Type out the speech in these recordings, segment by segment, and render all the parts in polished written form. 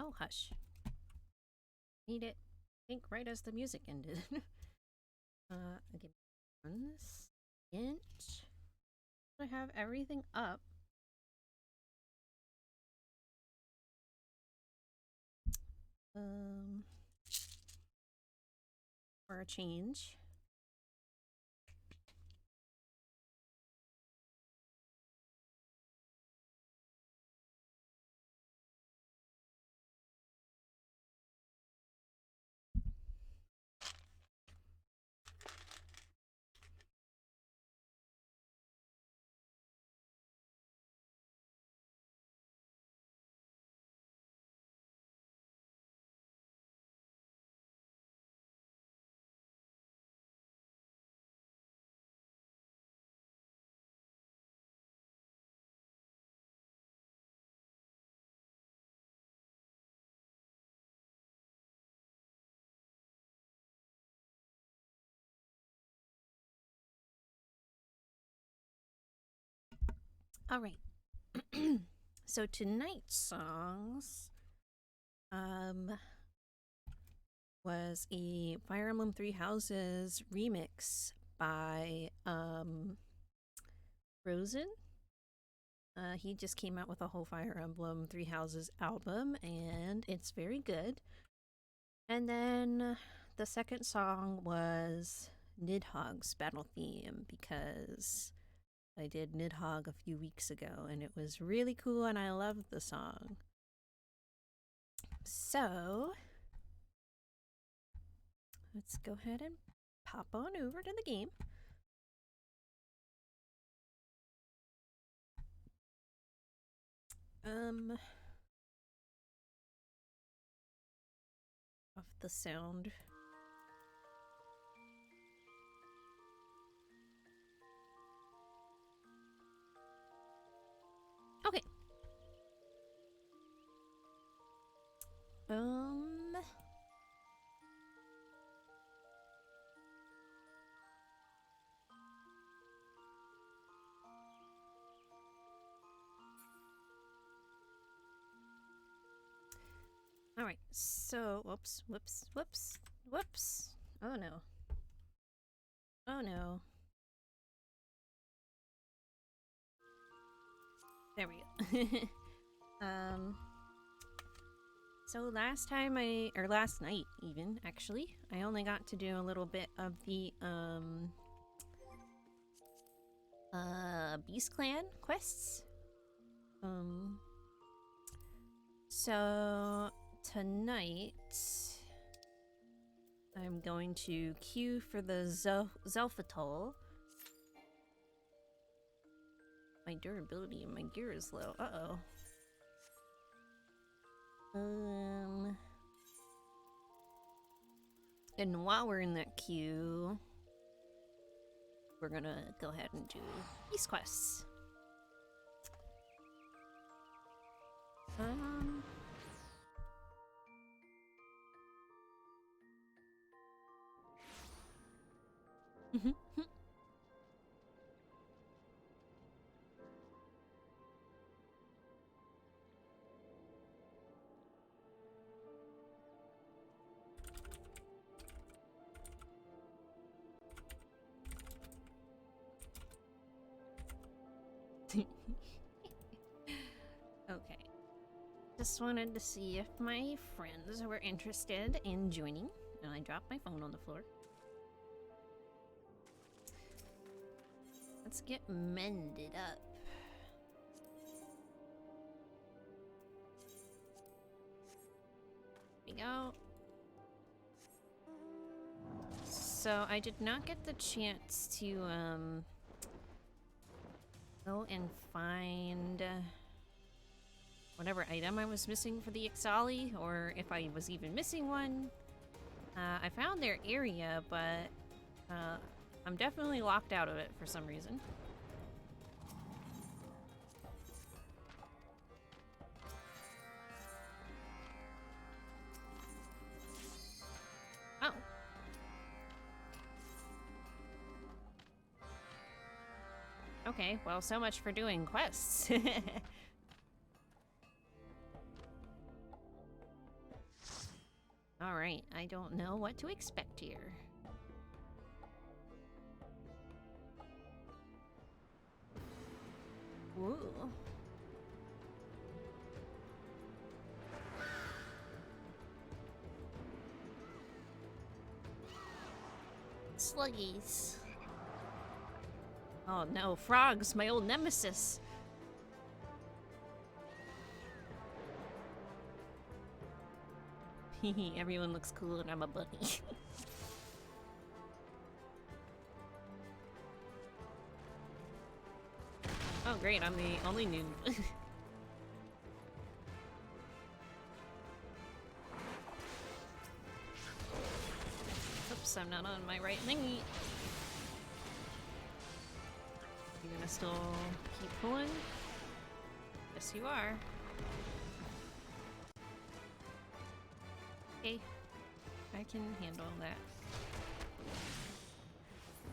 Oh, hush. Need it. I think right as the music ended. Give me 1 second. I have everything up. For a change. All right. So tonight's songs was a Fire Emblem Three Houses remix by Frozen. He just came out with a whole Fire Emblem Three Houses album, and it's very good. And then the second song was Nidhogg's battle theme, because I did Nidhogg a few weeks ago, and it was really cool, and I loved the song. So, let's go ahead and pop on over to the game. Off the sound. Okay. All right. So, whoops. Oh no. Oh no. There we go. So last night even, actually, I only got to do a little bit of the, Beast Clan quests. So tonight, I'm going to queue for the Zelfatol. My durability and my gear is low. Uh-oh. And while we're in that queue, we're gonna go ahead and do these quests. Okay. Just wanted to see if my friends were interested in joining. And I dropped my phone on the floor. Let's get mended up. Here we go. So I did not get the chance to go and find whatever item I was missing for the Ixali, or if I was even missing one. I found their area, but I'm definitely locked out of it for some reason. Oh. Okay, well, so much for doing quests. Alright, I don't know what to expect here. Ooh. Sluggies. Oh no, frogs, my old nemesis. Hehe, everyone looks cool and I'm a bunny. Oh great, I'm the only noob. Oops, I'm not on my right thingy. You gonna still keep pulling? Yes, you are. Okay, I can handle that.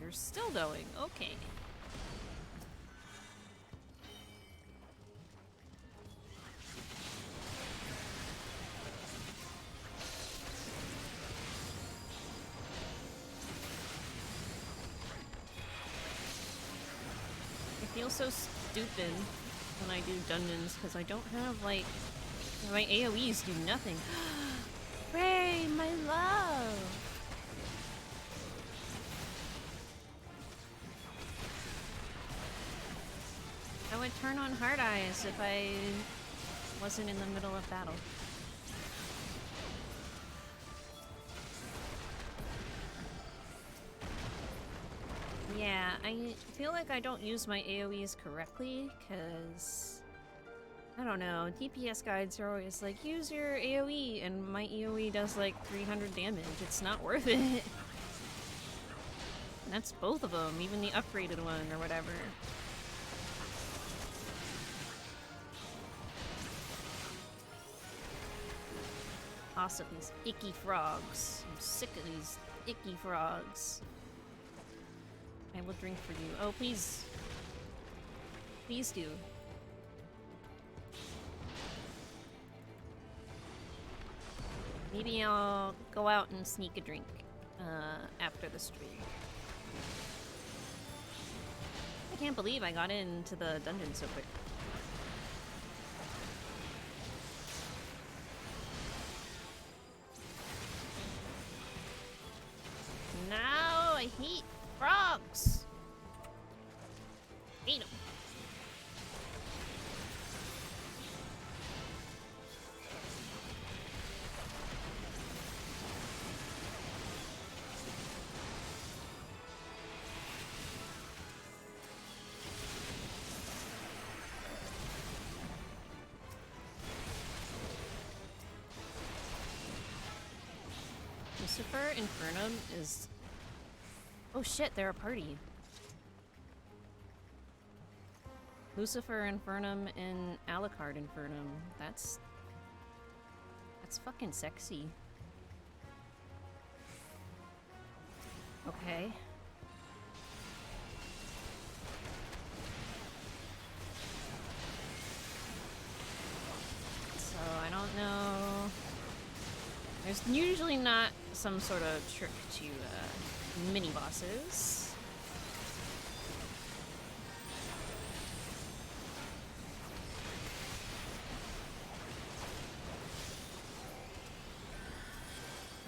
You're still going, okay. I feel so stupid when I do dungeons because I don't have, like, my AoEs do nothing. Ray, my love! I would turn on hard eyes if I wasn't in the middle of battle. Yeah, I feel like I don't use my AoEs correctly, because I don't know, DPS guides are always like, use your AoE, and my AoE does like 300 damage. It's not worth it. And that's both of them, even the upgraded one or whatever. Awesome, these icky frogs. I'm sick of these icky frogs. I will drink for you. Oh, please. Please do. Maybe I'll go out and sneak a drink after the stream. I can't believe I got into the dungeon so quick. No, I hate frogs. Hate them. Lucifer Infernum is... Oh shit, they're a party. Lucifer Infernum and Alucard Infernum. That's fucking sexy. Okay. So, I don't know... There's usually not some sort of trick to mini-bosses.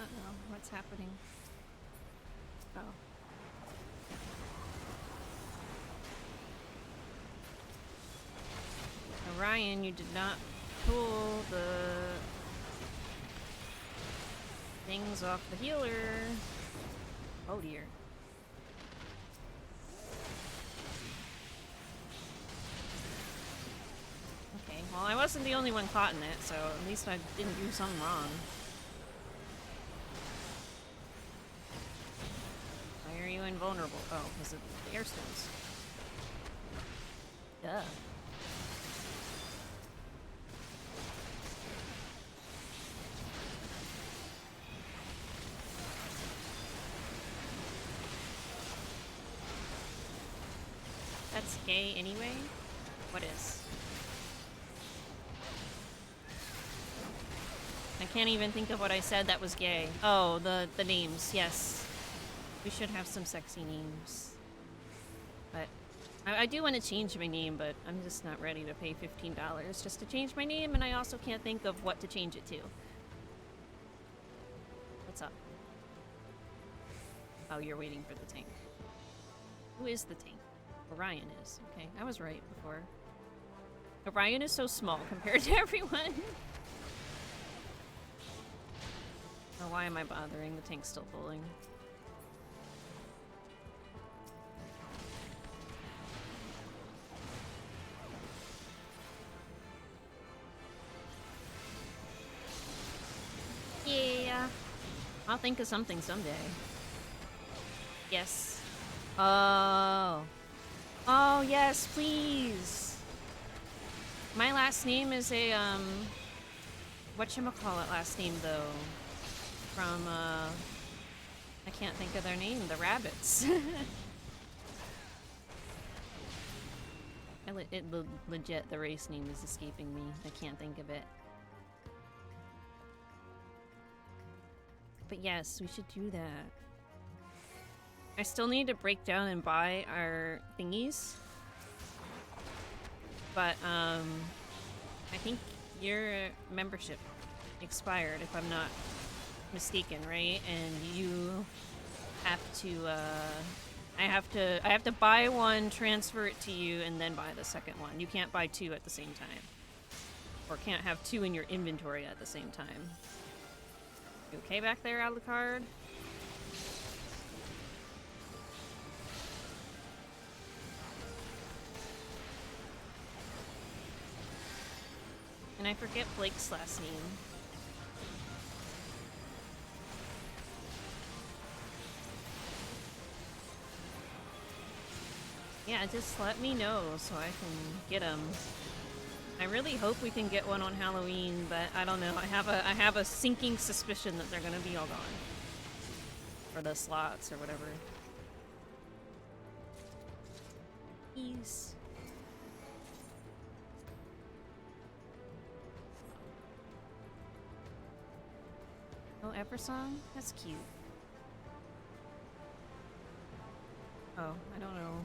Uh-oh, what's happening? Oh. Orion, you did not pull the things off the healer. Oh dear. Okay, well I wasn't the only one caught in it, so at least I didn't do something wrong. Why are you invulnerable? Oh, because of the air stones. Duh. That's gay anyway? What is? I can't even think of what I said that was gay. Oh, the names, yes. We should have some sexy names. But I do want to change my name, but I'm just not ready to pay $15 just to change my name, and I also can't think of what to change it to. What's up? Oh, you're waiting for the tank. Who is the tank? Orion is. Okay, I was right before. Orion is so small compared to everyone. Oh, why am I bothering? The tank's still pulling. Yeah. I'll think of something someday. Yes. Oh. Oh, yes, please. My last name is a, whatchamacallit last name, though? From, I can't think of their name, the rabbits. Legit, the race name is escaping me. I can't think of it. But yes, we should do that. I still need to break down and buy our thingies. But, I think your membership expired, if I'm not mistaken, right? And you have to, I have to buy one, transfer it to you, and then buy the second one. You can't buy two at the same time. Or can't have two in your inventory at the same time. You okay back there, Alucard? And I forget Blake's last name. Yeah, just let me know so I can get them. I really hope we can get one on Halloween, but I don't know. I have a sinking suspicion that they're gonna be all gone. Or the slots or whatever. Peace. Oh, Eversong? That's cute. Oh, I don't know.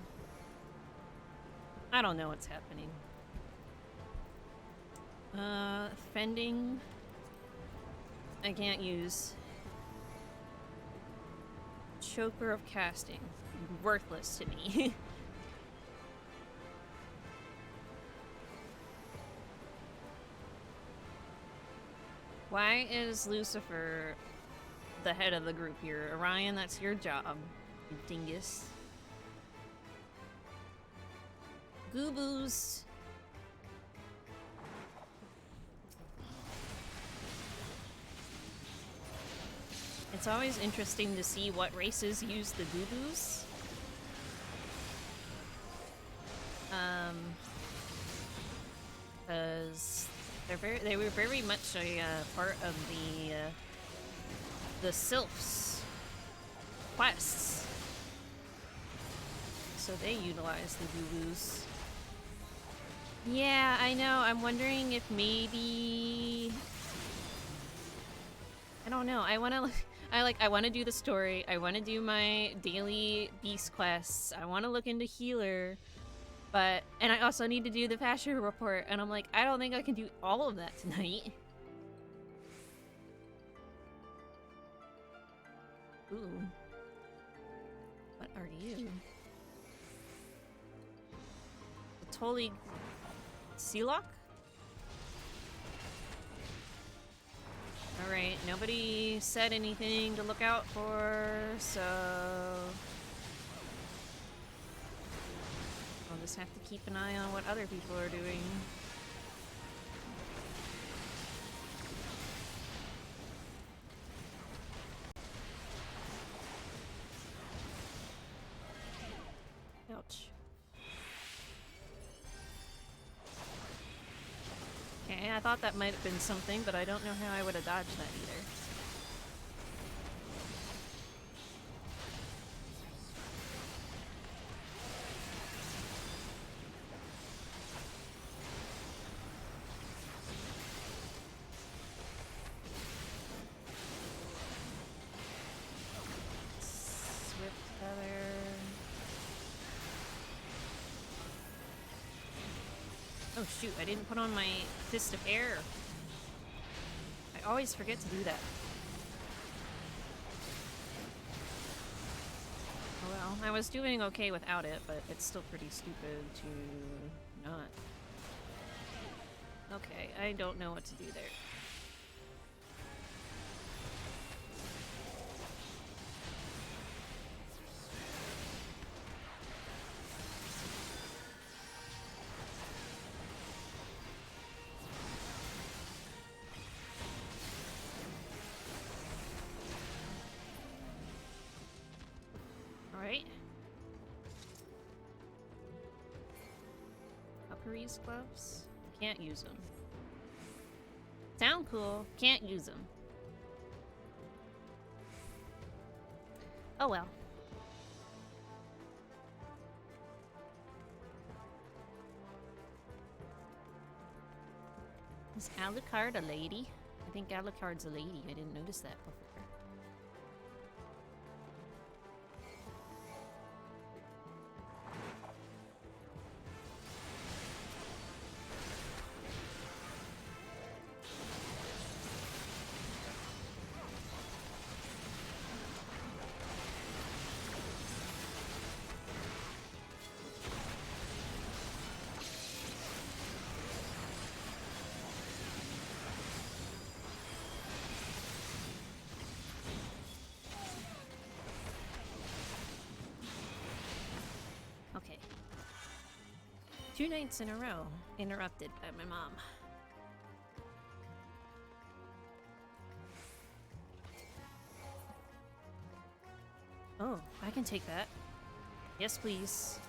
I don't know what's happening. Fending. I can't use. Choker of casting. Worthless to me. Why is Lucifer the head of the group here? Orion, that's your job, you dingus. Gooboos. It's always interesting to see what races use the Gooboos. Because they were very much a part of the Sylphs quests. So they utilize the Gooboos. Yeah, I know. I'm wondering if maybe I don't know. I want to do the story. I want to do my daily beast quests. I want to look into healer. And I also need to do the fashion report, and I'm like, I don't think I can do all of that tonight. Ooh. What are you? The Totally Sealock? Alright, nobody said anything to look out for, so I'll just have to keep an eye on what other people are doing. Ouch. Okay, I thought that might have been something, but I don't know how I would have dodged that either. Oh shoot, I didn't put on my Fist of Air. I always forget to do that. Oh well, I was doing okay without it, but it's still pretty stupid to not. Okay, I don't know what to do there. Alright. Upperies gloves? Can't use them. Sound cool, can't use them. Oh well. Is Alucard a lady? I think Alucard's a lady. I didn't notice that before. Okay. 2 nights in a row, interrupted by my mom. Oh, I can take that. Yes, please.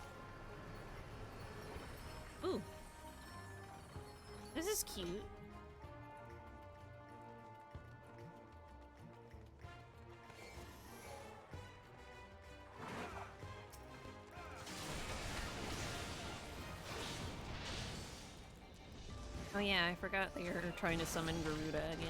Ooh. This is cute. Oh yeah, I forgot they were trying to summon Garuda again.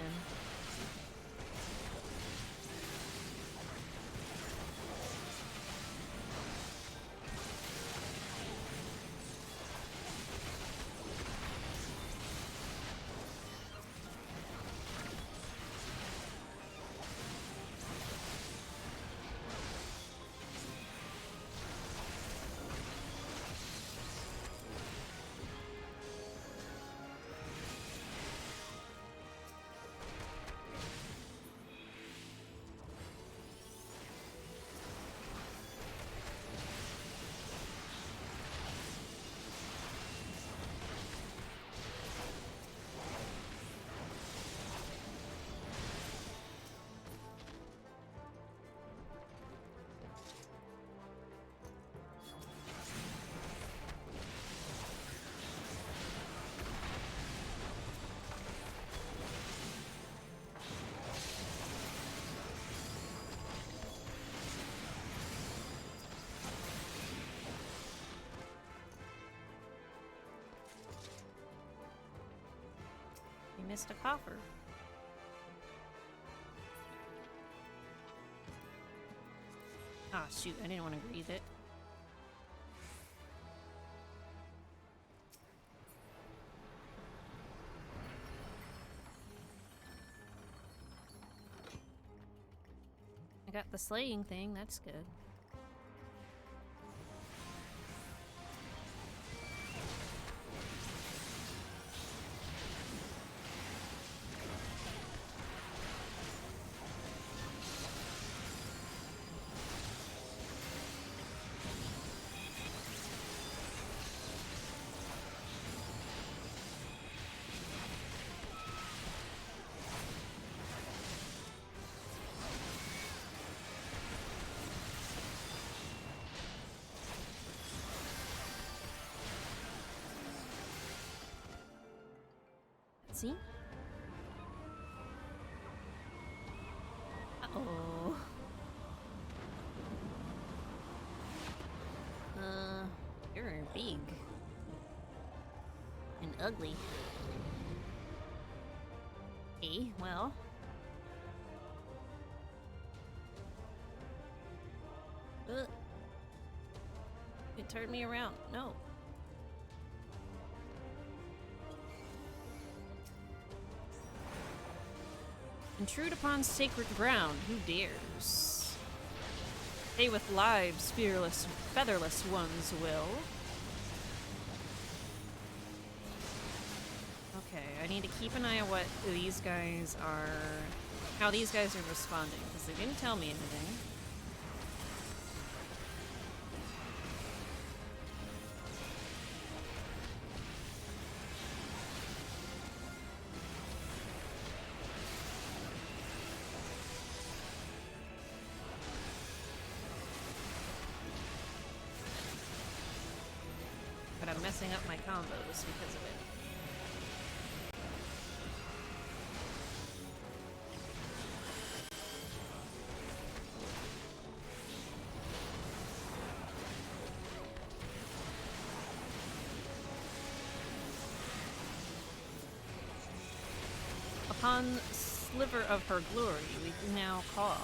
You missed a coffer. Ah, shoot, I didn't want to breathe it. I got the slaying thing, that's good. See? Uh-oh. You're big. And ugly. Okay, well. It turned me around. No. Intrude upon sacred ground. Who dares? They with lives, fearless, featherless ones will. Okay, I need to keep an eye on what these guys are... how these guys are responding, because they didn't tell me anything. But I'm messing up my combos because of it. Upon sliver of her glory, we can now call.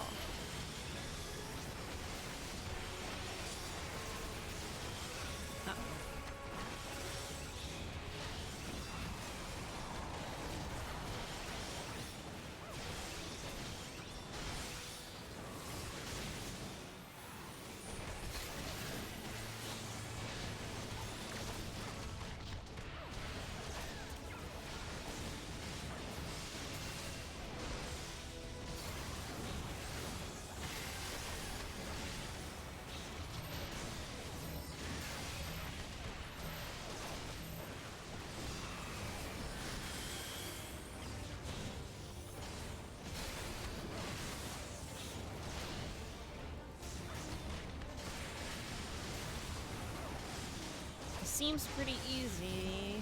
Seems pretty easy.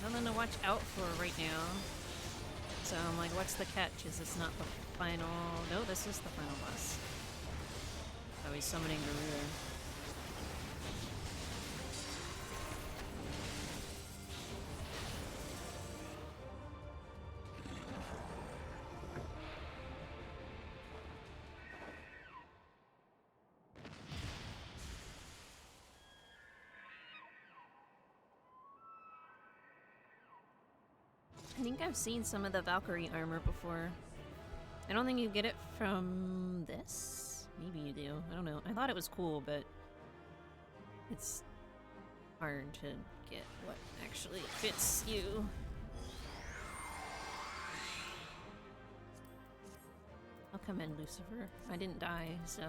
Nothing to watch out for right now. So I'm like, what's the catch? Is this not the final? No, this is the final boss. Oh, he's summoning Garuda. I think I've seen some of the Valkyrie armor before. I don't think you get it from this. Maybe you do. I don't know. I thought it was cool, but it's hard to get what actually fits you. I'll come in, Lucifer. I didn't die, so...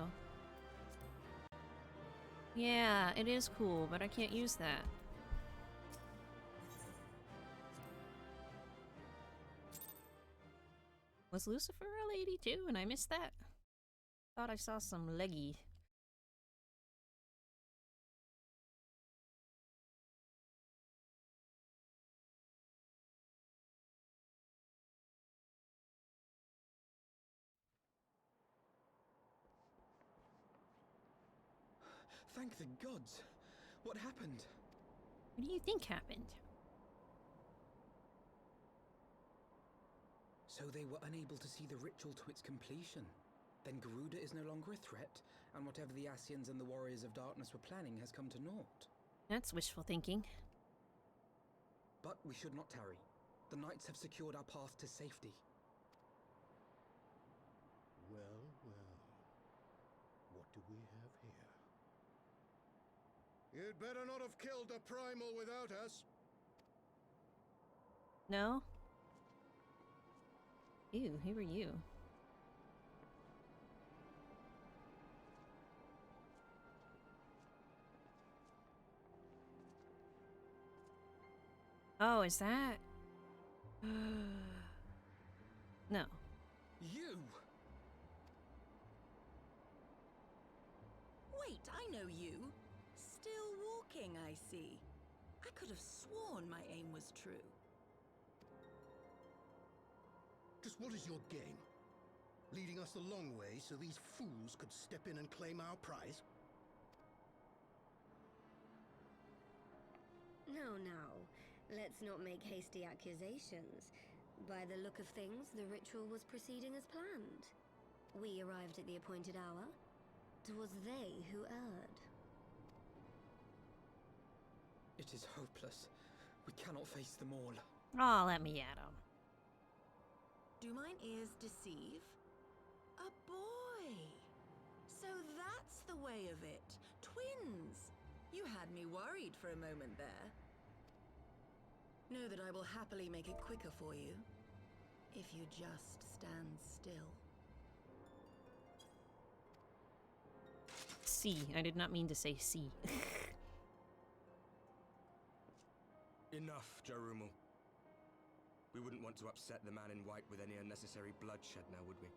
Yeah, it is cool, but I can't use that. Was Lucifer a lady too, and I missed that? Thought I saw some leggy. Thank the gods! What happened? What do you think happened? So they were unable to see the ritual to its completion. Then Garuda is no longer a threat, and whatever the Ascians and the Warriors of Darkness were planning has come to naught. That's wishful thinking. But we should not tarry. The knights have secured our path to safety. Well, well. What do we have here? You'd better not have killed the Primal without us. No? Ew, who are you? Oh, is that? No. You! Wait, I know you. Still walking, I see. I could have sworn my aim was true. Just what is your game? Leading us a long way so these fools could step in and claim our prize? No, no. Let's not make hasty accusations. By the look of things, the ritual was proceeding as planned. We arrived at the appointed hour. 'Twas they who erred. It is hopeless. We cannot face them all. Oh, let me at him. Do mine ears deceive? A boy! So that's the way of it. Twins! You had me worried for a moment there. Know that I will happily make it quicker for you, if you just stand still. C. I did not mean to say C. Enough, Jarumal. We wouldn't want to upset the man in white with any unnecessary bloodshed now, would we?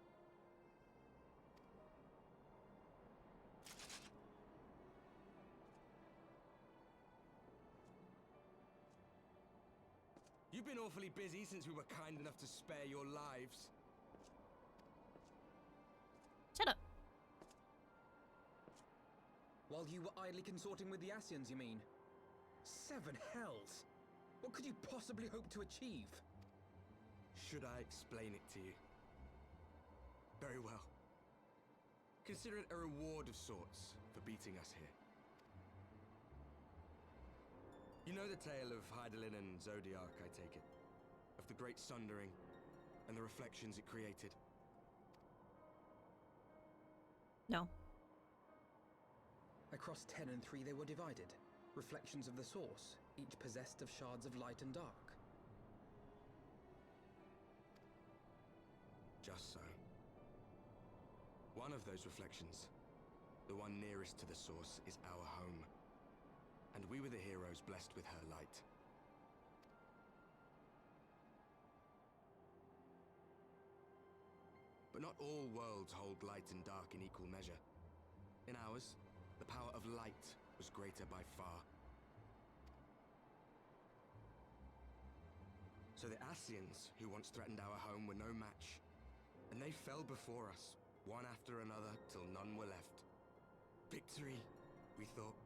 You've been awfully busy since we were kind enough to spare your lives. Shut up. While you were idly consorting with the Asians, you mean? 7 hells! What could you possibly hope to achieve? Should I explain it to you? Very well. Consider it a reward of sorts for beating us here. You know the tale of Hydaelyn and Zodiac, I take it? Of the Great Sundering and the reflections it created? No. Across 10 and 3 they were divided. Reflections of the source, each possessed of shards of light and dark. Just so. One of those reflections, the one nearest to the source, is our home. And we were the heroes blessed with her light. But not all worlds hold light and dark in equal measure. In ours, the power of light was greater by far. So the Asians, who once threatened our home, were no match. And they fell before us, one after another, till none were left. Victory, we thought.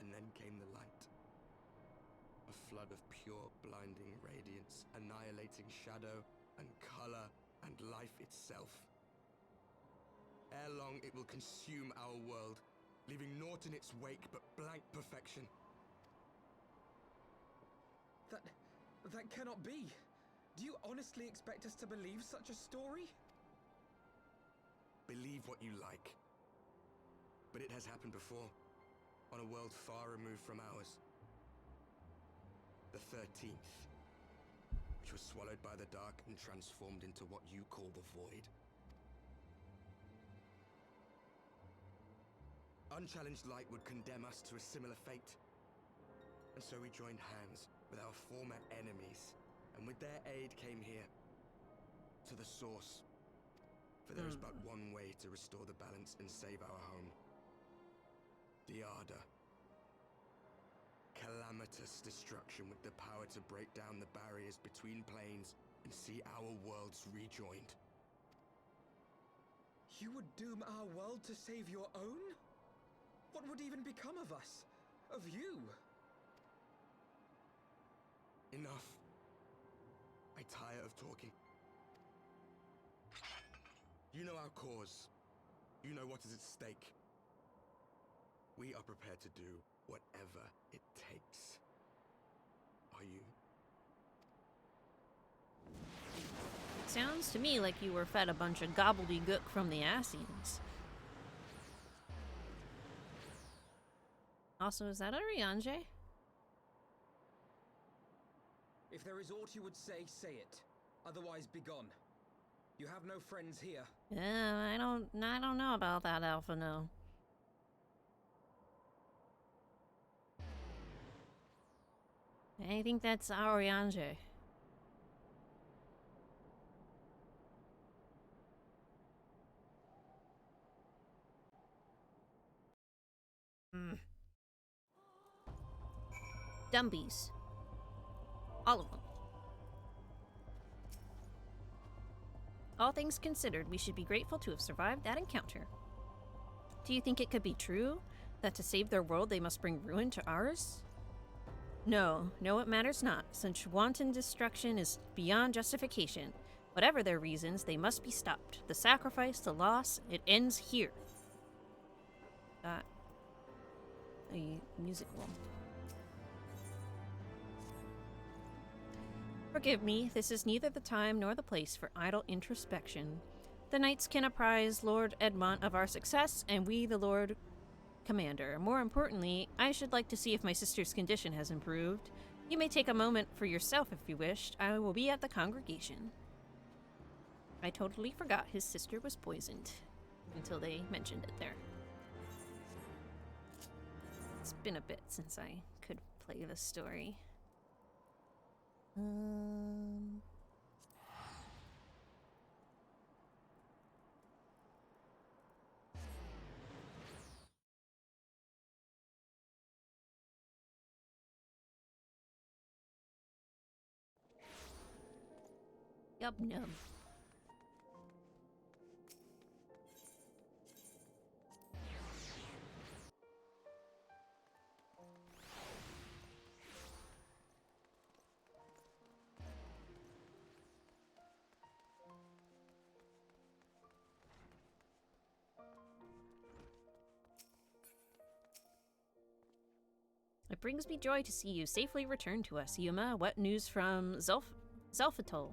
And then came the light. A flood of pure, blinding radiance, annihilating shadow and color and life itself. Ere long, it will consume our world, leaving naught in its wake but blank perfection. That cannot be. Do you honestly expect us to believe such a story? Believe what you like. But it has happened before, on a world far removed from ours. The 13th, which was swallowed by the dark and transformed into what you call the Void. Unchallenged light would condemn us to a similar fate. And so we joined hands with our former enemies, and with their aid came here, to the source. For there is but one way to restore the balance and save our home. The Ardor. Calamitous destruction with the power to break down the barriers between planes and see our worlds rejoined. You would doom our world to save your own? What would even become of us? Of you? Enough. I tire of talking. You know our cause. You know what is at stake. We are prepared to do whatever it takes. Are you? Sounds to me like you were fed a bunch of gobbledygook from the Asians. Also, is that Arianje? If there is aught you would say, say it. Otherwise, begone. You have no friends here. Yeah, I don't know about that, Alpha, no. I think that's Arianje. Dumbies. All of them. All things considered, we should be grateful to have survived that encounter. Do you think it could be true that to save their world they must bring ruin to ours? No, it matters not. Such wanton destruction is beyond justification. Whatever their reasons, they must be stopped. The sacrifice, the loss, it ends here. A music wall. Forgive me, this is neither the time nor the place for idle introspection. The knights can apprise Lord Edmont of our success, and we the Lord Commander. More importantly, I should like to see if my sister's condition has improved. You may take a moment for yourself if you wished. I will be at the congregation. I totally forgot his sister was poisoned until they mentioned it there. It's been a bit since I could play this story. Yub nub. It brings me joy to see you safely return to us, Yuma. What news from Zelfatol?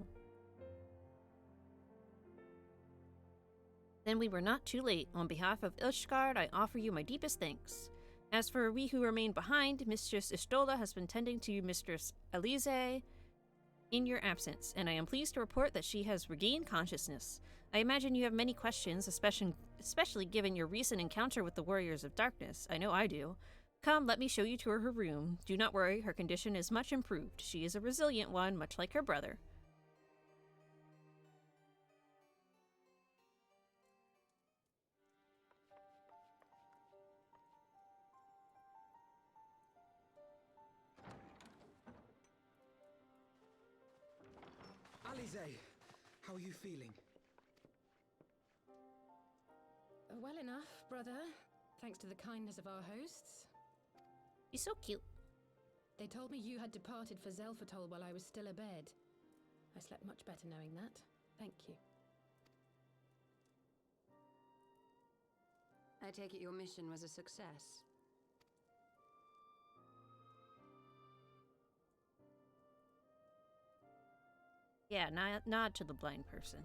Then we were not too late. On behalf of Ishgard, I offer you my deepest thanks. As for we who remain behind, Mistress Ishtola has been tending to Mistress Elise in your absence, and I am pleased to report that she has regained consciousness. I imagine you have many questions, especially given your recent encounter with the Warriors of Darkness. I know I do. Come, let me show you to her room. Do not worry, her condition is much improved. She is a resilient one, much like her brother. Alize, how are you feeling? Well enough, brother. Thanks to the kindness of our hosts. She's so cute. They told me you had departed for Zelfatol while I was still abed. I slept much better knowing that. Thank you. I take it your mission was a success. Yeah, nod to the blind person.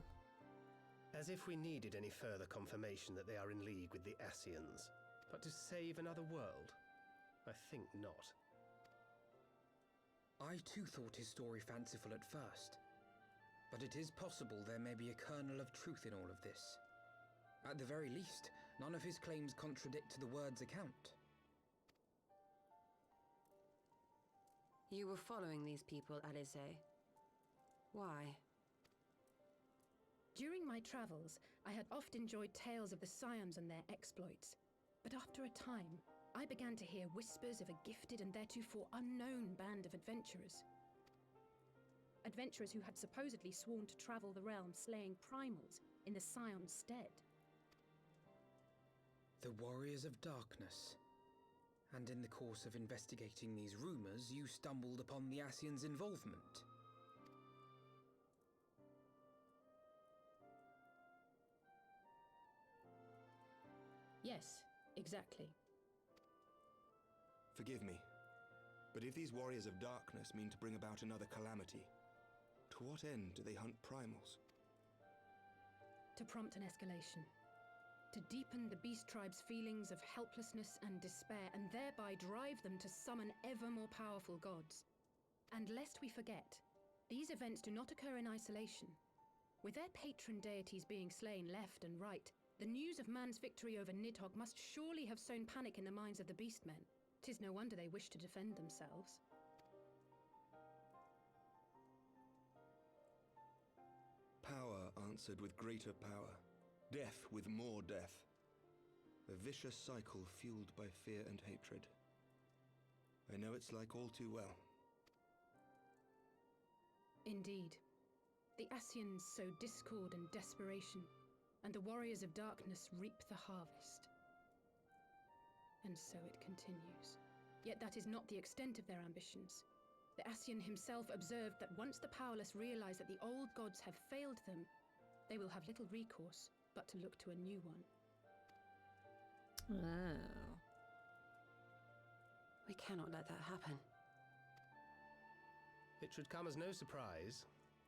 As if we needed any further confirmation that they are in league with the Ascians. But to save another world? I think not. I too thought his story fanciful at first. But it is possible there may be a kernel of truth in all of this. At the very least, none of his claims contradict the word's account. You were following these people, Alize. Why? During my travels, I had oft enjoyed tales of the Scions and their exploits. But after a time, I began to hear whispers of a gifted and theretofore unknown band of adventurers. Adventurers who had supposedly sworn to travel the realm slaying primals in the Scion's stead. The Warriors of Darkness. And in the course of investigating these rumors, you stumbled upon the Ascians' involvement. Yes, exactly. Forgive me, but if these Warriors of Darkness mean to bring about another calamity, to what end do they hunt primals? To prompt an escalation. To deepen the beast tribe's feelings of helplessness and despair, and thereby drive them to summon ever more powerful gods. And lest we forget, these events do not occur in isolation. With their patron deities being slain left and right, the news of man's victory over Nidhogg must surely have sown panic in the minds of the Beastmen. 'Tis no wonder they wish to defend themselves. Power answered with greater power, death with more death. A vicious cycle fueled by fear and hatred. I know it's like all too well. Indeed. The Ascians sow discord and desperation, and the Warriors of Darkness reap the harvest. And so it continues. Yet that is not the extent of their ambitions. The Ascian himself observed that once the powerless realize that the old gods have failed them, they will have little recourse but to look to a new one. Oh. We cannot let that happen. It should come as no surprise,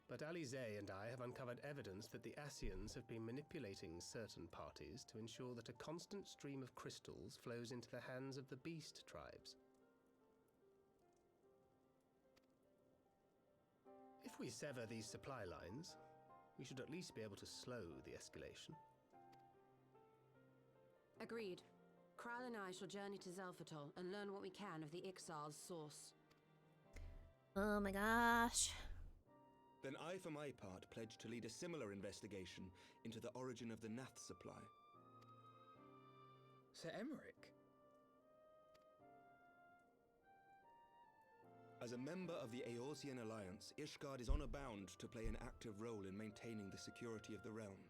but Alize and I have uncovered evidence that the Ascians have been manipulating certain parties to ensure that a constant stream of crystals flows into the hands of the beast tribes. If we sever these supply lines, we should at least be able to slow the escalation. Agreed. Kral and I shall journey to Zelfatol and learn what we can of the Ixal's source. Oh my gosh. Then I, for my part, pledge to lead a similar investigation into the origin of the Nath supply. Sir Emmerich? As a member of the Eorzean Alliance, Ishgard is honor-bound to play an active role in maintaining the security of the realm.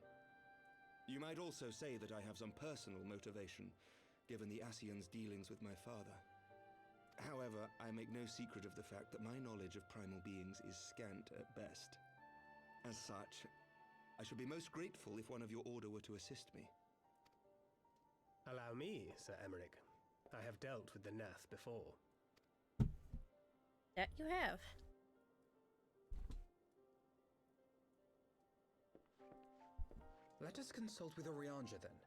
You might also say that I have some personal motivation, given the Ascians' dealings with my father. However, I make no secret of the fact that my knowledge of primal beings is scant at best. As such, I should be most grateful if one of your order were to assist me. Allow me, Sir Emmerich. I have dealt with the Nath before. That you have. Let us consult with Orianja then.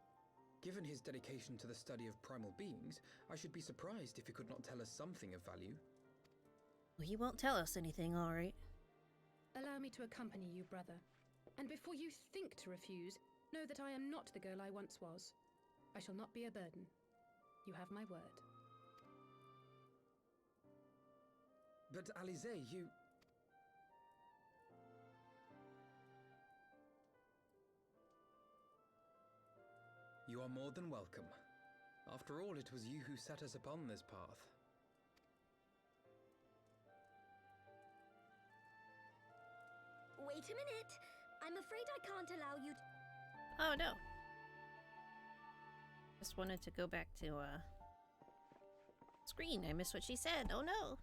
Given his dedication to the study of primal beings, I should be surprised if he could not tell us something of value. Well, he won't tell us anything, all right. Allow me to accompany you, brother. And before you think to refuse, know that I am not the girl I once was. I shall not be a burden. You have my word. But Alize, you... You are more than welcome. After all, it was you who set us upon this path. Wait a minute! I'm afraid I can't allow you to... Oh, no. Just wanted to go back to, screen. I missed what she said. Oh, no.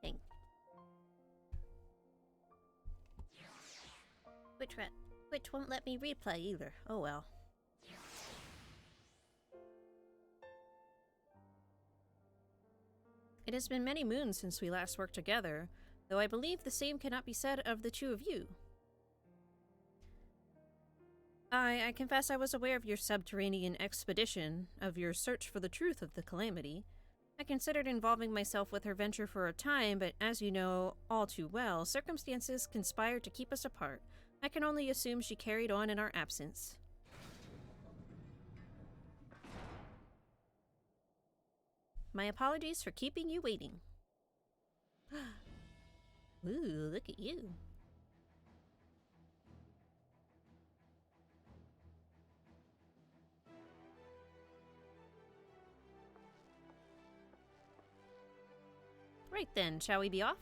Dang. Which won't let me replay either. Oh well. It has been many moons since we last worked together, though I believe the same cannot be said of the two of you. I confess I was aware of your subterranean expedition, of your search for the truth of the Calamity. I considered involving myself with her venture for a time, but as you know all too well, circumstances conspired to keep us apart. I can only assume she carried on in our absence. My apologies for keeping you waiting. Ooh, look at you. Right then, shall we be off?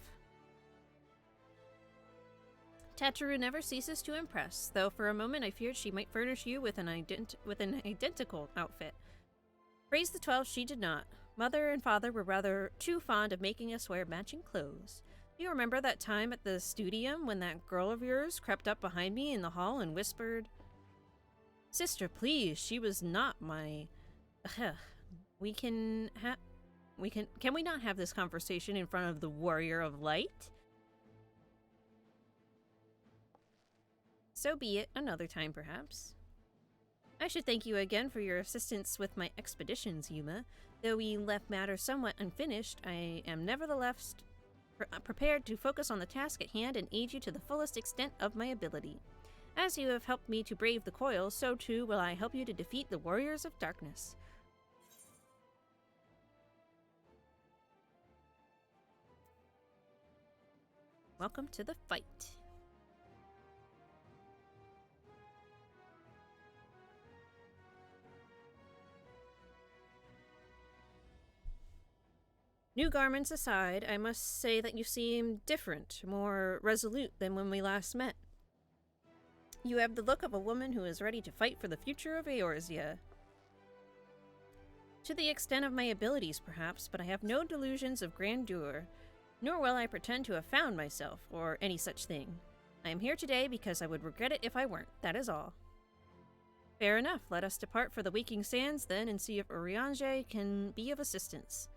Tataru never ceases to impress, though for a moment I feared she might furnish you with an identical outfit. Raise the 12 she did not. Mother and father were rather too fond of making us wear matching clothes. Do you remember that time at the studium when that girl of yours crept up behind me in the hall and whispered, "Sister, please, she was not my... Can we not have this conversation in front of the Warrior of Light?" So be it, another time perhaps. I should thank you again for your assistance with my expeditions, Yuma. Though we left matters somewhat unfinished, I am nevertheless prepared to focus on the task at hand and aid you to the fullest extent of my ability. As you have helped me to brave the coils, so too will I help you to defeat the Warriors of Darkness. Welcome to the fight. New garments aside, I must say that you seem different, more resolute than when we last met. You have the look of a woman who is ready to fight for the future of Eorzea. To the extent of my abilities, perhaps, but I have no delusions of grandeur, nor will I pretend to have found myself, or any such thing. I am here today because I would regret it if I weren't, that is all. Fair enough, let us depart for the Waking Sands then and see if Urianger can be of assistance.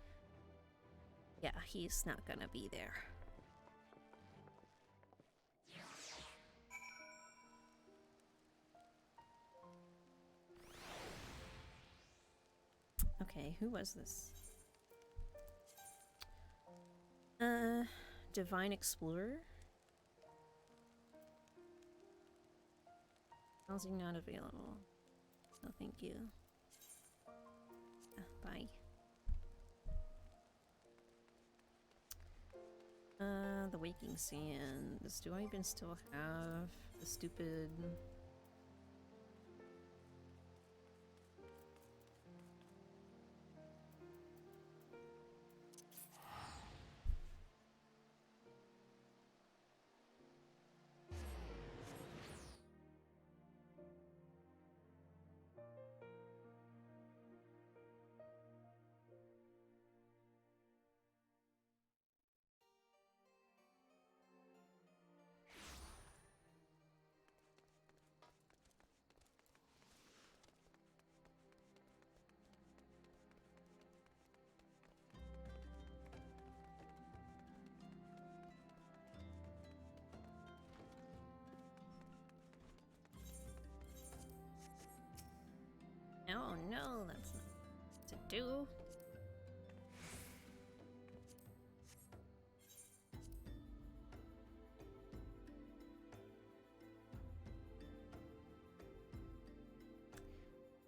Yeah, he's not gonna be there. Okay, who was this? Divine Explorer? Housing not available. No, thank you. Bye. The Waking Sands. Do I even still have the stupid... Oh no, that's not what to do.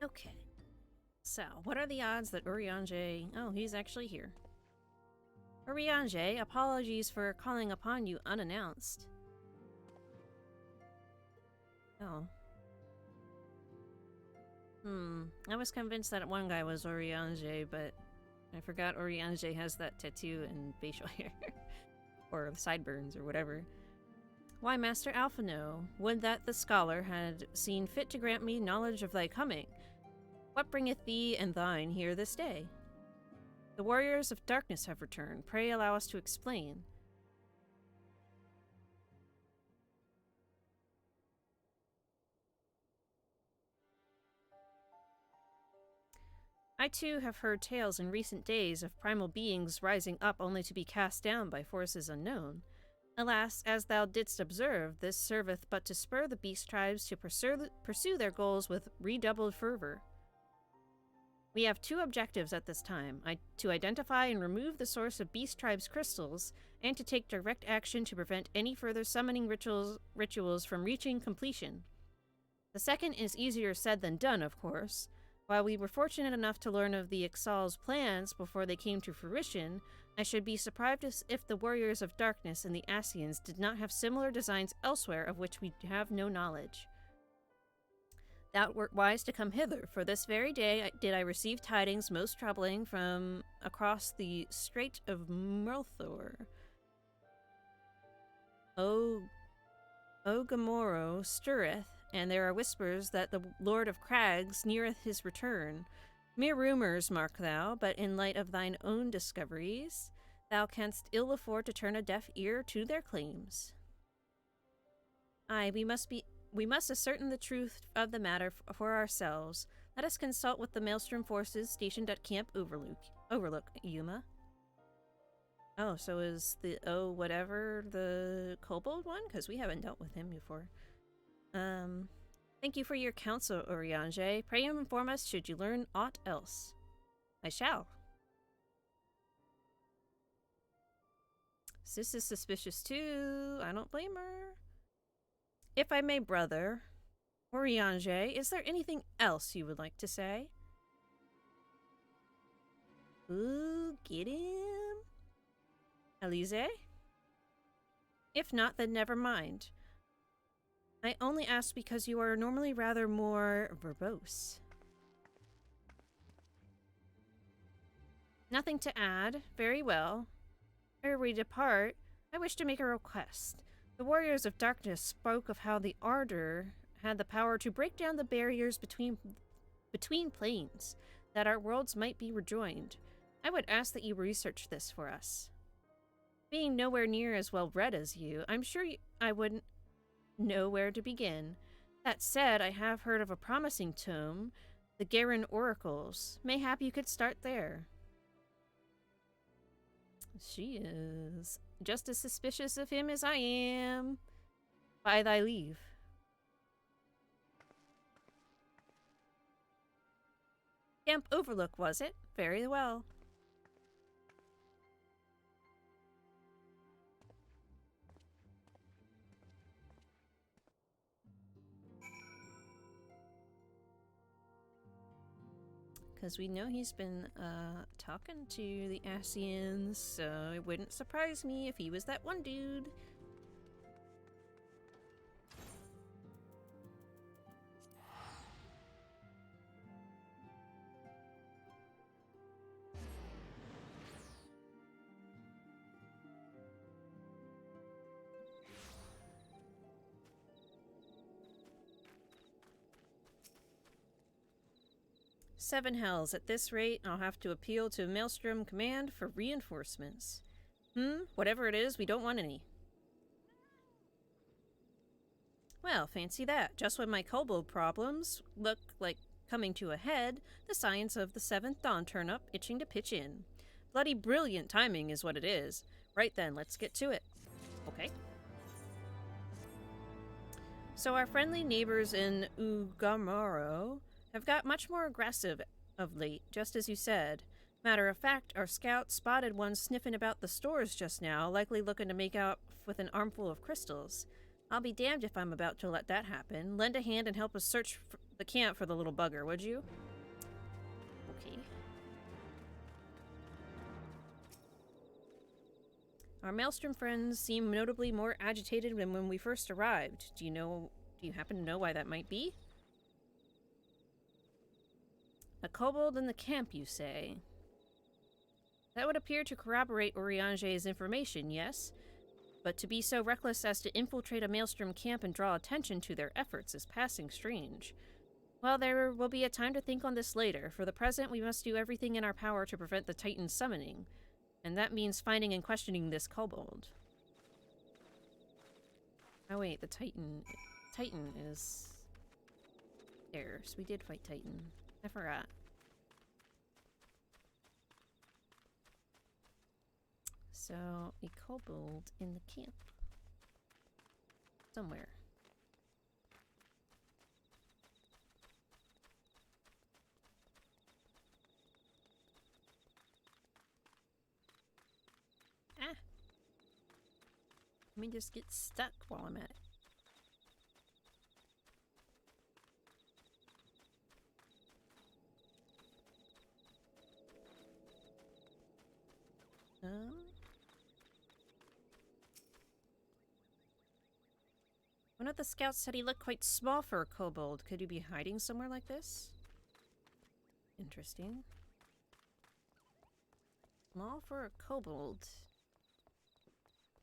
Okay. So, what are the odds that Urianger... Oh, he's actually here. Urianger, apologies for calling upon you unannounced. Oh. I was convinced that one guy was Urianger, but I forgot Urianger has that tattoo and facial hair. Or sideburns, or whatever. Why, Master Alphino, would that the scholar had seen fit to grant me knowledge of thy coming. What bringeth thee and thine here this day? The warriors of darkness have returned. Pray allow us to explain. I too have heard tales in recent days of primal beings rising up only to be cast down by forces unknown. Alas, as thou didst observe, this serveth but to spur the beast tribes to pursue their goals with redoubled fervor. We have two objectives at this time, to identify and remove the source of beast tribes' crystals, and to take direct action to prevent any further summoning rituals from reaching completion. The second is easier said than done, of course. While we were fortunate enough to learn of the Ixal's plans before they came to fruition, I should be surprised if the Warriors of Darkness and the Ascians did not have similar designs elsewhere of which we have no knowledge. Thou wert wise to come hither, for this very day did I receive tidings most troubling from across the Strait of Murthor. Gamoro stirreth, and there are whispers that the Lord of Crags neareth his return. Mere rumors, mark thou, but in light of thine own discoveries, thou canst ill afford to turn a deaf ear to their claims. Aye, we must ascertain the truth of the matter for ourselves. Let us consult with the Maelstrom forces stationed at Camp Overlook, Yuma. Oh, so is the whatever the kobold one? Because we haven't dealt with him before. Thank you for your counsel, Urianger. Pray inform us should you learn aught else. I shall. Sis is suspicious too. I don't blame her. If I may, brother, Urianger, is there anything else you would like to say? Ooh, get him. Alize? If not, then never mind. I only ask because you are normally rather more verbose. Nothing to add. Very well. Ere we depart, I wish to make a request. The Warriors of Darkness spoke of how the Ardor had the power to break down the barriers between planes, that our worlds might be rejoined. I would ask that you research this for us. Being nowhere near as well read as you, I'm sure I wouldn't know where to begin. That said, I have heard of a promising tome, the Garen Oracles. Mayhap you could start there. She is just as suspicious of him as I am. By thy leave. Camp Overlook, was it? Very well. Because we know he's been talking to the Asians, so it wouldn't surprise me if he was that one dude. Seven hells. At this rate, I'll have to appeal to Maelstrom Command for reinforcements. Whatever it is, we don't want any. Well, fancy that. Just when my kobold problems look like coming to a head, the science of the Seventh Dawn turn up, itching to pitch in. Bloody brilliant timing is what it is. Right then, let's get to it. Okay. So our friendly neighbors in Ugamaro have got much more aggressive of late, just as you said. Matter of fact, our scout spotted one sniffing about the stores just now, likely looking to make out with an armful of crystals. I'll be damned if I'm about to let that happen. Lend a hand and help us search the camp for the little bugger, would you? Okay. Our Maelstrom friends seem notably more agitated than when we first arrived. Do you happen to know why that might be? A kobold in the camp, you say? That would appear to corroborate Oriange's information, yes? But to be so reckless as to infiltrate a Maelstrom camp and draw attention to their efforts is passing strange. Well, there will be a time to think on this later. For the present, we must do everything in our power to prevent the Titan's summoning. And that means finding and questioning this kobold. Oh wait, the Titan is there, so we did fight Titan. I forgot. So, a kobold in the camp. Somewhere. Ah! Let me just get stuck while I'm at it. One of the scouts said he looked quite small for a kobold. Could he be hiding somewhere like this? Interesting. Small for a kobold.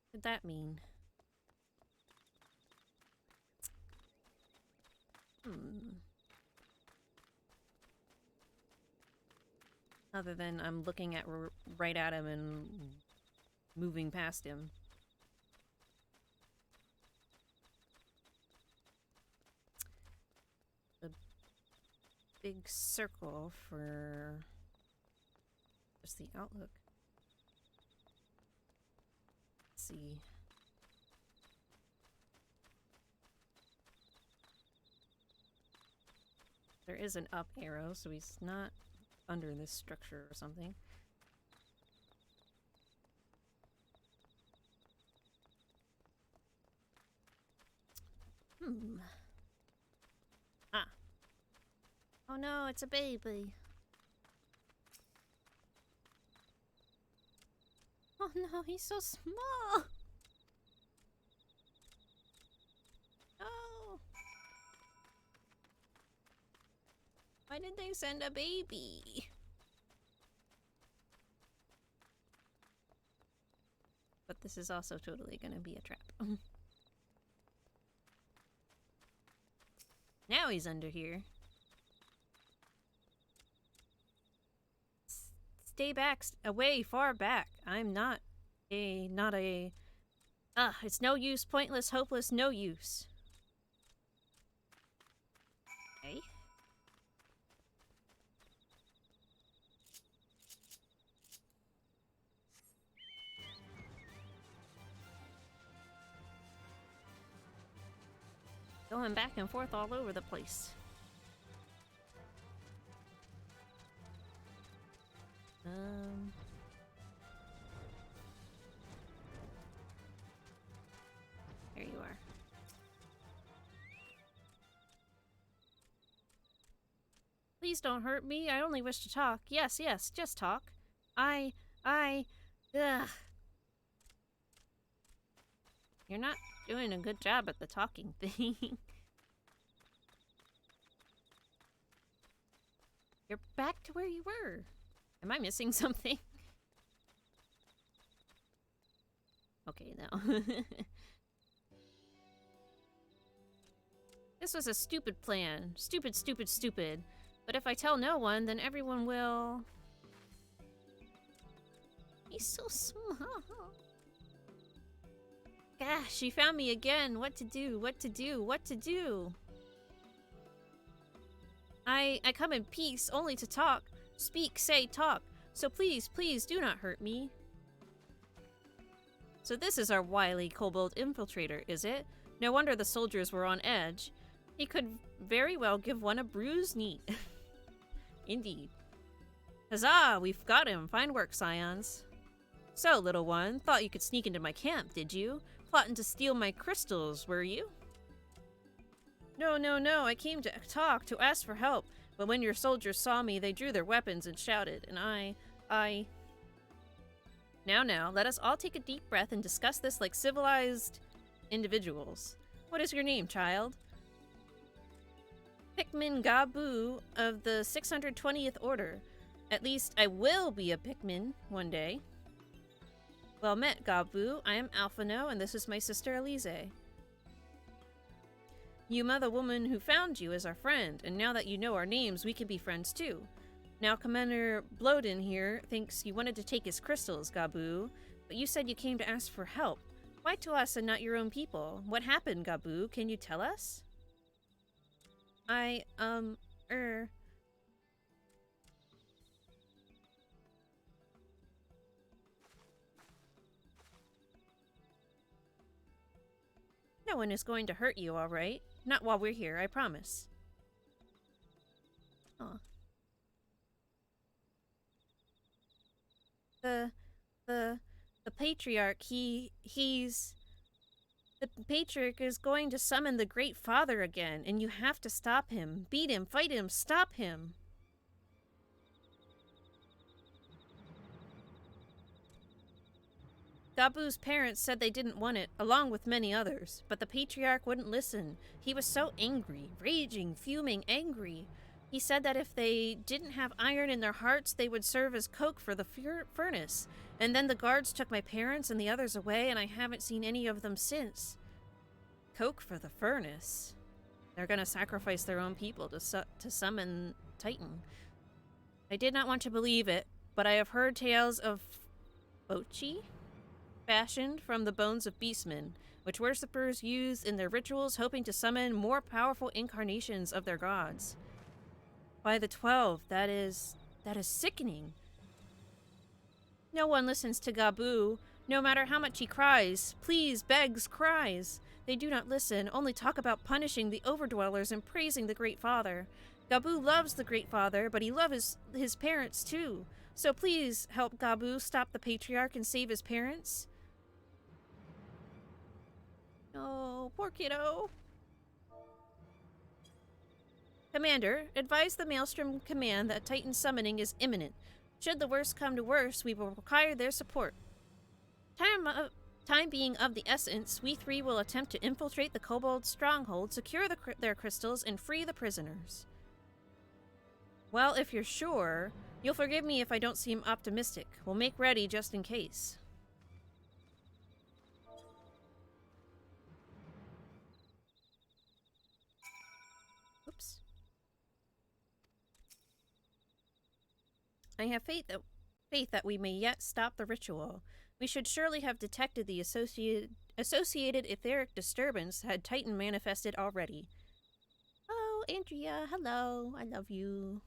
What could that mean? Other than I'm looking at right at him and moving past him. A big circle for just the outlook. Let's see. There is an up arrow, so he's not under this structure or something. Ah. Oh no, it's a baby. Oh no, he's so small. Oh. Why did they send a baby? But this is also totally gonna be a trap. Now he's under here. stay back, away, far back. I'm not a, it's no use, pointless, hopeless, no use. Okay. Going back and forth all over the place. There you are. Please don't hurt me. I only wish to talk. Yes, yes, just talk. Ugh. You're not doing a good job at the talking thing. You're back to where you were. Am I missing something? Okay, no. This was a stupid plan. Stupid, stupid, stupid. But if I tell no one, then everyone will... He's so small. Gosh, she found me again. What to do, what to do, what to do? I come in peace, only to talk. Speak, say, talk. So please, please, do not hurt me. So this is our wily kobold infiltrator, is it? No wonder the soldiers were on edge. He could very well give one a bruised knee. Indeed. Huzzah! We've got him. Fine work, Scions. So, little one, thought you could sneak into my camp, did you? Plotting to steal my crystals, were you? No, no, no. I came to talk, to ask for help. But when your soldiers saw me, they drew their weapons and shouted, and I... Now, let us all take a deep breath and discuss this like civilized individuals. What is your name, child? Pikmin Gabu of the 620th Order. At least I will be a Pikmin one day. Well met, Gabu. I am Alphino, and this is my sister Elise. Yuma, the woman who found you, is our friend, and now that you know our names, we can be friends too. Now Commander Bloden here thinks you wanted to take his crystals, Gabu, but you said you came to ask for help. Why to us and not your own people? What happened, Gabu? Can you tell us? No one is going to hurt you, all right? Not while we're here, I promise. Aw. The Patriarch, he's... The Patriarch is going to summon the Great Father again, and you have to stop him. Beat him, fight him, stop him! Gabu's parents said they didn't want it, along with many others, but the Patriarch wouldn't listen. He was so angry, raging, fuming, angry. He said that if they didn't have iron in their hearts, they would serve as coke for the furnace. And then the guards took my parents and the others away, and I haven't seen any of them since. Coke for the furnace? They're gonna sacrifice their own people to summon Titan. I did not want to believe it, but I have heard tales of Bochi? Fashioned from the bones of beastmen, which worshippers use in their rituals, hoping to summon more powerful incarnations of their gods. By the 12, that is sickening. No one listens to Gabu, no matter how much he cries, please, begs, cries. They do not listen, only talk about punishing the overdwellers and praising the Great Father. Gabu loves the Great Father, but he loves his parents too. So please help Gabu stop the Patriarch and save his parents. Oh, poor kiddo. Commander, advise the Maelstrom Command that Titan summoning is imminent. Should the worst come to worst, we will require their support. Time being of the essence, we three will attempt to infiltrate the Kobold stronghold, secure their crystals, and free the prisoners. Well, if you're sure, you'll forgive me if I don't seem optimistic. We'll make ready just in case. Oops. I have faith faith that we may yet stop the ritual. We should surely have detected the associated etheric disturbance had Titan manifested already. Oh, Andrea, hello. I love you.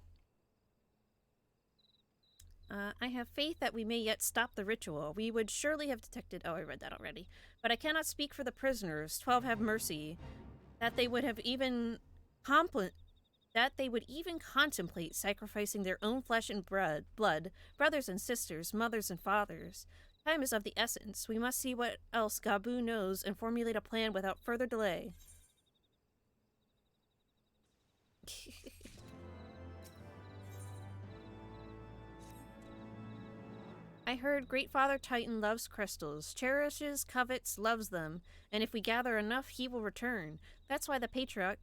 I have faith that we may yet stop the ritual. We would surely have detected... Oh, I read that already. But I cannot speak for the prisoners. 12 have mercy. That they would even contemplate sacrificing their own flesh and blood, brothers and sisters, mothers and fathers. Time is of the essence. We must see what else Gabu knows and formulate a plan without further delay. I heard Great Father Titan loves crystals, cherishes, covets, loves them, and if we gather enough, he will return. That's why the patriarch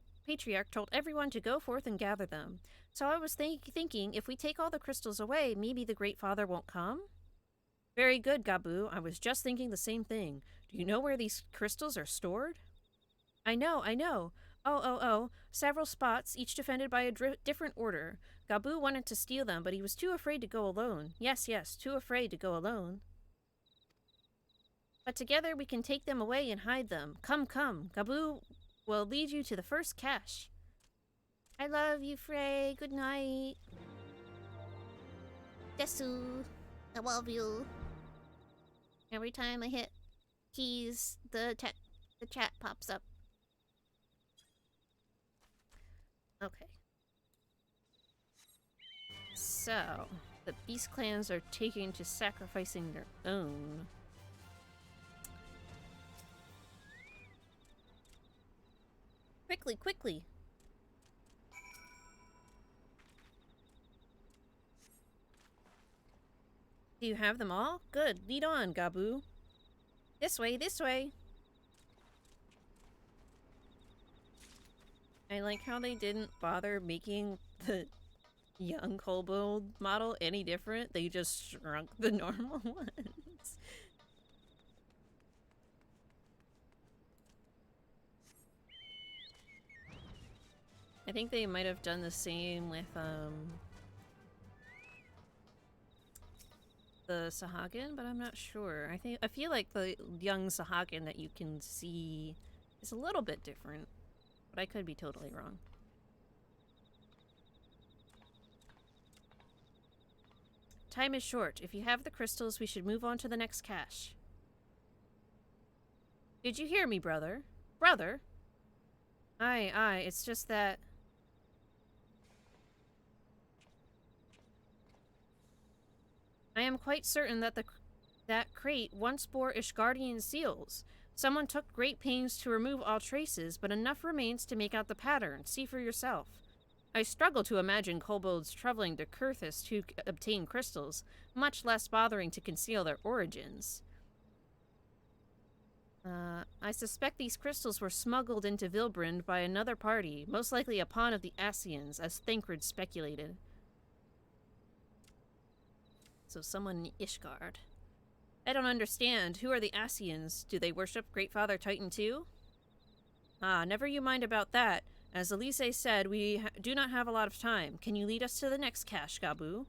told everyone to go forth and gather them. So I was thinking, if we take all the crystals away, maybe the Great Father won't come? Very good, Gabu. I was just thinking the same thing. Do you know where these crystals are stored? I know. Oh. Several spots, each defended by a different order. Gabu wanted to steal them, but he was too afraid to go alone. Yes, too afraid to go alone. But together we can take them away and hide them. Come. Gabu will lead you to the first cache. I love you, Frey. Good night. Desu. I love you. Every time I hit keys, the chat pops up. Okay. So, the beast clans are taking to sacrificing their own. Quickly! Do you have them all? Good. Lead on, Gabu. This way. I like how they didn't bother making the young kobold model any different. They just shrunk the normal ones. I think they might have done the same with the Sahagin, but I'm not sure. I feel like the young Sahagin that you can see is a little bit different, but I could be totally wrong. Time is short. If you have the crystals, we should move on to the next cache. Did you hear me, brother? Brother? Aye, it's just that... I am quite certain that that crate once bore Ishgardian seals. Someone took great pains to remove all traces, but enough remains to make out the pattern. See for yourself. I struggle to imagine kobolds traveling to Kurthis to obtain crystals, much less bothering to conceal their origins. I suspect these crystals were smuggled into Vilbrand by another party, most likely a pawn of the Asians, as Thancred speculated. So someone in Ishgard. I don't understand. Who are the Asians? Do they worship Great Father Titan too? Ah, never you mind about that. As Elise said, we do not have a lot of time. Can you lead us to the next cache, Gabu?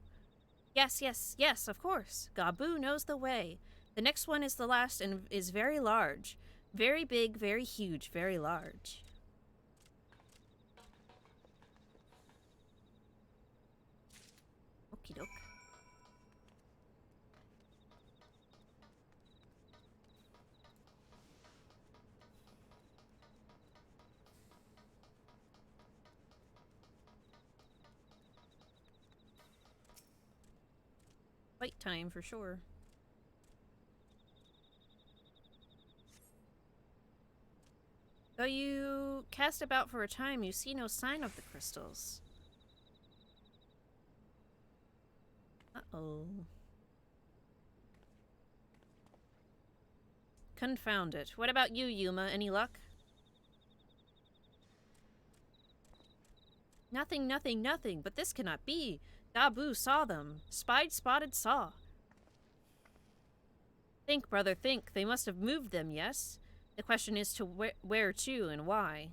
Yes, of course. Gabu knows the way. The next one is the last and is very large. Very big, very huge, very large. Okie doke. Fight time for sure. Though you cast about for a time, you see no sign of the crystals. Uh-oh. Confound it. What about you, Yuma? Any luck? Nothing. But this cannot be. Gabu saw them. Spied, spotted, saw. Think, brother, think. They must have moved them, yes? The question is to where to and why.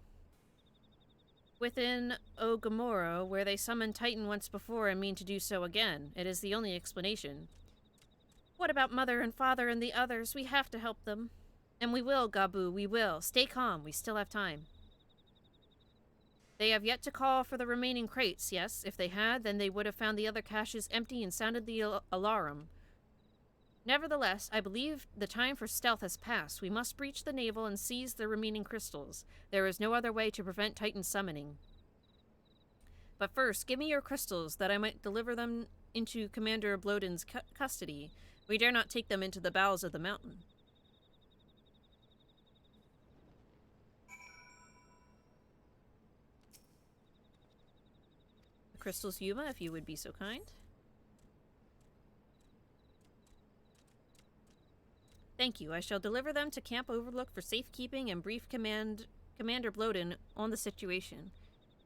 Within Ogamoro, where they summoned Titan once before and mean to do so again. It is the only explanation. What about Mother and Father and the others? We have to help them. And we will, Gabu, we will. Stay calm, we still have time. They have yet to call for the remaining crates, yes. If they had, then they would have found the other caches empty and sounded the alarm. Nevertheless, I believe the time for stealth has passed. We must breach the navel and seize the remaining crystals. There is no other way to prevent Titan summoning. But first, give me your crystals, that I might deliver them into Commander Bloden's custody. We dare not take them into the bowels of the mountain. The crystals, Yuma, if you would be so kind. Thank you. I shall deliver them to Camp Overlook for safekeeping and brief Commander Bloden on the situation.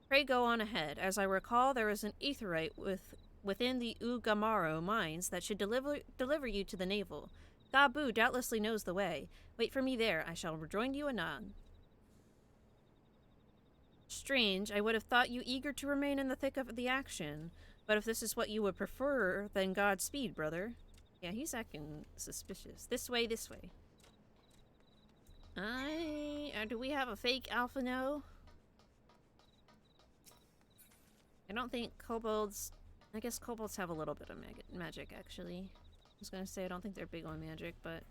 Pray go on ahead. As I recall, there is an aetherite within the Ugamaro mines that should deliver you to the navel. Gabu doubtlessly knows the way. Wait for me there. I shall rejoin you anon. Strange. I would have thought you eager to remain in the thick of the action. But if this is what you would prefer, then Godspeed, brother. Yeah, he's acting suspicious. This way, this way. Do we have a fake Alphino? I don't think kobolds... I guess kobolds have a little bit of magic, actually. I was gonna say I don't think they're big on magic, but...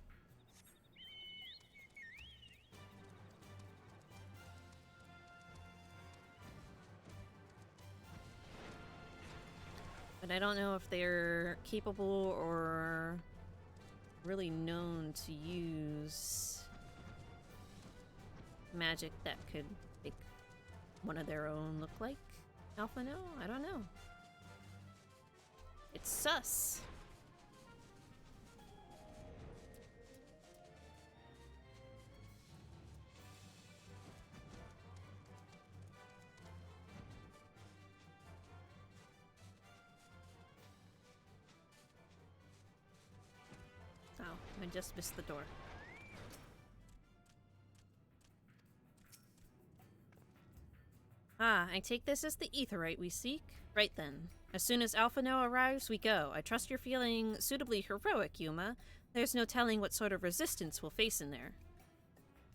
But I don't know if they're capable or really known to use magic that could make one of their own look like Alphino? I don't know. It's sus. Oh, I just missed the door. Ah, I take this as the aetherite we seek? Right then. As soon as Alphino arrives, we go. I trust you're feeling suitably heroic, Yuma. There's no telling what sort of resistance we'll face in there.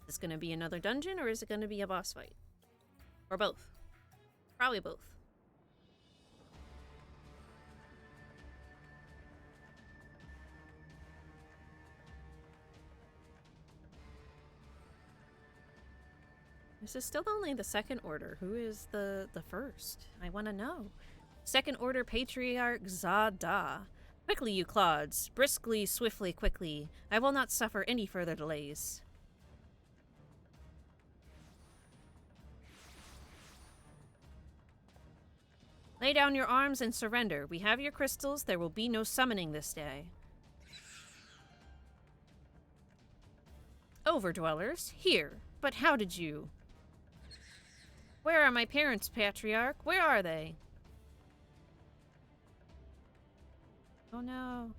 Is this gonna be another dungeon, or is it gonna be a boss fight? Or both? Probably both. This is still only the second order. Who is the first? I want to know. Second order Patriarch Zada. Quickly, you clods. Briskly, swiftly, quickly. I will not suffer any further delays. Lay down your arms and surrender. We have your crystals. There will be no summoning this day. Overdwellers? Here. But how did you... Where are my parents, Patriarch? Where are they? Oh no.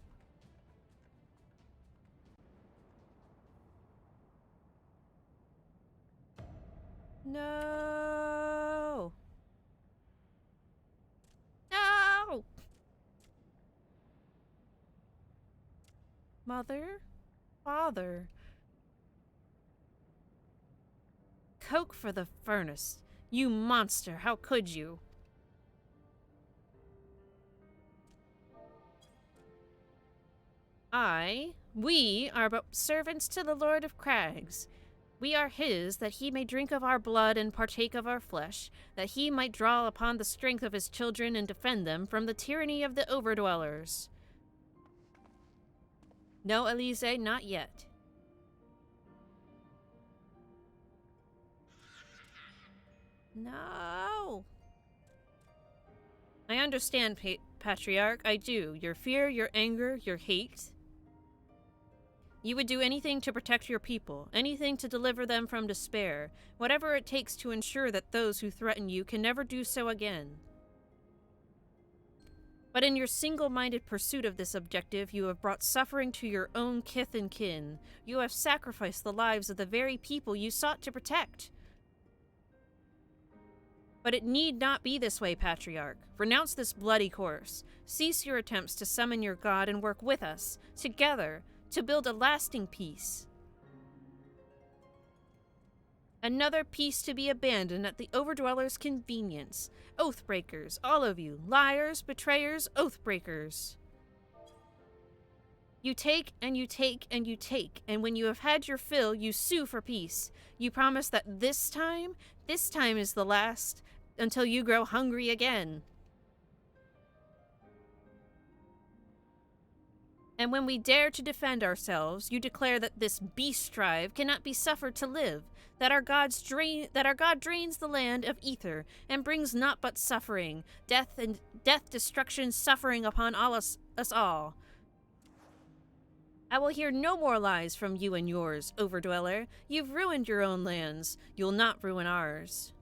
No. No. Mother? Father? Coke for the furnace. You monster, how could you? We are but servants to the Lord of Crags. We are his, that he may drink of our blood and partake of our flesh, that he might draw upon the strength of his children and defend them from the tyranny of the Overdwellers. No, Elise, not yet. No. I understand, Patriarch. I do. Your fear, your anger, your hate. You would do anything to protect your people, anything to deliver them from despair, whatever it takes to ensure that those who threaten you can never do so again. But in your single-minded pursuit of this objective, you have brought suffering to your own kith and kin. You have sacrificed the lives of the very people you sought to protect. But it need not be this way, Patriarch. Renounce this bloody course. Cease your attempts to summon your god and work with us, together, to build a lasting peace. Another peace to be abandoned at the Overdweller's convenience. Oathbreakers, all of you. Liars, betrayers, oathbreakers. You take, and you take, and you take, and when you have had your fill, you sue for peace. You promise that this time is the last, until you grow hungry again. And when we dare to defend ourselves, you declare that this beast tribe cannot be suffered to live, that our God drains the land of ether and brings naught but suffering, death, destruction, suffering upon us all. I will hear no more lies from you and yours, Overdweller. You've ruined your own lands. You'll not ruin ours.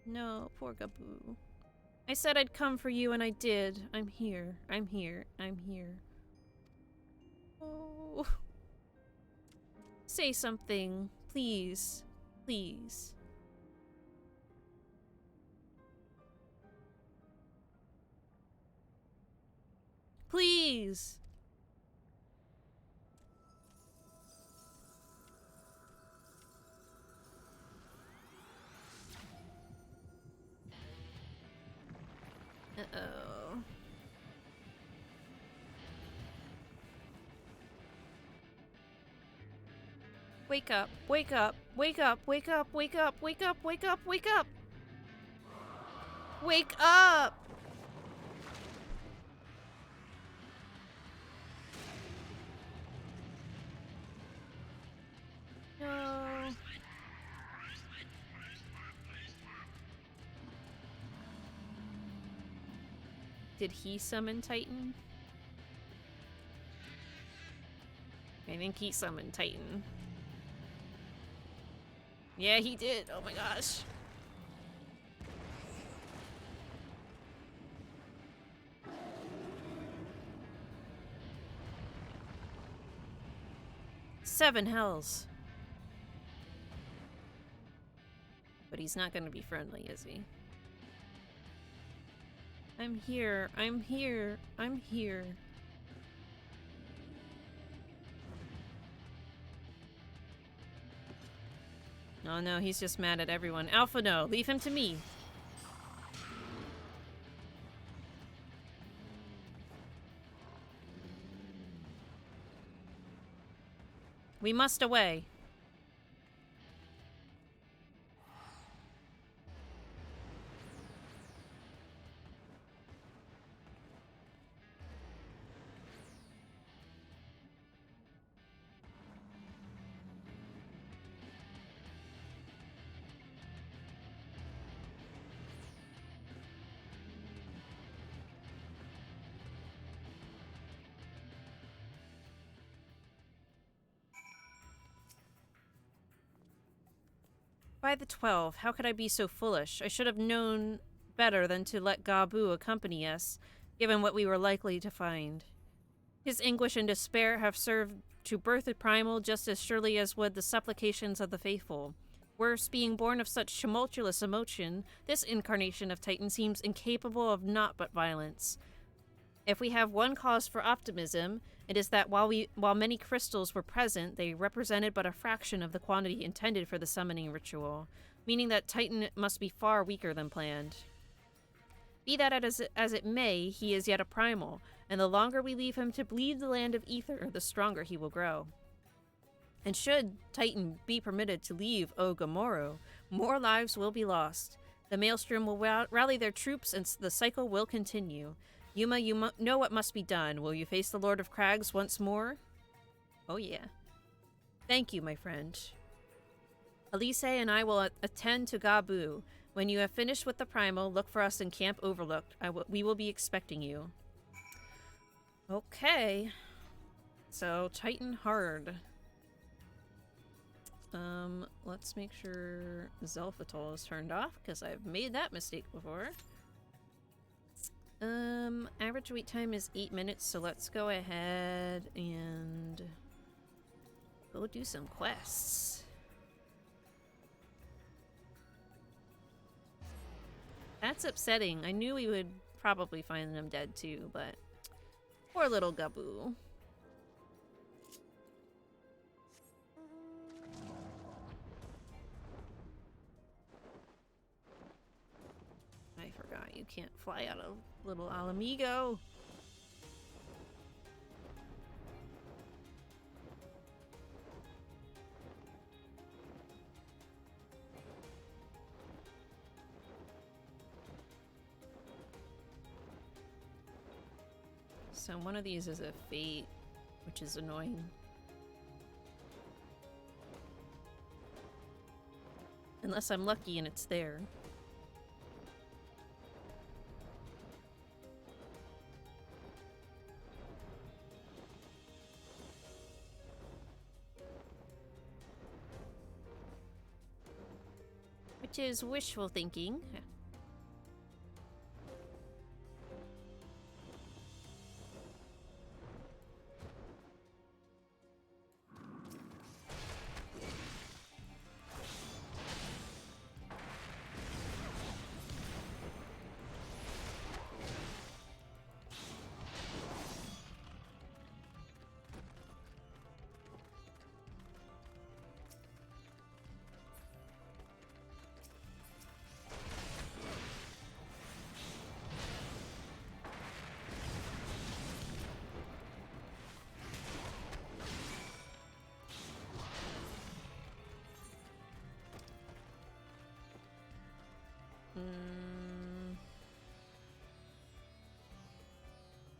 No, poor Gaboo. I said I'd come for you, and I did. I'm here. I'm here. I'm here. Oh. Say something. Please. Please. Please! Uh-oh. Wake up, wake up, wake up, wake up, wake up, wake up, wake up, wake up! Wake up! No. Did he summon Titan? I think he summoned Titan. Yeah, he did. Oh my gosh. Seven hells. But he's not gonna be friendly, is he? I'm here. I'm here. I'm here. Oh no, he's just mad at everyone. Alpha, no. Leave him to me. We must away. By the 12, how could I be so foolish? I should have known better than to let Gabu accompany us, given what we were likely to find. His anguish and despair have served to birth a primal just as surely as would the supplications of the faithful. Worse, being born of such tumultuous emotion, this incarnation of Titan seems incapable of naught but violence. If we have one cause for optimism, it is that while many crystals were present, they represented but a fraction of the quantity intended for the summoning ritual, meaning that Titan must be far weaker than planned. Be that as it may, he is yet a primal, and the longer we leave him to bleed the land of ether, the stronger he will grow. And should Titan be permitted to leave Ogamoro, more lives will be lost. The Maelstrom will rally their troops, and the cycle will continue. Yuma, you know what must be done. Will you face the Lord of Crags once more? Oh yeah. Thank you, my friend. Elise and I will attend to Gabu. When you have finished with the primal, look for us in Camp Overlooked. We will be expecting you. Okay. So, Titan hard. Let's make sure Zelphatol is turned off, because I've made that mistake before. Average wait time is 8 minutes, so let's go ahead and Go do some quests. That's upsetting. I knew we would probably find them dead too, but poor little Gaboo. I forgot you can't fly out of little Alamigo. So one of these is a fate, which is annoying. Unless I'm lucky and it's there. Which is wishful thinking.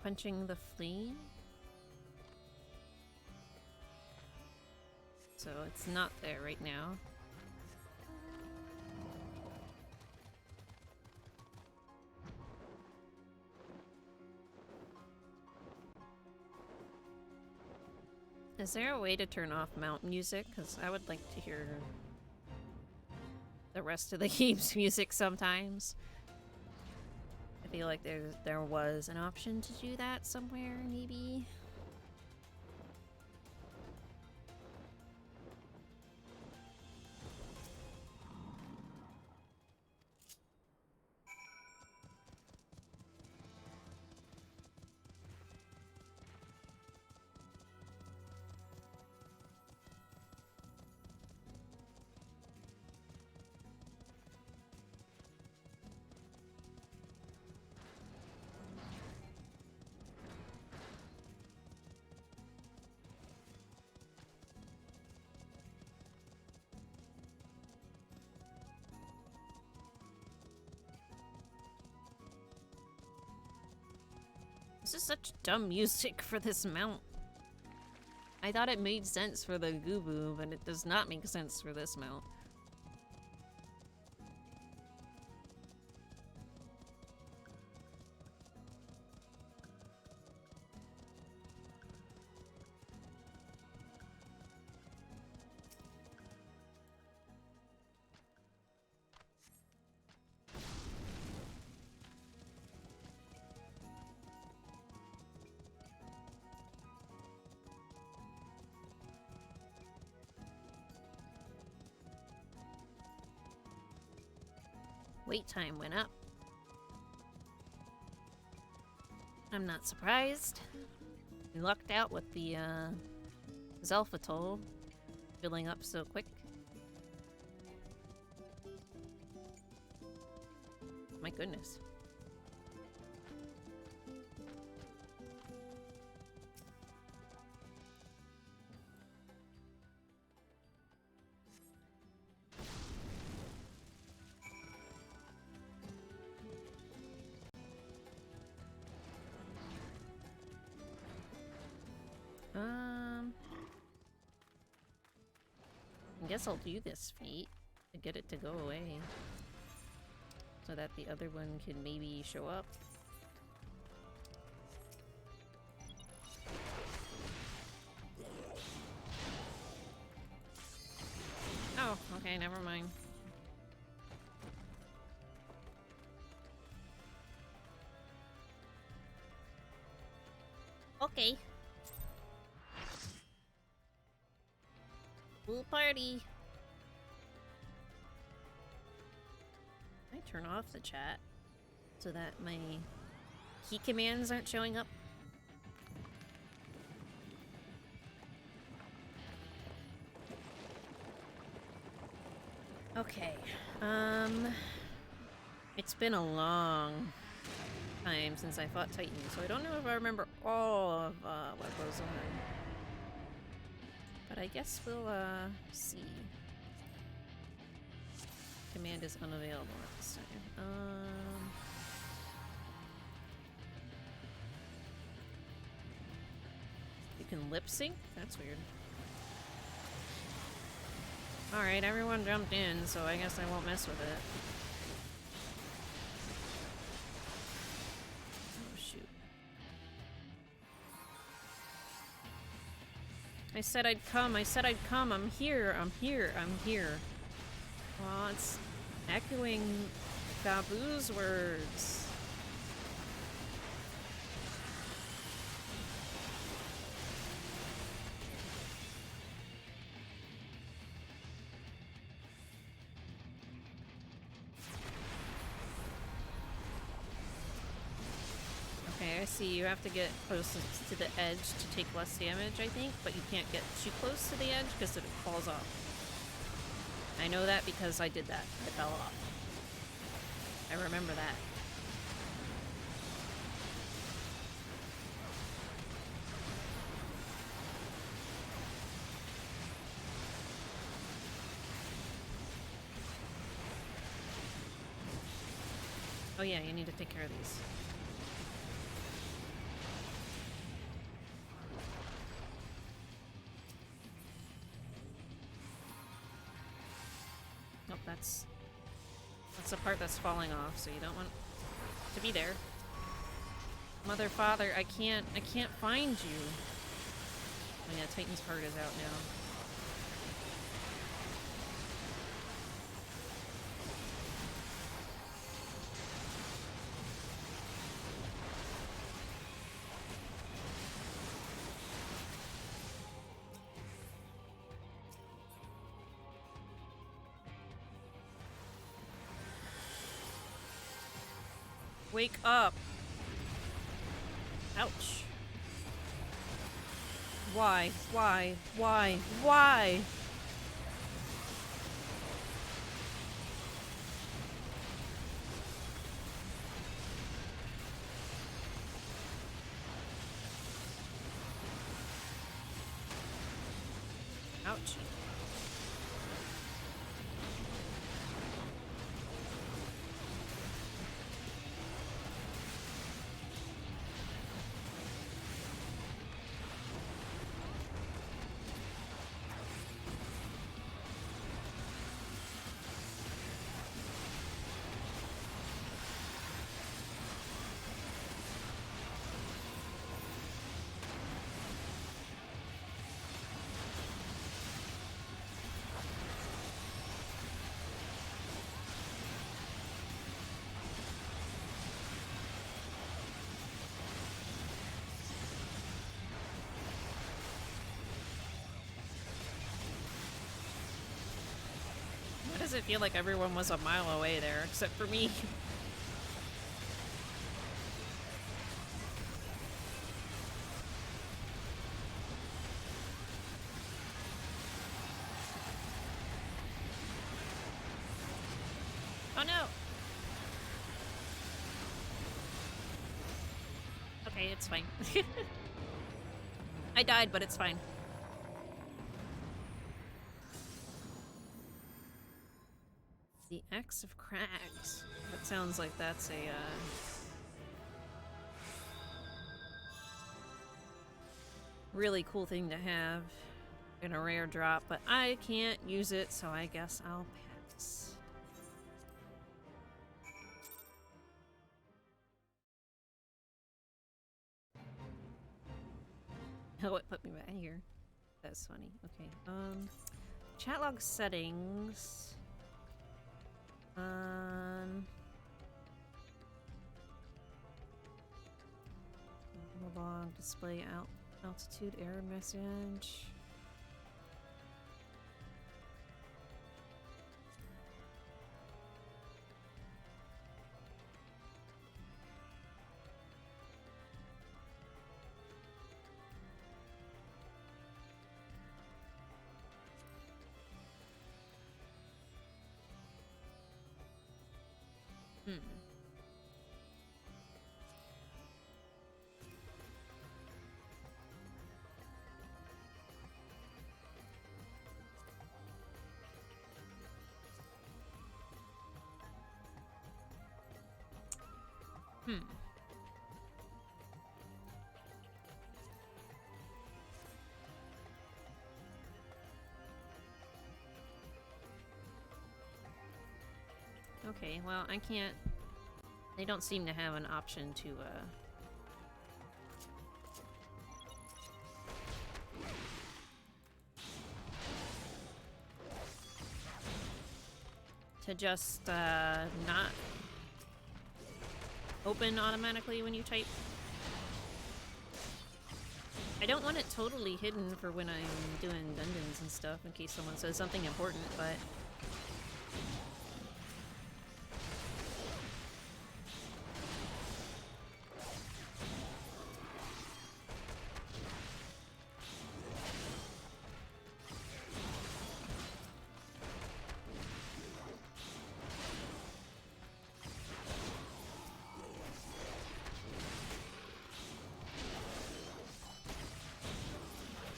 Punching the flea. So it's not there right now. Is there a way to turn off mount music? Because I would like to hear the rest of the game's music sometimes. I feel like there was an option to do that somewhere, maybe. This is such dumb music for this mount. I thought it made sense for the Gubu, but it does not make sense for this mount. Wait time went up. I'm not surprised. We lucked out with the Zelfatol filling up so quick. My goodness. I guess I'll do this feat to get it to go away. So that the other one can maybe show up. Oh, okay, never mind. Okay. Pool party. I turn off the chat so that my key commands aren't showing up. Okay. It's been a long time since I fought Titan, so I don't know if I remember all of what goes on. But I guess we'll see. Command is unavailable at this time. You can lip sync? That's weird. Alright, everyone jumped in, so I guess I won't mess with it. Oh, shoot. I said I'd come, I said I'd come. I'm here, I'm here, I'm here. Well, it's echoing Babu's words. Okay, I see. You have to get close to the edge to take less damage, I think, but you can't get too close to the edge because it falls off. I know that because I did that. It fell off. I remember that. Oh yeah, you need to take care of these. Nope, that's the part that's falling off, so you don't want to be there. Mother, father, I can't find you. Oh yeah, Titan's heart is out now. Wake up. Ouch. Why? Why? Why? Why? Ouch. Why does it feel like everyone was a mile away there, except for me? Oh no! Okay, it's fine. I died, but it's fine. The Axe of Crags. That sounds like that's a, really cool thing to have in a rare drop, but I can't use it, so I guess I'll pass. Oh, it put me back here. That's funny. Okay, chat log settings. Log display altitude error message. Hmm. Hmm. Okay, well, I can't... They don't seem to have an option to just, not open automatically when you type. I don't want it totally hidden for when I'm doing dungeons and stuff in case someone says something important, but...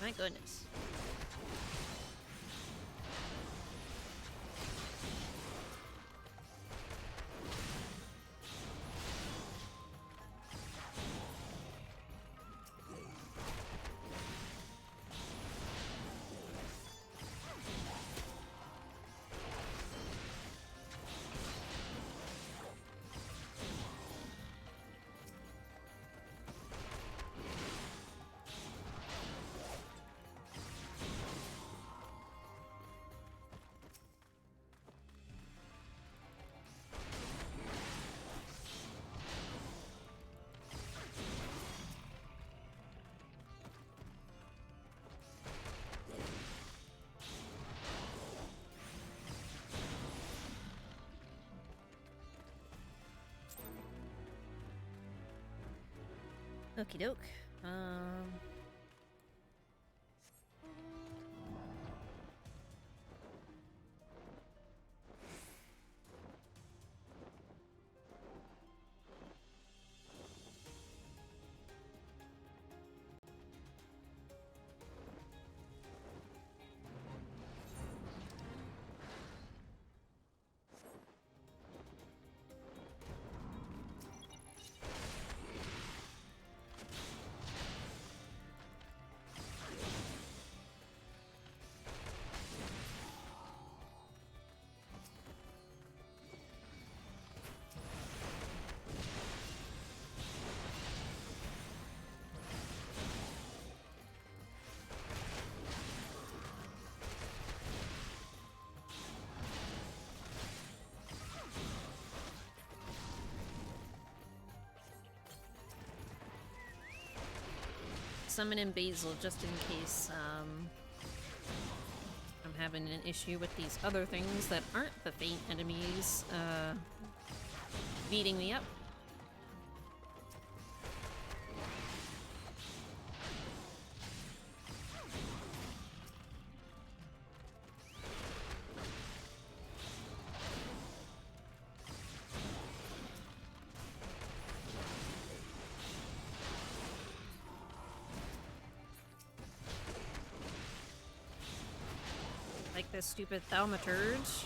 My goodness. Okie doke. Summon in Basil just in case I'm having an issue with these other things that aren't the faint enemies beating me up. Like this stupid thaumaturge.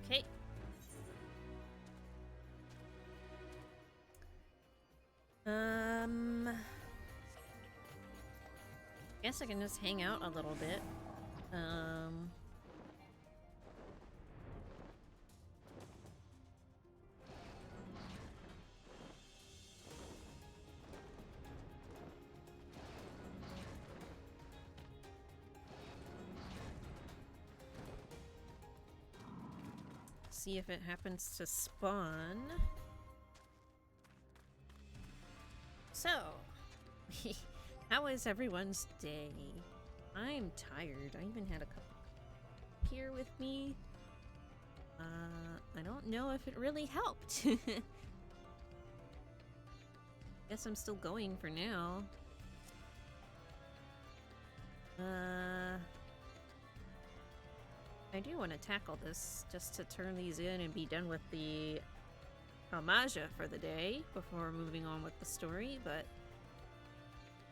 Okay. Guess I can just hang out a little bit. see if it happens to spawn. So, how is everyone's day? I'm tired. I even had a cup here with me. I don't know if it really helped. Guess I'm still going for now. I do want to tackle this just to turn these in and be done with the homage for the day before moving on with the story, but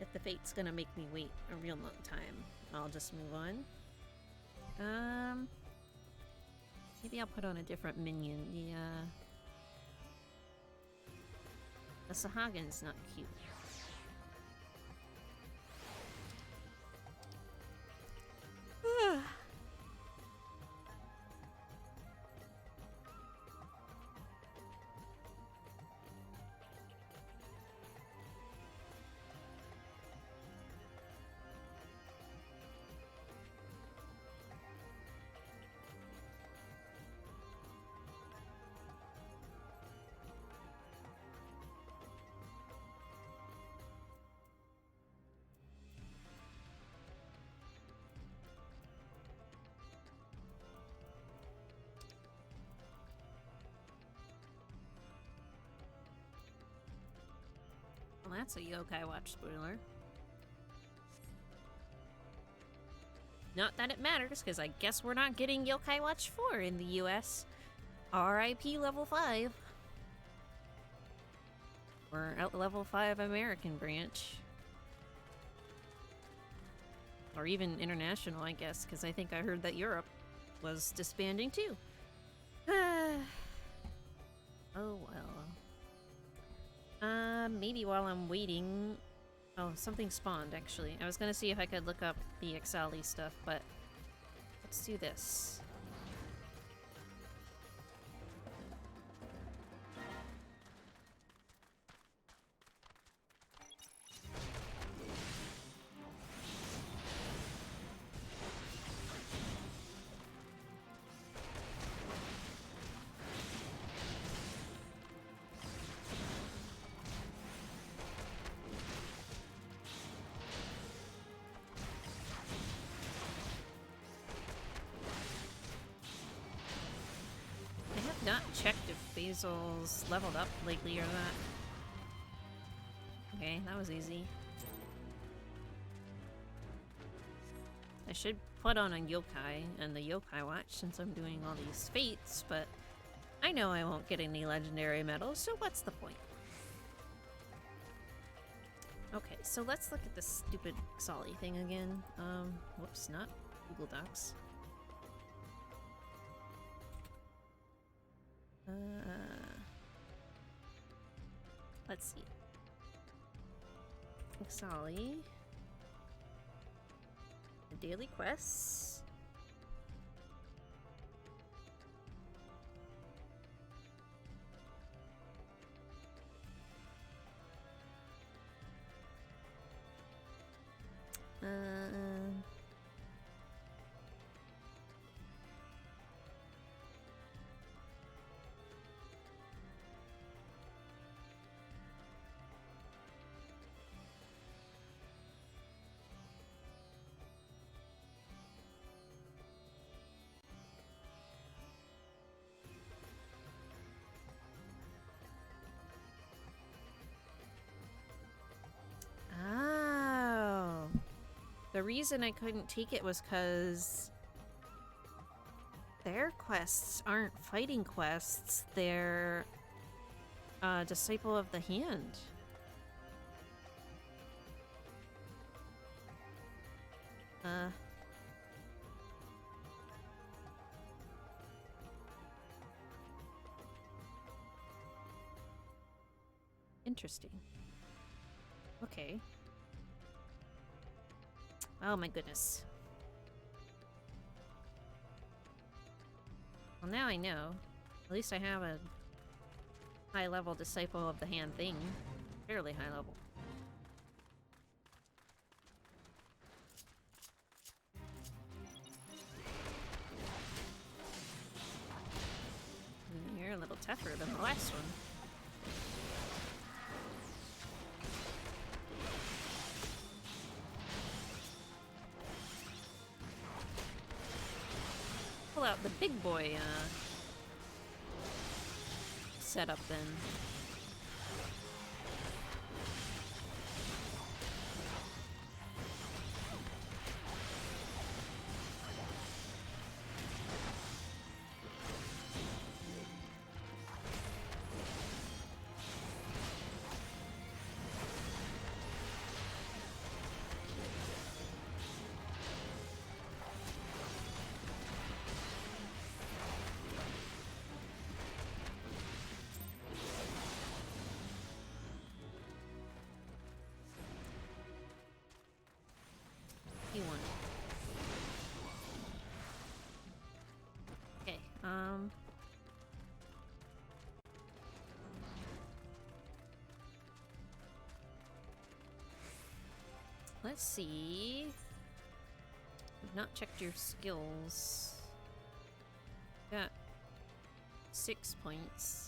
if the fate's gonna make me wait a real long time, I'll just move on. Maybe I'll put on a different minion. The Sahagins not cute. Well, that's a Yokai Watch spoiler. Not that it matters, because I guess we're not getting Yokai Watch 4 in the US. RIP level 5. We're at level 5 American branch. Or even international, I guess, because I think I heard that Europe was disbanding too. Oh well. Maybe while I'm waiting... Oh, something spawned, actually. I was gonna see if I could look up the Ixali stuff, but... Let's do this. Not checked if Basil's leveled up lately or not. Okay, that was easy. I should put on a yokai and the yokai watch since I'm doing all these fates, but I know I won't get any legendary medals, so what's the point? Okay, so let's look at this stupid Ixali thing again. Whoops, not Google Docs. Let's see. Ixali. The daily quests. The reason I couldn't take it was because their quests aren't fighting quests, they're Disciple of the Hand. Interesting. Okay. Oh my goodness. Well, now I know. At least I have a high-level Disciple of the Hand thing. Fairly high level. tougher than the last one. Pull out the big boy setup then. One. Okay, let's see. I've not checked your skills. Got 6 points.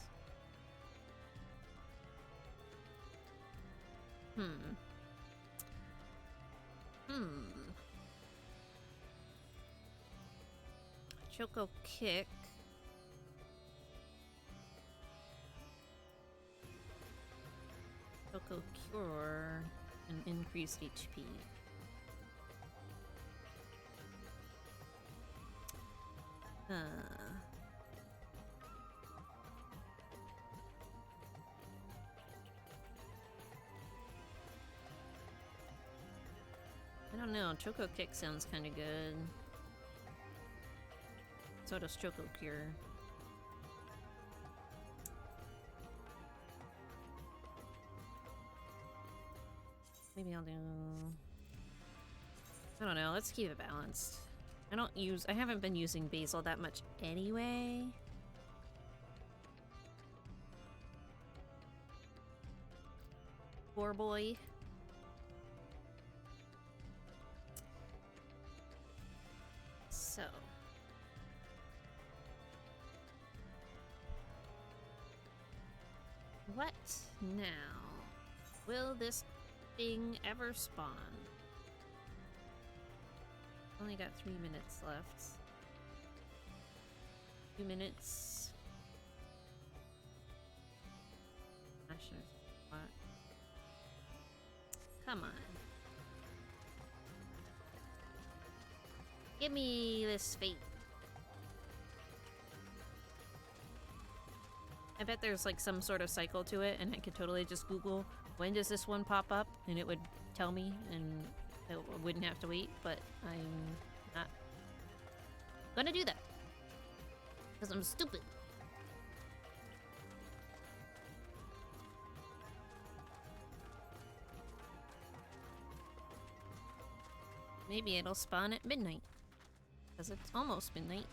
Choco kick. Choco cure and increased HP. I don't know. Choco kick sounds kind of good. So does Choco Cure. Maybe I'll do... I don't know, let's keep it balanced. I haven't been using Basil that much anyway. Poor boy. So... what now? Will this thing ever spawn? Only got 3 minutes left. 2 minutes. I should have what? Come on. Give me this fate. I bet there's like some sort of cycle to it, and I could totally just Google when does this one pop up, and it would tell me, and I wouldn't have to wait, but I'm not gonna do that. Because I'm stupid. Maybe it'll spawn at midnight. Because it's almost midnight.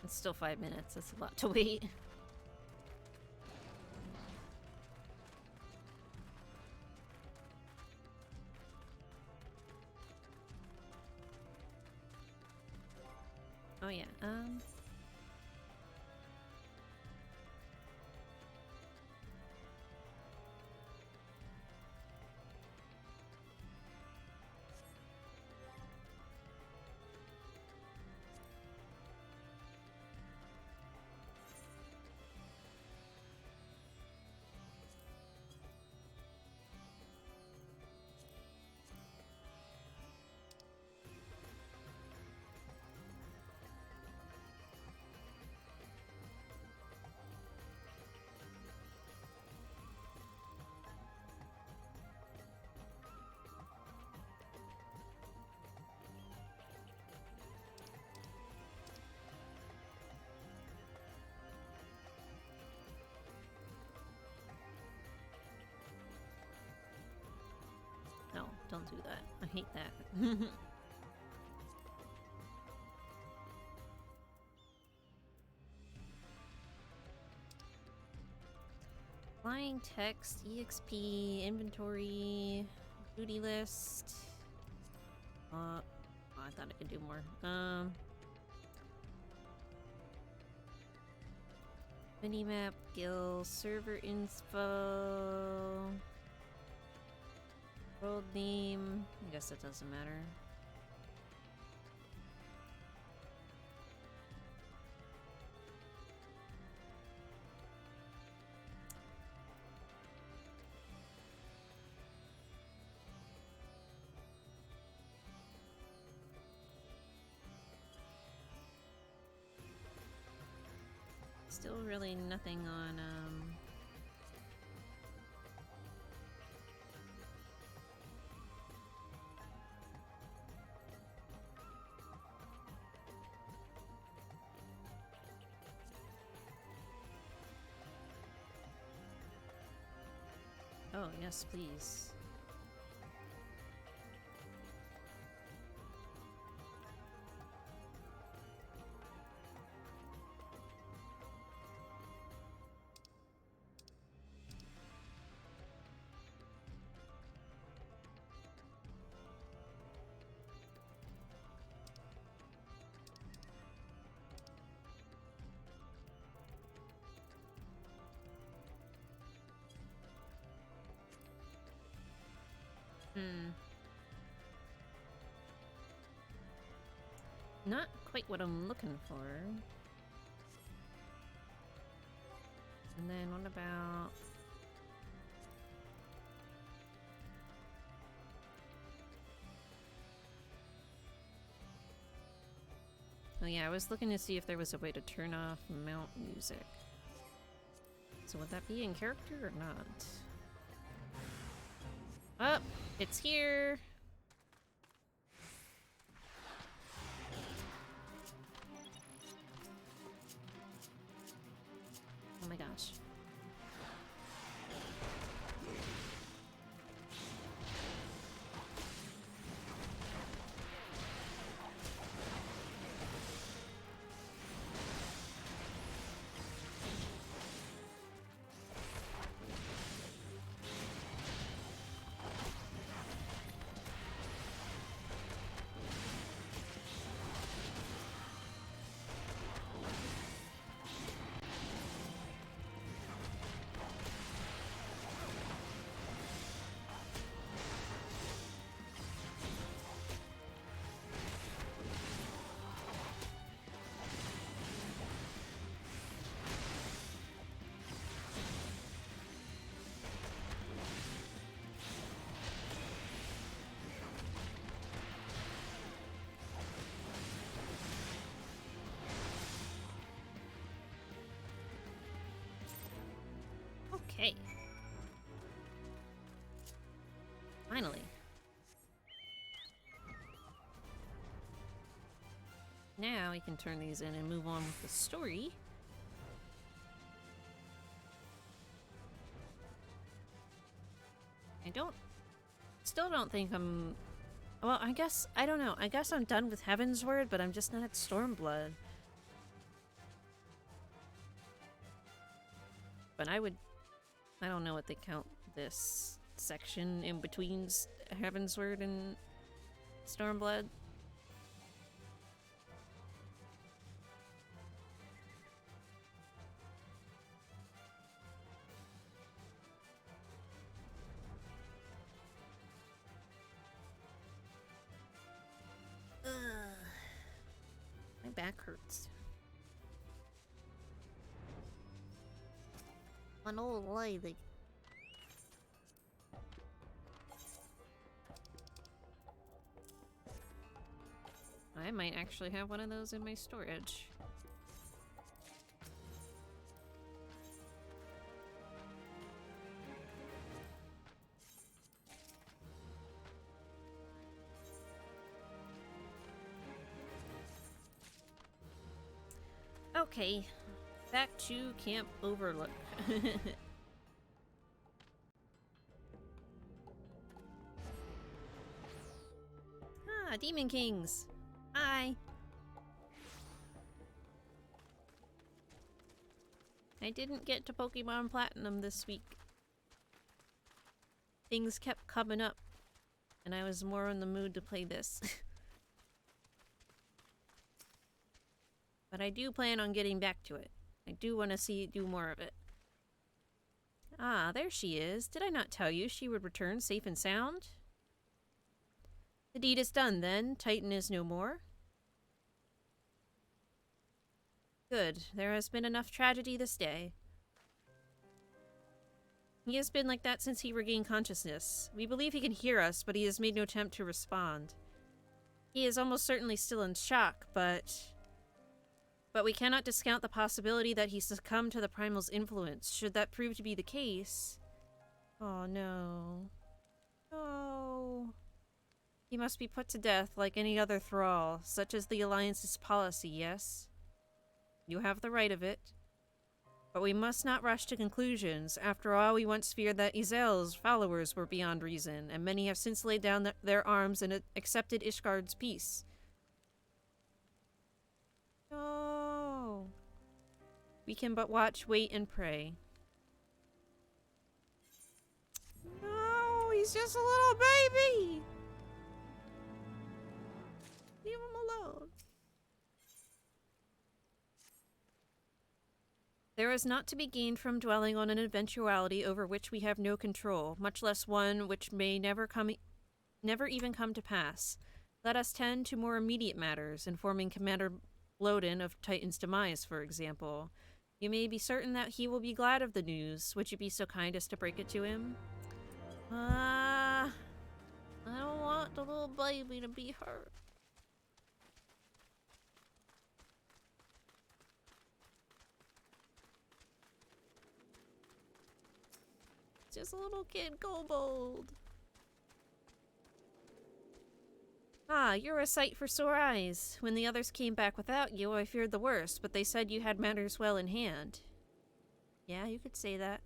It's still 5 minutes, that's a lot to wait. Oh yeah, no, don't do that. I hate that. Flying text, EXP, inventory, duty list. Oh, I thought I could do more. Minimap, guild, server info, world name. I guess that doesn't matter. Still really nothing on, Oh, yes, please. Not quite what I'm looking for. And then what about... Oh yeah, I was looking to see if there was a way to turn off mount music. So would that be in character or not? Oh, it's here! Oh my gosh. Okay. Finally. Now we can turn these in and move on with the story. Still don't think I'm... Well, I guess, I don't know. I guess I'm done with Heavensward, but I'm just not at Stormblood. But I don't know what they count this section in between Heavensward and Stormblood. My back hurts. An old lady. I might actually have one of those in my storage. Okay, back to Camp Overlook. Ah, Demon Kings! Hi! I didn't get to Pokemon Platinum this week. Things kept coming up, and I was more in the mood to play this. But I do plan on getting back to it. I do want to do more of it. Ah, there she is. Did I not tell you she would return safe and sound? The deed is done, then. Titan is no more. Good. There has been enough tragedy this day. He has been like that since he regained consciousness. We believe he can hear us, but he has made no attempt to respond. He is almost certainly still in shock, but we cannot discount the possibility that he succumbed to the Primal's influence. Should that prove to be the case... Oh, no. No. He must be put to death like any other thrall, such as the Alliance's policy, yes? You have the right of it. But we must not rush to conclusions. After all, we once feared that Izel's followers were beyond reason, and many have since laid down their arms and accepted Ishgard's peace. No. We can but watch, wait, and pray. No, he's just a little baby! Leave him alone. There is naught to be gained from dwelling on an eventuality over which we have no control, much less one which may never even come to pass. Let us tend to more immediate matters, informing Commander Bloden of Titan's demise, for example. You may be certain that he will be glad of the news. Would you be so kind as to break it to him? I don't want the little baby to be hurt. Just a little kid kobold. Ah, you're a sight for sore eyes. When the others came back without you, I feared the worst, but they said you had matters well in hand. Yeah, you could say that.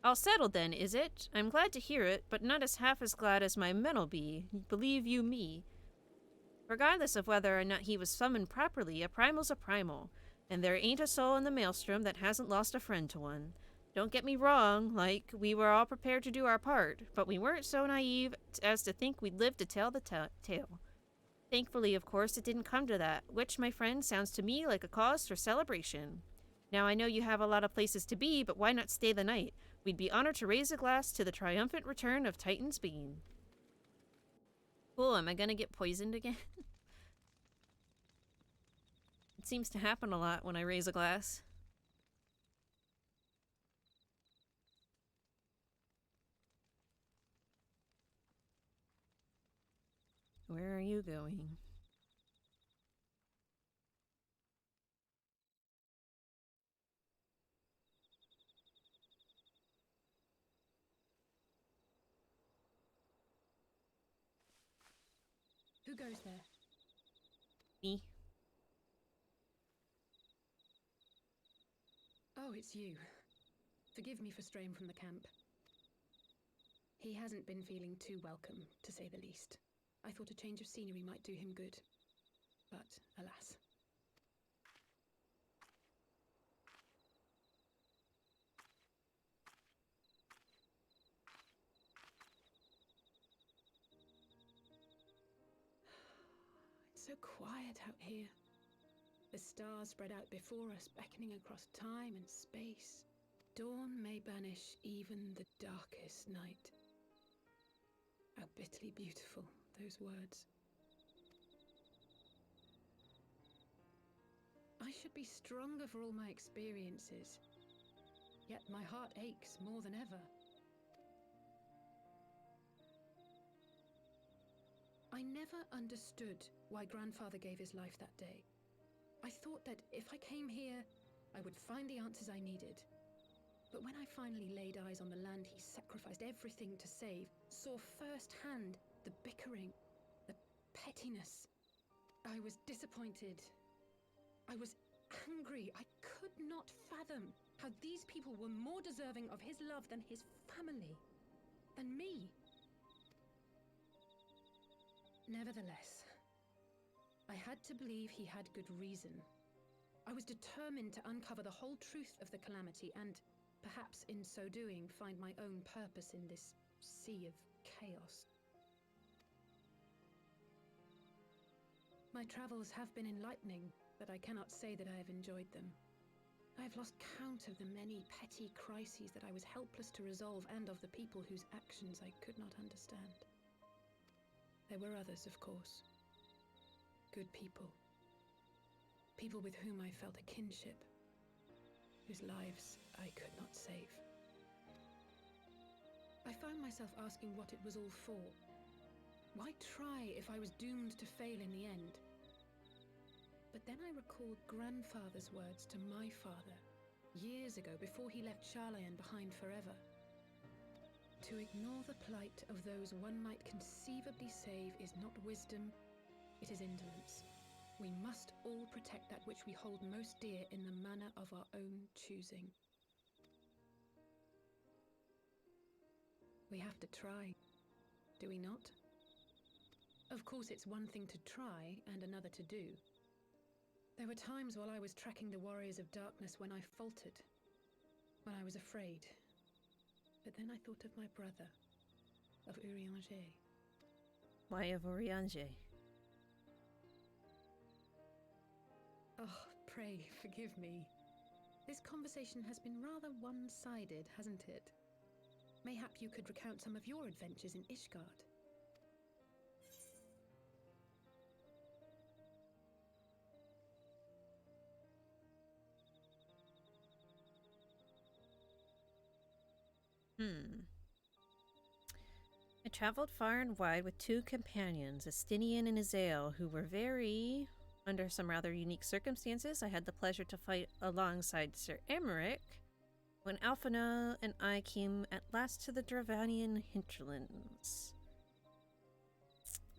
All settled then, is it? I'm glad to hear it, but not half as glad as my men'll be. Believe you me. Regardless of whether or not he was summoned properly, a primal's a primal, and there ain't a soul in the Maelstrom that hasn't lost a friend to one. Don't get me wrong, like, we were all prepared to do our part, but we weren't so naive as to think we'd live to tell the tale. Thankfully, of course, it didn't come to that, which, my friend, sounds to me like a cause for celebration. Now, I know you have a lot of places to be, but why not stay the night? We'd be honored to raise a glass to the triumphant return of Titan's Bane. Cool, am I gonna get poisoned again? It seems to happen a lot when I raise a glass. Where are you going? Who goes there? Me. Oh, it's you. Forgive me for straying from the camp. He hasn't been feeling too welcome, to say the least. I thought a change of scenery might do him good. But, alas. It's so quiet out here. The stars spread out before us, beckoning across time and space. Dawn may banish even the darkest night. How bitterly beautiful, those words. I should be stronger for all my experiences, yet my heart aches more than ever. I never understood why Grandfather gave his life that day. I thought that if I came here, I would find the answers I needed. But when I finally laid eyes on the land he sacrificed everything to save, saw firsthand the bickering, the pettiness, I was disappointed. I was angry. I could not fathom how these people were more deserving of his love than his family, than me. Nevertheless, I had to believe he had good reason. I was determined to uncover the whole truth of the calamity and, perhaps in so doing, find my own purpose in this sea of chaos. My travels have been enlightening, but I cannot say that I have enjoyed them. I've lost count of the many petty crises that I was helpless to resolve and of the people whose actions I could not understand. There were others, of course. Good people. People with whom I felt a kinship, whose lives I could not save. I found myself asking what it was all for. Why try if I was doomed to fail in the end? But then I recalled grandfather's words to my father, years ago before he left Charlayan behind forever. To ignore the plight of those one might conceivably save is not wisdom, it is indolence. We must all protect that which we hold most dear in the manner of our own choosing. We have to try, do we not? Of course, it's one thing to try and another to do. There were times while I was tracking the warriors of darkness when I faltered, when I was afraid. But then I thought of my brother, of Urianger. Why of Urianger? Oh, pray forgive me. This conversation has been rather one-sided, hasn't it? Mayhap you could recount some of your adventures in Ishgard. I traveled far and wide with two companions, Estinian and Azael, who were under some rather unique circumstances. I had the pleasure to fight alongside Sir Emmerich when Alphino and I came at last to the Dravanian hinterlands.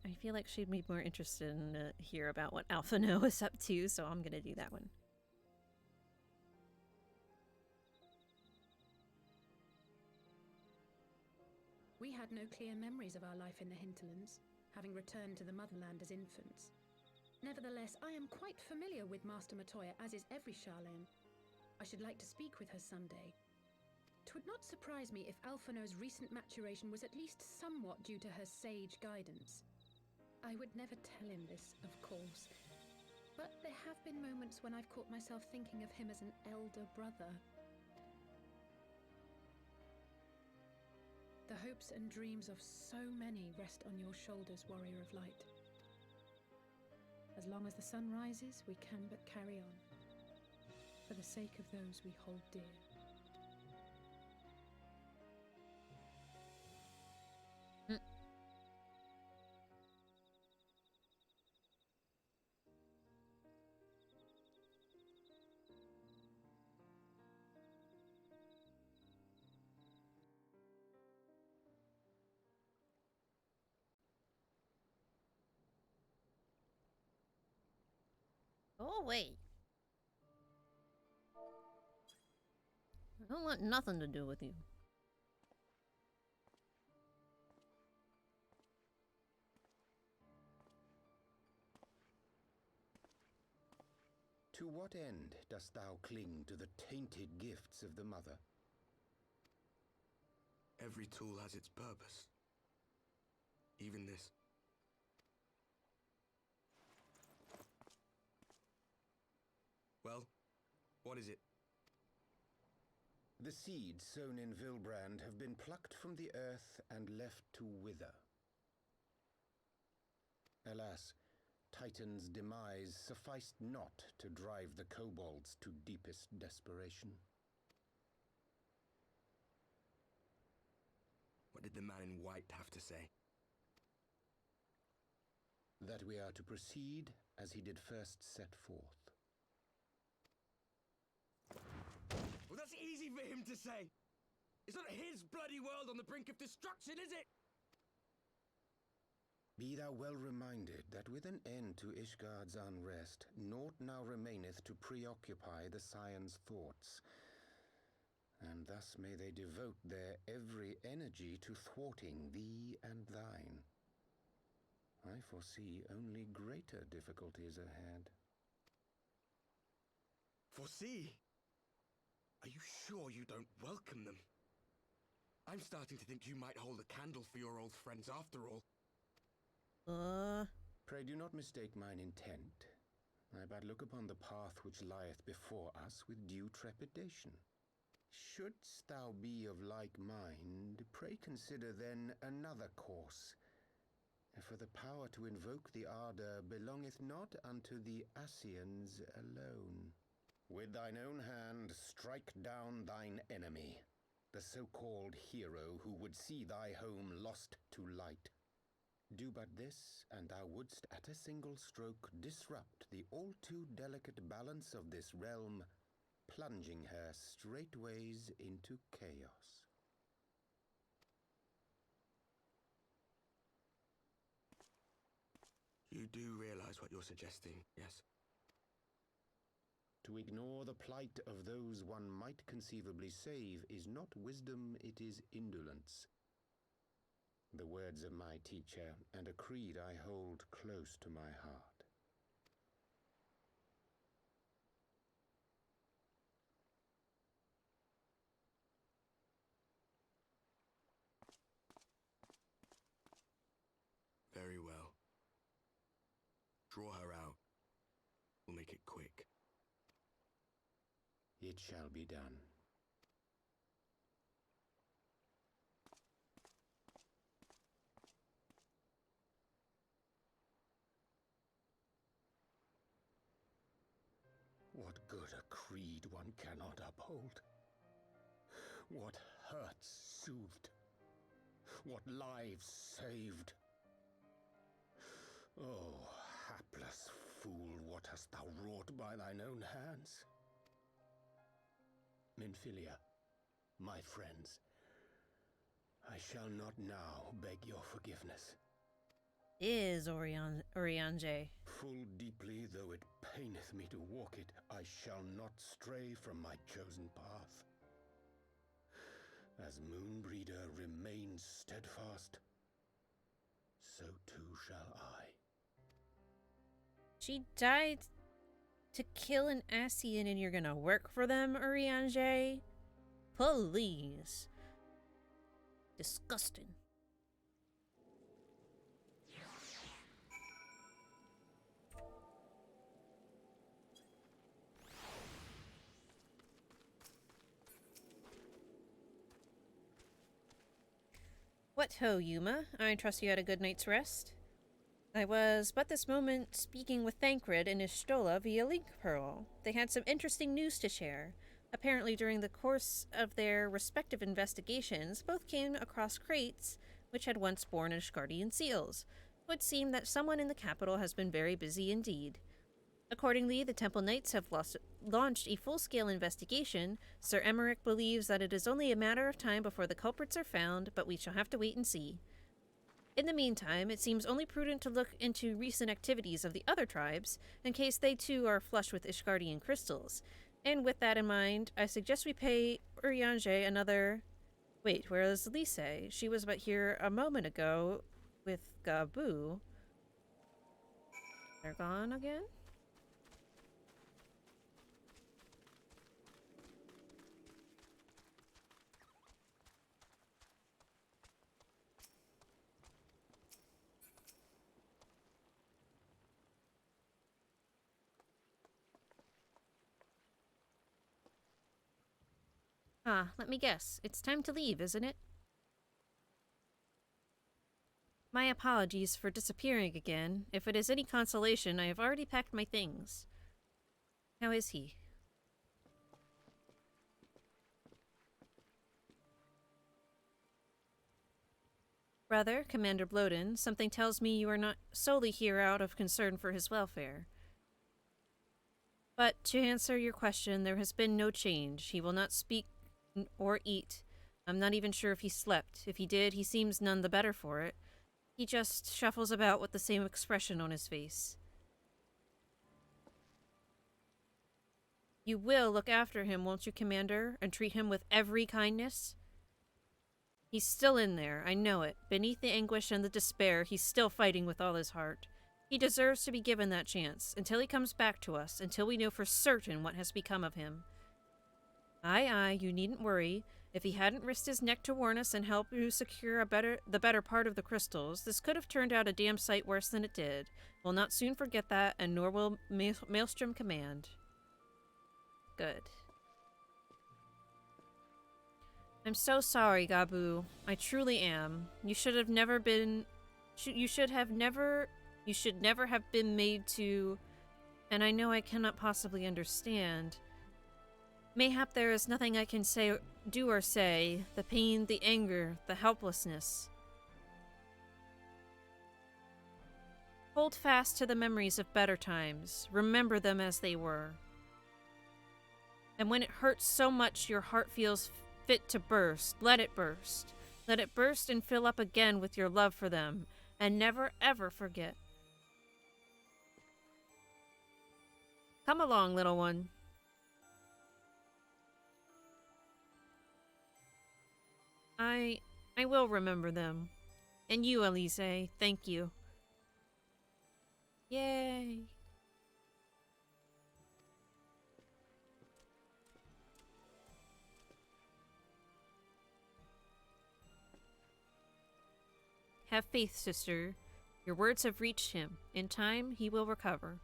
I feel like she'd be more interested in hear about what Alphino is up to, so I'm going to do that one. We had no clear memories of our life in the hinterlands, having returned to the motherland as infants. Nevertheless, I am quite familiar with Master Matoya, as is every Charlayan. I should like to speak with her someday. 'Twould not surprise me if Alphino's recent maturation was at least somewhat due to her sage guidance. I would never tell him this, of course, but there have been moments when I've caught myself thinking of him as an elder brother. The hopes and dreams of so many rest on your shoulders, Warrior of Light. As long as the sun rises, we can but carry on, for the sake of those we hold dear. Oh, wait. I don't want nothing to do with you. To what end dost thou cling to the tainted gifts of the Mother? Every tool has its purpose. Even this. Well, what is it? The seeds sown in Vilbrand have been plucked from the earth and left to wither. Alas, Titan's demise sufficed not to drive the kobolds to deepest desperation. What did the man in white have to say? That we are to proceed as he did first set forth. Well, that's easy for him to say. It's not his bloody world on the brink of destruction, is it? Be thou well reminded that with an end to Ishgard's unrest, naught now remaineth to preoccupy the Scion's thoughts, and thus may they devote their every energy to thwarting thee and thine. I foresee only greater difficulties ahead. Foresee? Are you sure you don't welcome them? I'm starting to think you might hold a candle for your old friends after all. Pray do not mistake mine intent. I but look upon the path which lieth before us with due trepidation. Shouldst thou be of like mind, pray consider then another course. For the power to invoke the ardour belongeth not unto the Ascians alone. With thine own hand strike down thine enemy, the so-called hero who would see thy home lost to light. Do but this, and thou wouldst at a single stroke disrupt the all-too delicate balance of this realm, plunging her straightways into chaos. You do realize what you're suggesting, yes? To ignore the plight of those one might conceivably save is not wisdom, it is indolence. The words of my teacher, and a creed I hold close to my heart. Very well. Draw her out. We'll make it quick. It shall be done. What good a creed one cannot uphold? What hurts soothed? What lives saved? Oh, hapless fool, what hast thou wrought by thine own hands? Minfilia, my friends, I shall not now beg your forgiveness. Is Oriange. Full deeply though it paineth me to walk it, I shall not stray from my chosen path. As Moonbreeder remains steadfast, so too shall I. She died to kill an Ascian and you're gonna work for them, Oriange? Please. Disgusting. What ho, Yuma? I trust you had a good night's rest. I was but this moment speaking with Thancred and Ishtola via Link Pearl. They had some interesting news to share. Apparently, during the course of their respective investigations, both came across crates which had once borne Ishgardian seals. It would seem that someone in the capital has been very busy indeed. Accordingly, the Temple Knights have launched a full-scale investigation. Sir Emmerich believes that it is only a matter of time before the culprits are found, but we shall have to wait and see. In the meantime, it seems only prudent to look into recent activities of the other tribes, in case they too are flush with Ishgardian crystals. And with that in mind, I suggest we pay Urianger another... Wait, where is Lise? She was but here a moment ago with Gabu. They're gone again? Ah, let me guess. It's time to leave, isn't it? My apologies for disappearing again. If it is any consolation, I have already packed my things. How is he? Brother, Commander Bloden, something tells me you are not solely here out of concern for his welfare. But to answer your question, there has been no change. He will not speak or eat. I'm not even sure if he slept. If he did, he seems none the better for it. He just shuffles about with the same expression on his face. You will look after him, won't you, Commander, and treat him with every kindness? He's still in there, I know it. Beneath the anguish and the despair, he's still fighting with all his heart. He deserves to be given that chance, until he comes back to us, until we know for certain what has become of him. Aye, you needn't worry. If he hadn't risked his neck to warn us and help you secure the better part of the crystals, this could have turned out a damn sight worse than it did. We'll not soon forget that, and nor will Maelstrom Command. Good. I'm so sorry, Gabu. I truly am. You should never have been made to, and I know I cannot possibly understand. Mayhap there is nothing I can do or say. The pain, the anger, the helplessness. Hold fast to the memories of better times. Remember them as they were. And when it hurts so much your heart feels fit to burst, let it burst. Let it burst and fill up again with your love for them. And never ever forget. Come along, little one. I will remember them. And you, Elise, thank you. Yay! Have faith, sister. Your words have reached him. In time, he will recover.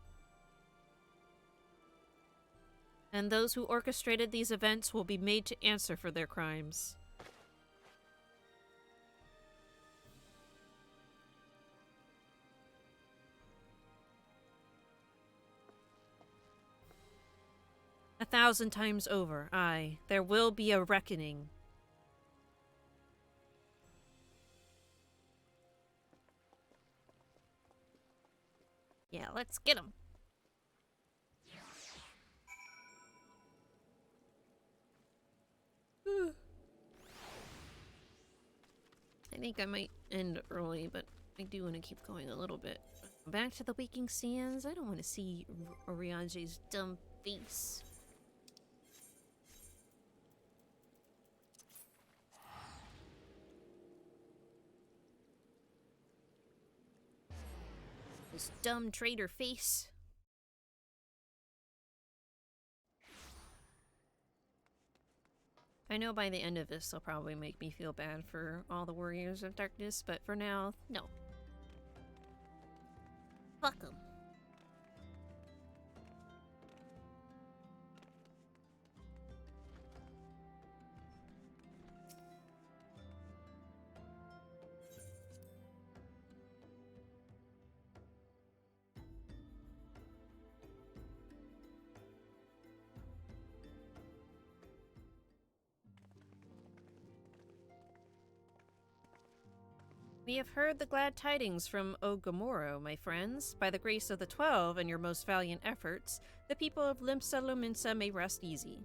And those who orchestrated these events will be made to answer for their crimes. A 1,000 times over, aye. There will be a reckoning. Yeah, let's get him. I think I might end early, but I do want to keep going a little bit. Back to the Waking Sands. I don't want to see Oriange's dumb face. This dumb traitor face. I know by the end of this they'll probably make me feel bad for all the Warriors of Darkness, but for now, no. Fuck them. We have heard the glad tidings from Ogomoro, my friends. By the grace of the 12 and your most valiant efforts, the people of Limsa Lominsa may rest easy.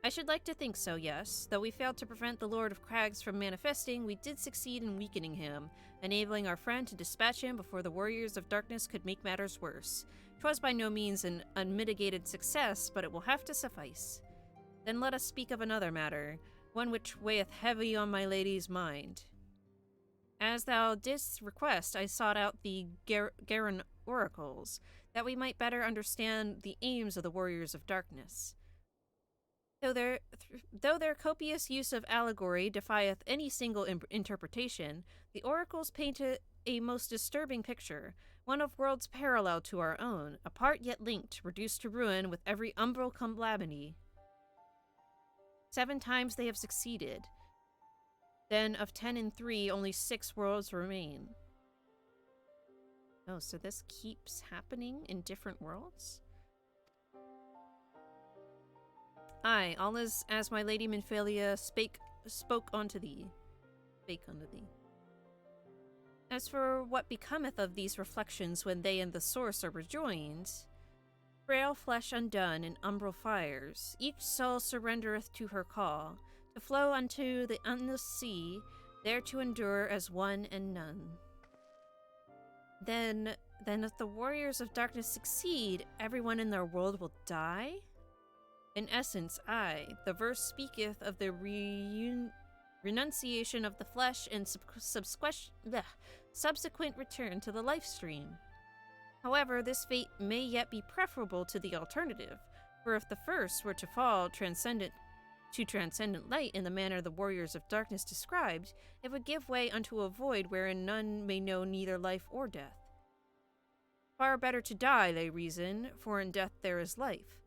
I should like to think so, yes. Though we failed to prevent the Lord of Crags from manifesting, we did succeed in weakening him, enabling our friend to dispatch him before the Warriors of Darkness could make matters worse. 'Twas by no means an unmitigated success, but it will have to suffice. Then let us speak of another matter, one which weigheth heavy on my lady's mind. As thou didst request, I sought out the Garen oracles, that we might better understand the aims of the Warriors of Darkness. Though their copious use of allegory defieth any single interpretation, the oracles paint a most disturbing picture, one of worlds parallel to our own, apart yet linked, reduced to ruin with every umbral calamity. 7 times they have succeeded. Then, of 10 and 3, only 6 worlds remain. Oh, so this keeps happening in different worlds? Aye, all is as my lady Minphalia spoke unto thee. Spake unto thee. As for what becometh of these reflections when they and the source are rejoined, frail flesh undone in umbral fires, each soul surrendereth to her call, to flow unto the endless sea, there to endure as one and none. Then if the Warriors of Darkness succeed, everyone in their world will die? In essence, aye, the verse speaketh of the renunciation of the flesh and subsequent return to the life stream. However, this fate may yet be preferable to the alternative, for if the first were to fall transcendent to transcendent light in the manner the warriors of darkness described, it would give way unto a void wherein none may know neither life or death. Far better to die, they reason, for in death there is life.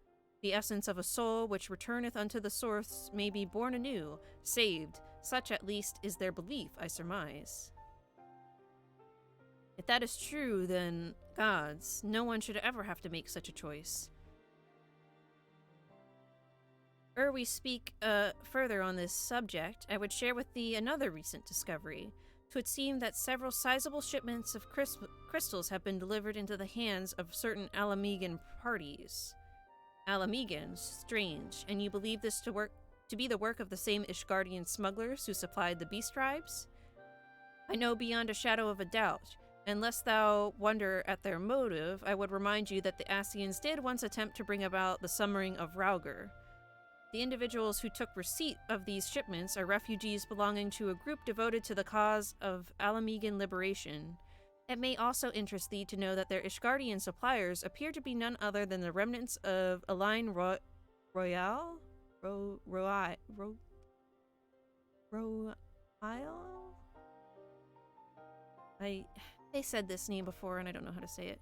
The essence of a soul which returneth unto the source may be born anew, saved. Such at least is their belief, I surmise. If that is true, then, gods, no one should ever have to make such a choice. Ere we speak further on this subject, I would share with thee another recent discovery. 'Twould seem that several sizable shipments of crystals have been delivered into the hands of certain Alamegan parties. Alamegans? Strange. And you believe this to be the work of the same Ishgardian smugglers who supplied the beast tribes? I know beyond a shadow of a doubt. And lest thou wonder at their motive, I would remind you that the Ascians did once attempt to bring about the summering of Rauger. The individuals who took receipt of these shipments are refugees belonging to a group devoted to the cause of Alamegan liberation. It may also interest thee to know that their Ishgardian suppliers appear to be none other than the remnants of a line Royale? They said this name before and I don't know how to say it.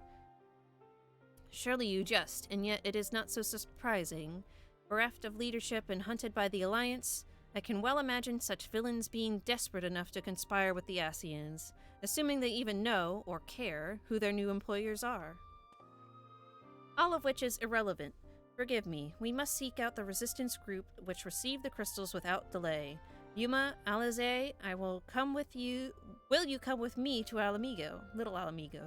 Surely you jest, and yet it is not so surprising. Bereft of leadership and hunted by the Alliance, I can well imagine such villains being desperate enough to conspire with the Ascians, assuming they even know, or care, who their new employers are. All of which is irrelevant. Forgive me, we must seek out the resistance group which received the crystals without delay. Yuma, Alize, I will come with you. Will you come with me to Alamigo, Little Alamigo?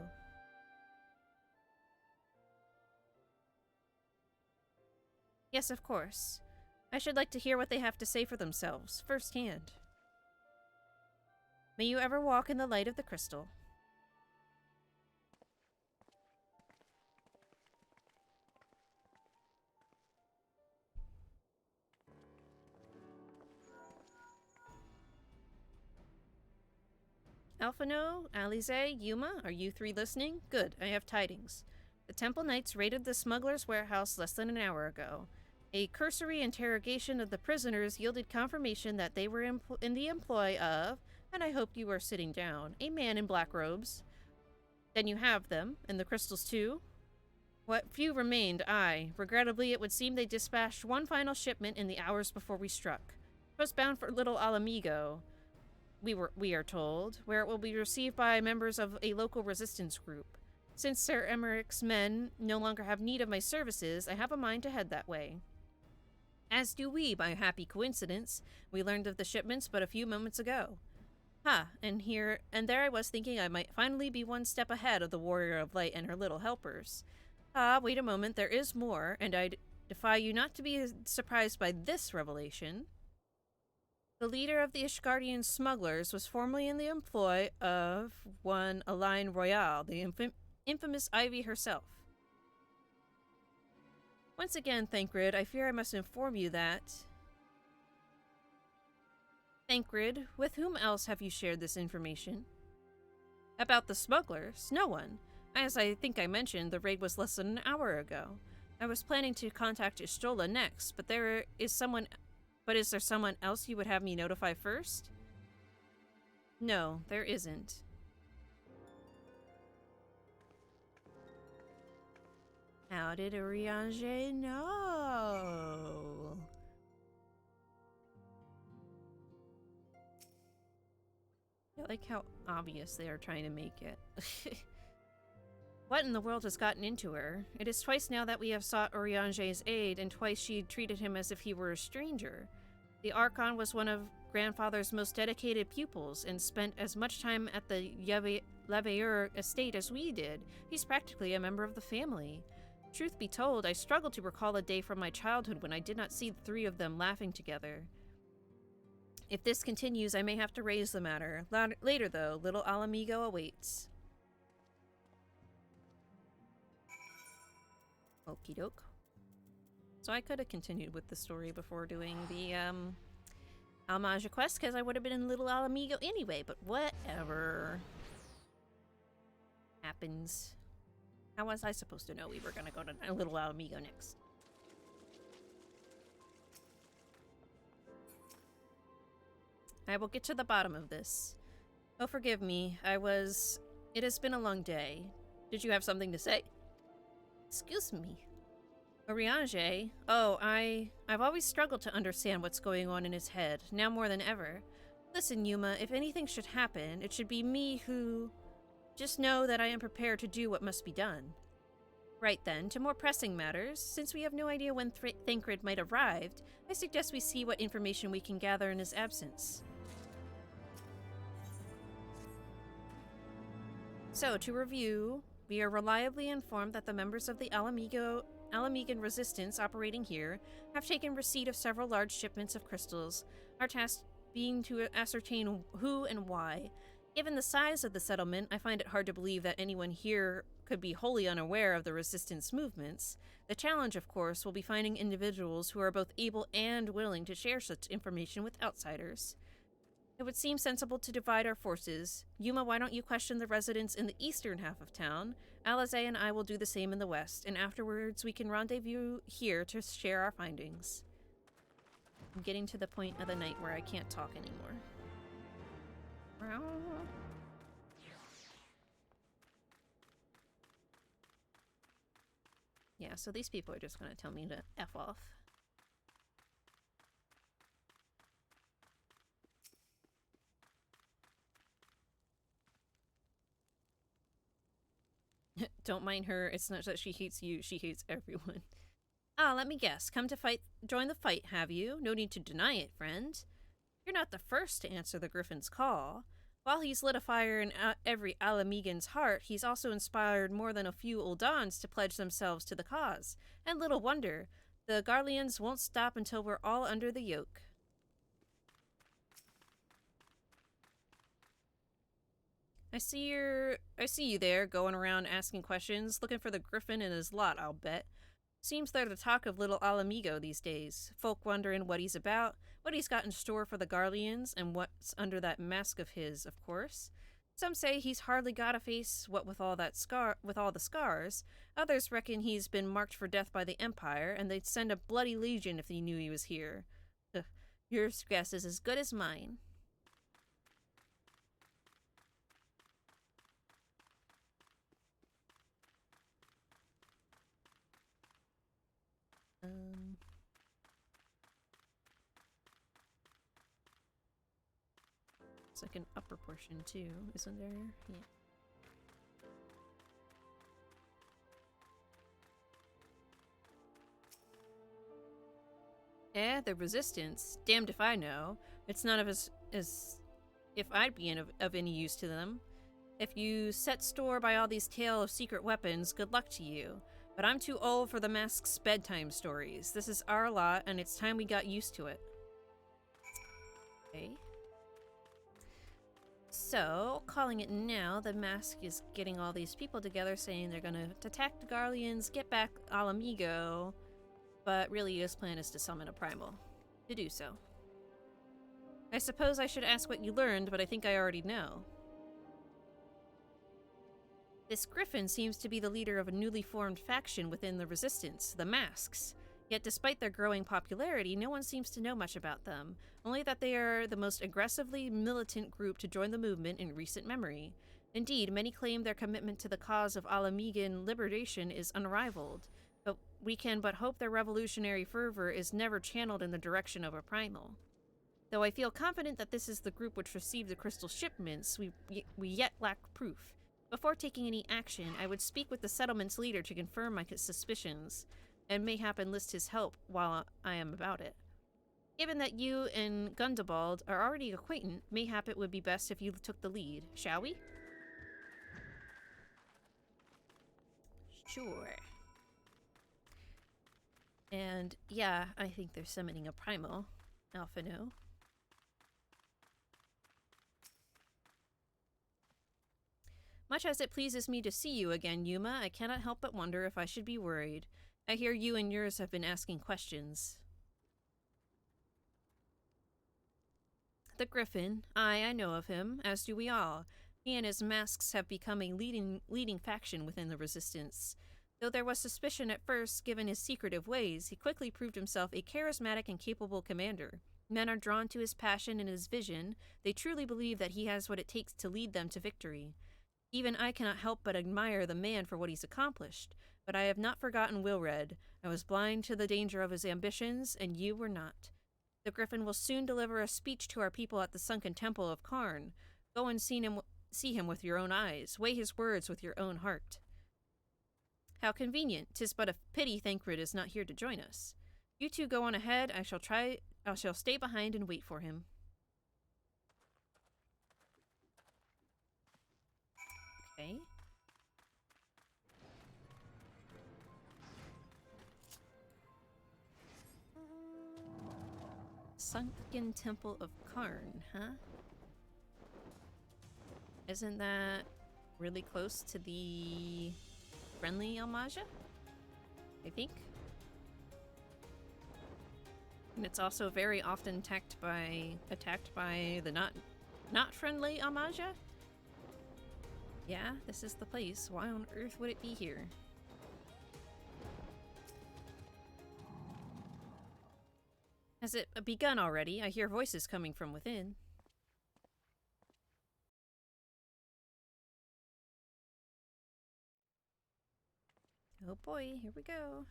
Yes, of course. I should like to hear what they have to say for themselves, firsthand. May you ever walk in the light of the crystal. Alphino, Alize, Yuma, are you three listening? Good, I have tidings. The Temple Knights raided the smuggler's warehouse less than an hour ago. A cursory interrogation of the prisoners yielded confirmation that they were in the employ of, and I hope you are sitting down, a man in black robes. Then you have them, and the crystals too? What few remained, aye. Regrettably, it would seem they dispatched one final shipment in the hours before we struck. 'Twas bound for Little Alamigo, we are told, where it will be received by members of a local resistance group. Since Sir Emmerich's men no longer have need of my services, I have a mind to head that way. As do we, by happy coincidence. We learned of the shipments but a few moments ago. Ha, and there I was thinking I might finally be one step ahead of the Warrior of Light and her little helpers. Ah, wait a moment, there is more, and I defy you not to be surprised by this revelation. The leader of the Ishgardian smugglers was formerly in the employ of one Aline Royale, the infamous Ivy herself. Once again, Thancred, I fear I must inform you that... Thancred, with whom else have you shared this information? About the smugglers? No one. As I think I mentioned, the raid was less than an hour ago. I was planning to contact Istrola next, but is there someone else you would have me notify first? No, there isn't. How did Urianger know? I like how obvious they are trying to make it. What in the world has gotten into her? It is twice now that we have sought Urianger's aid, and twice she treated him as if he were a stranger. The Archon was one of Grandfather's most dedicated pupils, and spent as much time at the Laveur estate as we did. He's practically a member of the family. Truth be told, I struggle to recall a day from my childhood when I did not see the three of them laughing together. If this continues, I may have to raise the matter. Later, though, Little Alamigo awaits. Okie doke. So I could have continued with the story before doing the Almaja quest, because I would have been in Little Alamigo anyway, but whatever. Happens. How was I supposed to know we were going to go to Little Alamigo next? I will get to the bottom of this. Oh, forgive me. It has been a long day. Did you have something to say? Excuse me. Oriange? Oh, I've always struggled to understand what's going on in his head, now more than ever. Listen, Yuma, if anything should happen, it should be me who... Just know that I am prepared to do what must be done. Right then, to more pressing matters, since we have no idea when Thancred might have arrived, I suggest we see what information we can gather in his absence. So, to review, we are reliably informed that the members of the Alamegan resistance operating here have taken receipt of several large shipments of crystals, our task being to ascertain who and why. Given the size of the settlement, I find it hard to believe that anyone here could be wholly unaware of the resistance movements. The challenge, of course, will be finding individuals who are both able and willing to share such information with outsiders. It would seem sensible to divide our forces. Yuma, why don't you question the residents in the eastern half of town? Alize and I will do the same in the west, and afterwards we can rendezvous here to share our findings. I'm getting to the point of the night where I can't talk anymore. Yeah, so these people are just going to tell me to F off. Don't mind her. It's not that she hates you, she hates everyone. Ah, let me guess. Come to join the fight, have you? No need to deny it, friend. You're not the first to answer the Griffin's call. While he's lit a fire in every Alamegan's heart, he's also inspired more than a few Uldans to pledge themselves to the cause. And little wonder, the Garleans won't stop until we're all under the yoke. I see you there, going around asking questions, looking for the Griffin and his lot, I'll bet. Seems they're the talk of little Alamigo these days. Folk wondering what he's about, what he's got in store for the Garleans, and what's under that mask of his, of course. Some say he's hardly got a face, what with all the scars. Others reckon he's been marked for death by the Empire, and they'd send a bloody legion if they knew he was here. Ugh, your guess is as good as mine. It's like an upper portion too, isn't there? Yeah. The resistance. Damned if I know. It's none of as if I'd be of any use to them. If you set store by all these tales of secret weapons, good luck to you. But I'm too old for the mask's bedtime stories. This is our lot, and it's time we got used to it. Okay. So, calling it now, the mask is getting all these people together saying they're gonna attack the Garleans, get back Alamigo, but really his plan is to summon a primal. To do so. I suppose I should ask what you learned, but I think I already know. This Griffin seems to be the leader of a newly formed faction within the Resistance, the Masks. Yet despite their growing popularity, no one seems to know much about them, only that they are the most aggressively militant group to join the movement in recent memory. Indeed, many claim their commitment to the cause of Alamegan liberation is unrivaled, but we can but hope their revolutionary fervor is never channeled in the direction of a primal. Though I feel confident that this is the group which received the crystal shipments, we yet lack proof. Before taking any action, I would speak with the settlement's leader to confirm my suspicions, and mayhap enlist his help while I am about it. Given that you and Gundabald are already acquainted, mayhap it would be best if you took the lead. Shall we? Sure. And yeah, I think they're summoning a primal. Alphino. Much as it pleases me to see you again, Yuma, I cannot help but wonder if I should be worried. I hear you and yours have been asking questions. The Griffin. I know of him, as do we all. He and his masks have become a leading faction within the Resistance. Though there was suspicion at first, given his secretive ways, he quickly proved himself a charismatic and capable commander. Men are drawn to his passion and his vision. They truly believe that he has what it takes to lead them to victory. Even I cannot help but admire the man for what he's accomplished. But I have not forgotten Wilred. I was blind to the danger of his ambitions, and you were not. The Griffin will soon deliver a speech to our people at the sunken temple of Karn. Go and see him with your own eyes. Weigh his words with your own heart. How convenient. 'Tis but a pity Thancred is not here to join us. You two go on ahead. I shall stay behind and wait for him. Okay. Sunken Temple of Karn, huh? Isn't that really close to the friendly Almaja? I think. And it's also very often attacked by the not friendly Almaja. Yeah, this is the place. Why on earth would it be here? Has it begun already? I hear voices coming from within. Oh boy, here we go.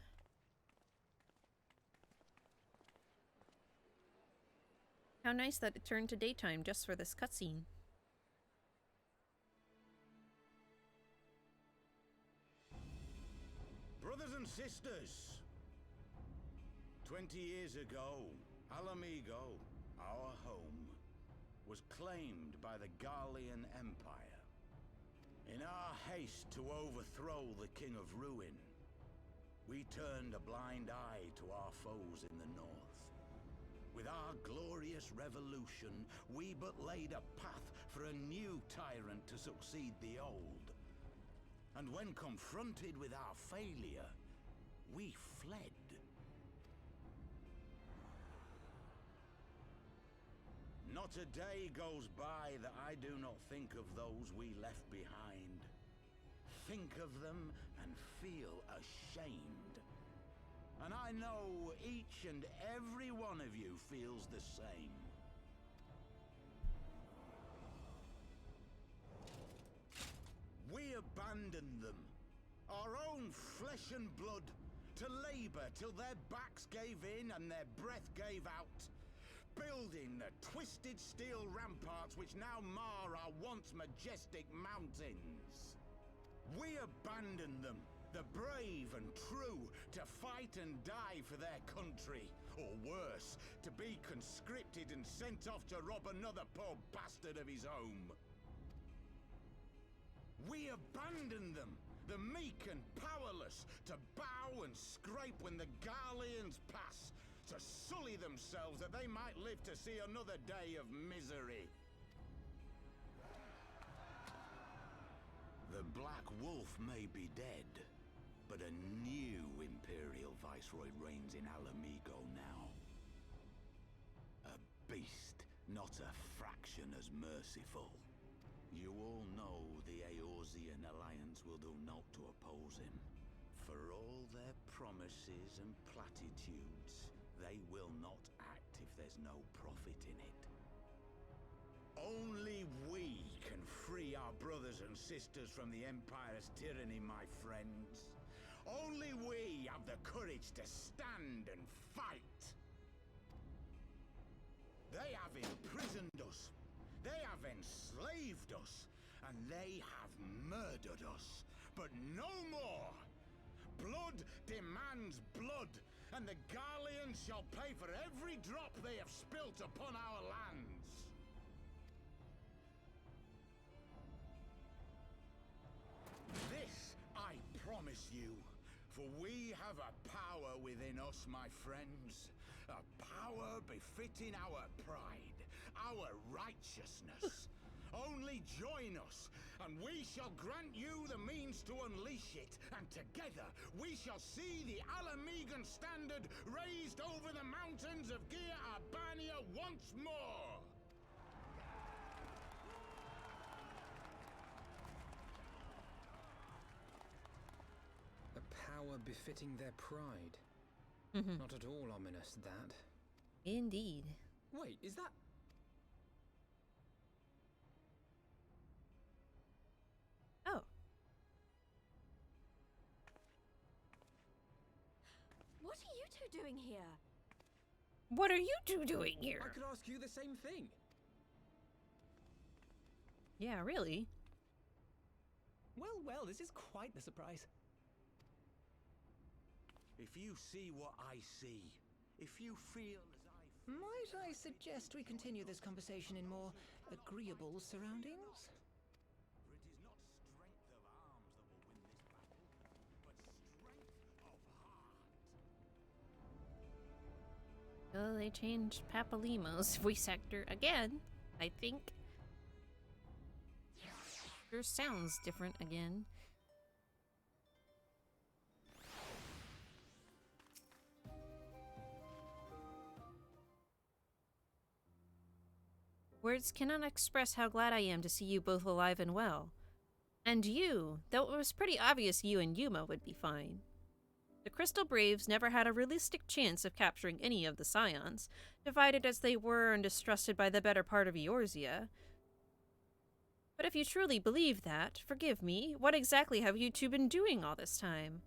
How nice that it turned to daytime just for this cutscene. Brothers and sisters, 20 years ago, Alamigo, our home, was claimed by the Garlean Empire. In our haste to overthrow the King of Ruin, we turned a blind eye to our foes in the north. With our glorious revolution, we but laid a path for a new tyrant to succeed the old. And when confronted with our failure, we fled. Not a day goes by that I do not think of those we left behind. Think of them and feel ashamed. And I know each and every one of you feels the same. We abandoned them, our own flesh and blood, to labor till their backs gave in and their breath gave out, building the twisted steel ramparts which now mar our once majestic mountains. We abandoned them, the brave and true, to fight and die for their country, or worse, to be conscripted and sent off to rob another poor bastard of his home. We abandoned them, the meek and powerless, to bow and scrape when the Garleans pass, to sully themselves that they might live to see another day of misery. The Black Wolf may be dead, but a new Imperial Viceroy reigns in Alamigo now. A beast, not a fraction as merciful. You all know the Eorzean Alliance will do naught to oppose him. For all their promises and platitudes, they will not act if there's no profit in it. Only we can free our brothers and sisters from the Empire's tyranny, my friends. Only we have the courage to stand and fight. They have imprisoned us. They have enslaved us. And they have murdered us. But no more! Blood demands blood. And the Garleans shall pay for every drop they have spilt upon our lands. This I promise you, for we have a power within us, my friends. A power befitting our pride, our righteousness. Only join us, and we shall grant you the means to unleash it, and together we shall see the Alamigan standard raised over the mountains of Gia Albania once more! A power befitting their pride. Not at all ominous, that. Indeed. Wait, is that... Oh. What are you two doing here? What are you two doing here? I could ask you the same thing. Yeah, really? Well, well, this is quite the surprise. If you see what I see, if you feel as I feel... Might I suggest we continue this conversation in more agreeable surroundings? For it is not strength of arms that will win this battle, but strength of heart. Oh, they changed Papalimo's voice actor again, I think. Sure sounds different again. Words cannot express how glad I am to see you both alive and well. And you, though it was pretty obvious you and Yuma would be fine. The Crystal Braves never had a realistic chance of capturing any of the Scions, divided as they were and distrusted by the better part of Eorzea. But if you truly believe that, forgive me, what exactly have you two been doing all this time?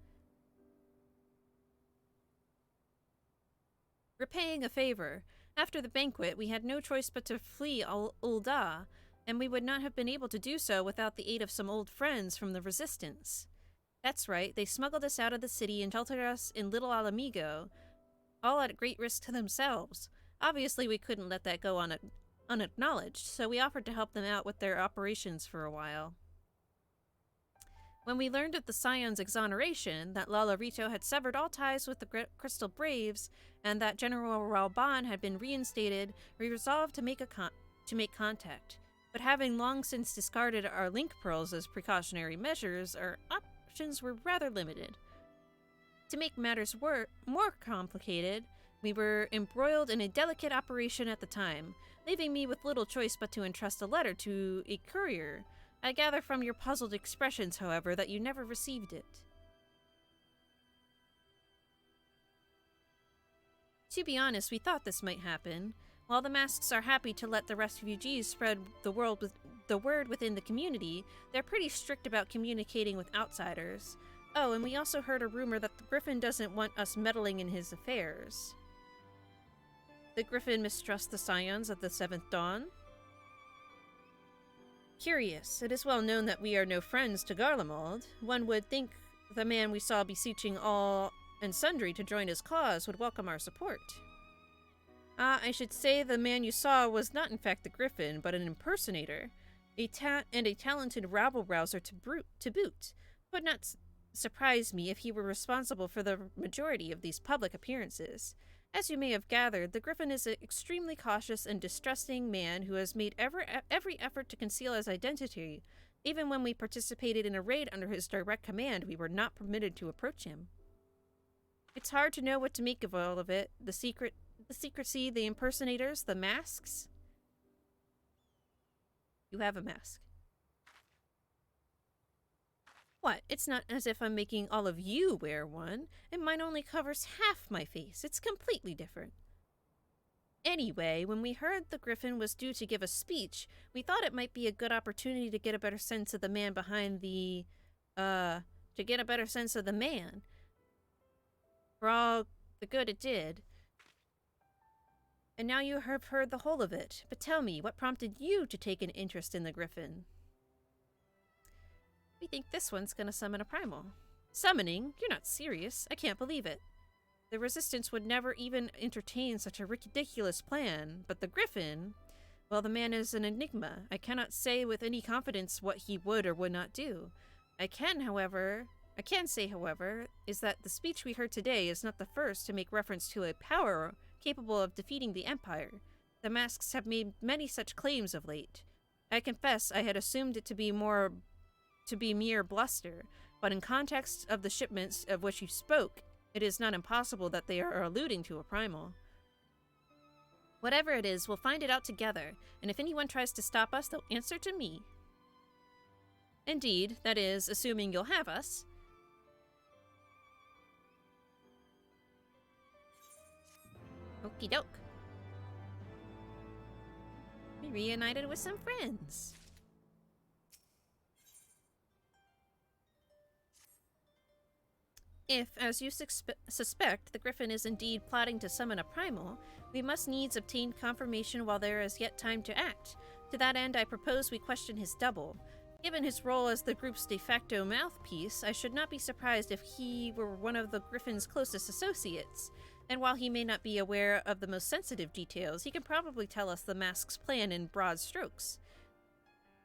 Repaying a favor. After the banquet, we had no choice but to flee Ul'dah, and we would not have been able to do so without the aid of some old friends from the Resistance. That's right, they smuggled us out of the city and sheltered us in Little Alamigo, all at great risk to themselves. Obviously, we couldn't let that go unacknowledged, so we offered to help them out with their operations for a while. When we learned of the Scion's exoneration, that Lalarito had severed all ties with the Crystal Braves, and that General Ralban had been reinstated, we resolved to make contact. But having long since discarded our link pearls as precautionary measures, our options were rather limited. To make matters more complicated, we were embroiled in a delicate operation at the time, leaving me with little choice but to entrust a letter to a courier. I gather from your puzzled expressions, however, that you never received it. To be honest, we thought this might happen. While the masks are happy to let the refugees spread the word within the community, they're pretty strict about communicating with outsiders. Oh, and we also heard a rumor that the Griffin doesn't want us meddling in his affairs. The Griffin mistrusts the Scions of the Seventh Dawn? Curious. It is well known that we are no friends to Garlemald. One would think the man we saw beseeching all and sundry to join his cause would welcome our support. I should say the man you saw was not in fact the Griffin, but an impersonator, and a talented rabble-rouser to boot. Would not surprise me if he were responsible for the majority of these public appearances. As you may have gathered, the Griffin is an extremely cautious and distrusting man who has made every effort to conceal his identity. Even when we participated in a raid under his direct command, we were not permitted to approach him. It's hard to know what to make of all of it. The secrecy, the impersonators, the masks. You have a mask. What? It's not as if I'm making all of you wear one, and mine only covers half my face. It's completely different. Anyway, when we heard the Griffin was due to give a speech, we thought it might be a good opportunity to get a better sense of the man behind the, For all the good it did. And now you have heard the whole of it. But tell me, what prompted you to take an interest in the Griffin? We think this one's gonna summon a primal. Summoning? You're not serious. I can't believe it. The Resistance would never even entertain such a ridiculous plan, but the Griffin... Well, the man is an enigma. I cannot say with any confidence what he would or would not do. I can say, however, is that the speech we heard today is not the first to make reference to a power capable of defeating the Empire. The masks have made many such claims of late. I confess I had assumed it to be mere bluster, but in context of the shipments of which you spoke, it is not impossible that they are alluding to a primal. Whatever it is, we'll find it out together, and if anyone tries to stop us, they'll answer to me. Indeed, that is, assuming you'll have us. Okie doke. Reunited with some friends. If, as you suspect, the Griffin is indeed plotting to summon a primal, we must needs obtain confirmation while there is yet time to act. To that end, I propose we question his double. Given his role as the group's de facto mouthpiece, I should not be surprised if he were one of the Griffin's closest associates. And while he may not be aware of the most sensitive details, he can probably tell us the mask's plan in broad strokes.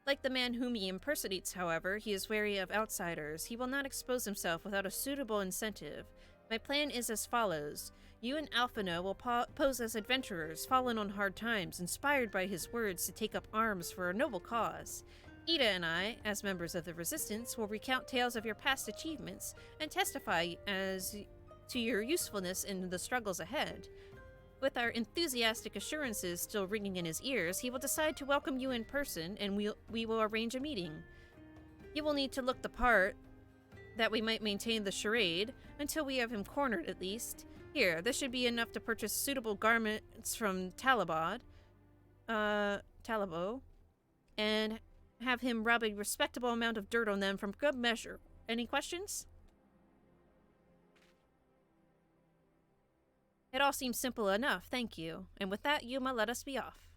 Like the man whom he impersonates, however, he is wary of outsiders. He will not expose himself without a suitable incentive. My plan is as follows. You and Alphino will pose as adventurers, fallen on hard times, inspired by his words to take up arms for a noble cause. Ida and I, as members of the Resistance, will recount tales of your past achievements and testify as to your usefulness in the struggles ahead. With our enthusiastic assurances still ringing in his ears, he will decide to welcome you in person, and we will arrange a meeting. You will need to look the part, that we might maintain the charade, until we have him cornered at least. Here, this should be enough to purchase suitable garments from Talabo, and have him rub a respectable amount of dirt on them from good measure. Any questions? It all seems simple enough, thank you. And with that, Yuma, let us be off.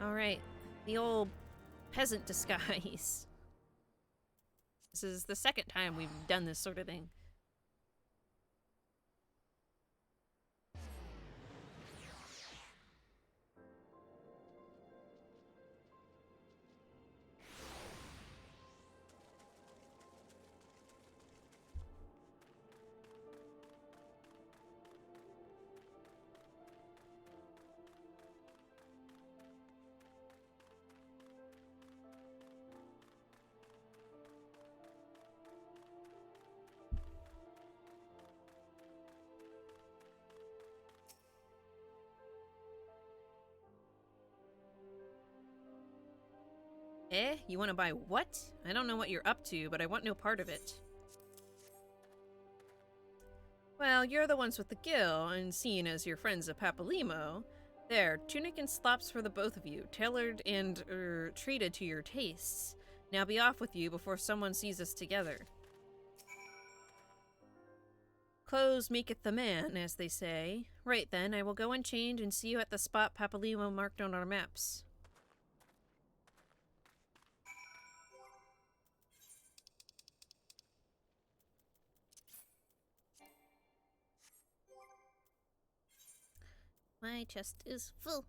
Alright, the old peasant disguise. This is the second time we've done this sort of thing. Eh? You want to buy what? I don't know what you're up to, but I want no part of it. Well, you're the ones with the gill, and seeing as you're friends of Papalymo, there, tunic and slops for the both of you, tailored and, treated to your tastes. Now be off with you before someone sees us together. Clothes maketh the man, as they say. Right then, I will go and change and see you at the spot Papalymo marked on our maps. My chest is full.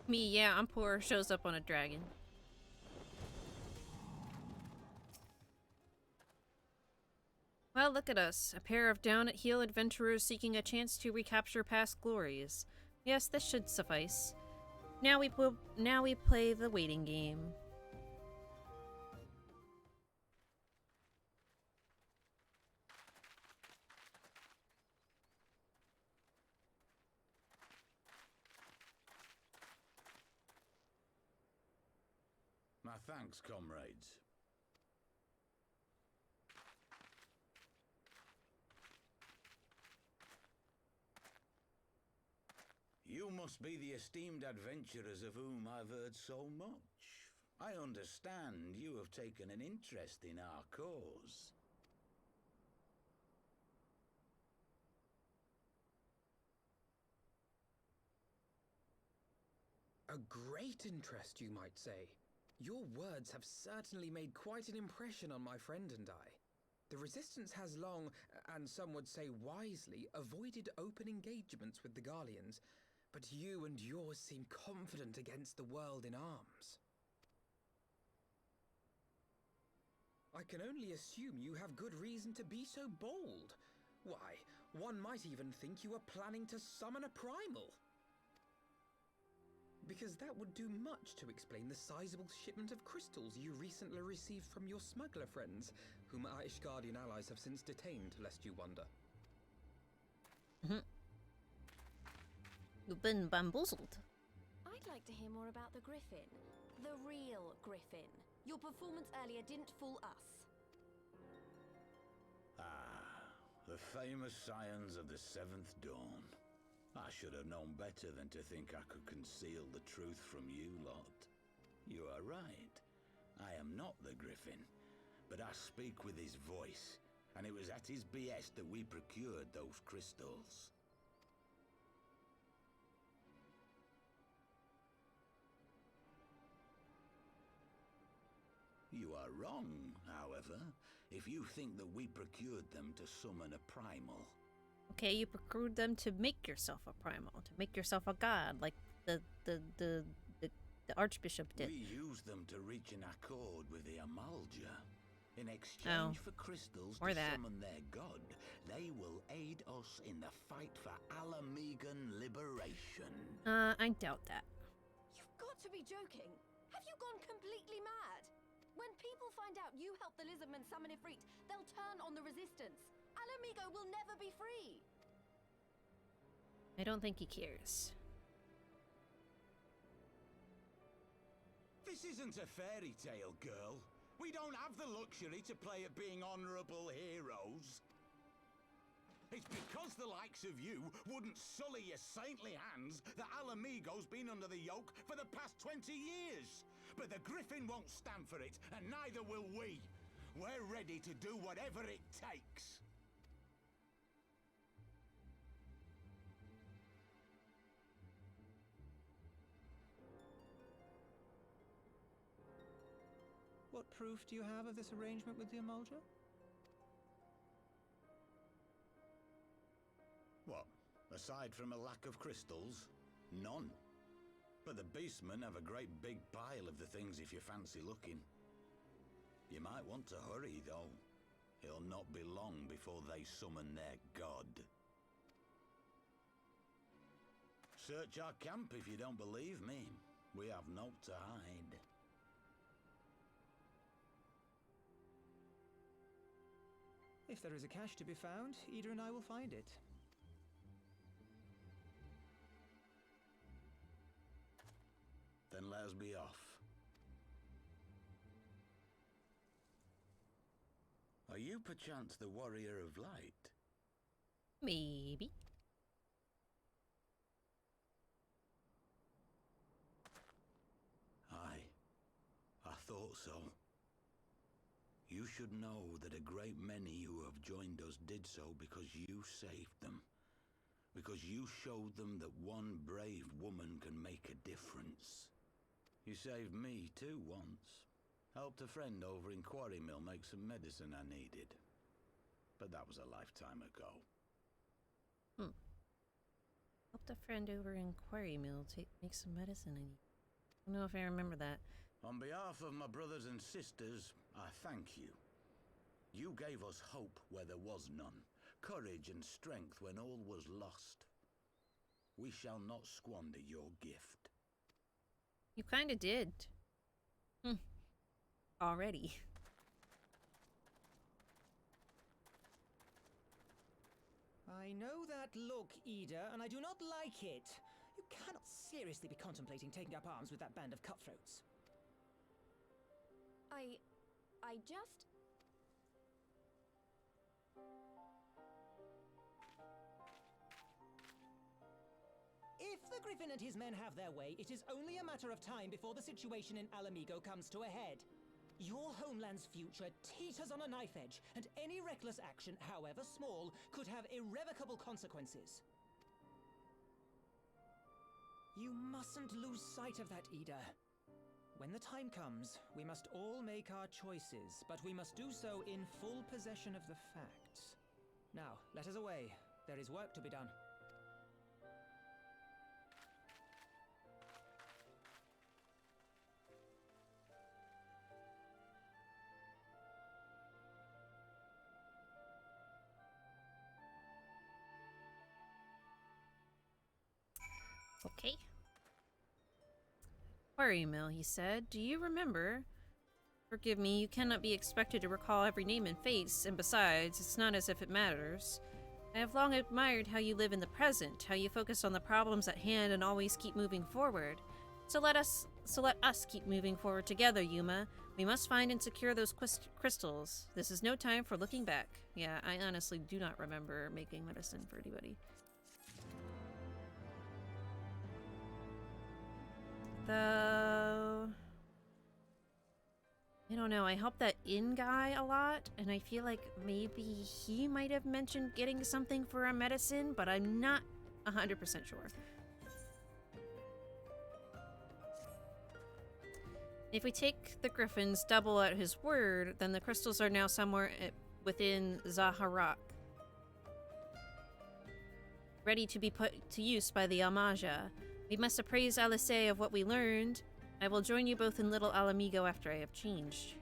Me, yeah, I'm poor, shows up on a dragon. Well, look at us, a pair of down-at-heel adventurers seeking a chance to recapture past glories. Yes, this should suffice. Now we play the waiting game. My thanks, comrades. You must be the esteemed adventurers of whom I've heard so much. I understand you have taken an interest in our cause. A great interest, you might say. Your words have certainly made quite an impression on my friend and I. The Resistance has long, and some would say wisely, avoided open engagements with the Garleans, but you and yours seem confident against the world in arms. I can only assume you have good reason to be so bold. Why, one might even think you are planning to summon a primal. Because that would do much to explain the sizable shipment of crystals you recently received from your smuggler friends, whom our Ishgardian allies have since detained, lest you wonder. You've been bamboozled. I'd like to hear more about the Griffin. The real Griffin. Your performance earlier didn't fool us. Ah, the famous scions of the Seventh Dawn. I should have known better than to think I could conceal the truth from you lot. You are right. I am not the Griffin, but I speak with his voice, and it was at his behest that we procured those crystals. You are wrong, however, if you think that we procured them to summon a primal. Okay, you procured them to make yourself a primal, to make yourself a god, like the Archbishop did. We used them to reach an accord with the Amalja. In exchange for crystals to summon their god, they will aid us in the fight for Alamegan liberation. I doubt that. You've got to be joking. Have you gone completely mad? When people find out you helped the Lizardmen summon Ifrit, they'll turn on the Resistance. Alamigo will never be free. I don't think he cares. This isn't a fairy tale, girl. We don't have the luxury to play at being honorable heroes. It's because the likes of you wouldn't sully your saintly hands that Alamigo's been under the yoke for the past 20 years. But the Griffin won't stand for it, and neither will we. We're ready to do whatever it takes. What proof do you have of this arrangement with the Amalja? What? Aside from a lack of crystals? None. But the beastmen have a great big pile of the things if you fancy looking. You might want to hurry, though. It'll not be long before they summon their god. Search our camp if you don't believe me. We have naught to hide. If there is a cache to be found, Ida and I will find it. Then let us be off. Are you perchance the Warrior of Light? Maybe. Aye, I thought so. You should know that a great many who have joined us did so because you saved them. Because you showed them that one brave woman can make a difference. You saved me too once. Helped a friend over in Quarry Mill make some medicine I needed. But that was a lifetime ago. Helped a friend over in Quarry Mill make some medicine. I don't know if I remember that. On behalf of my brothers and sisters, I thank you. You gave us hope where there was none, courage and strength when all was lost. We shall not squander your gift. You kinda did. Already. I know that look, Ida, and I do not like it. You cannot seriously be contemplating taking up arms with that band of cutthroats. I just... If the Griffin and his men have their way, it is only a matter of time before the situation in Alamigo comes to a head. Your homeland's future teeters on a knife edge, and any reckless action, however small, could have irrevocable consequences. You mustn't lose sight of that, Ida. When the time comes, we must all make our choices, but we must do so in full possession of the facts. Now, let us away. There is work to be done. Okay. Quarry Mill, he said. Do you remember? Forgive me, you cannot be expected to recall every name and face, and besides, it's not as if it matters. I have long admired how you live in the present, how you focus on the problems at hand and always keep moving forward. So let us keep moving forward together, Yuma. We must find and secure those crystals. This is no time for looking back. Yeah, I honestly do not remember making medicine for anybody. Though, I don't know, I helped that inn guy a lot, and I feel like maybe he might have mentioned getting something for our medicine, but I'm not 100% sure. If we take the Griffin's double at his word, then the crystals are now somewhere within Zaharak, ready to be put to use by the Almaja. We must appraise Alice of what we learned. I will join you both in Little Alamigo after I have changed.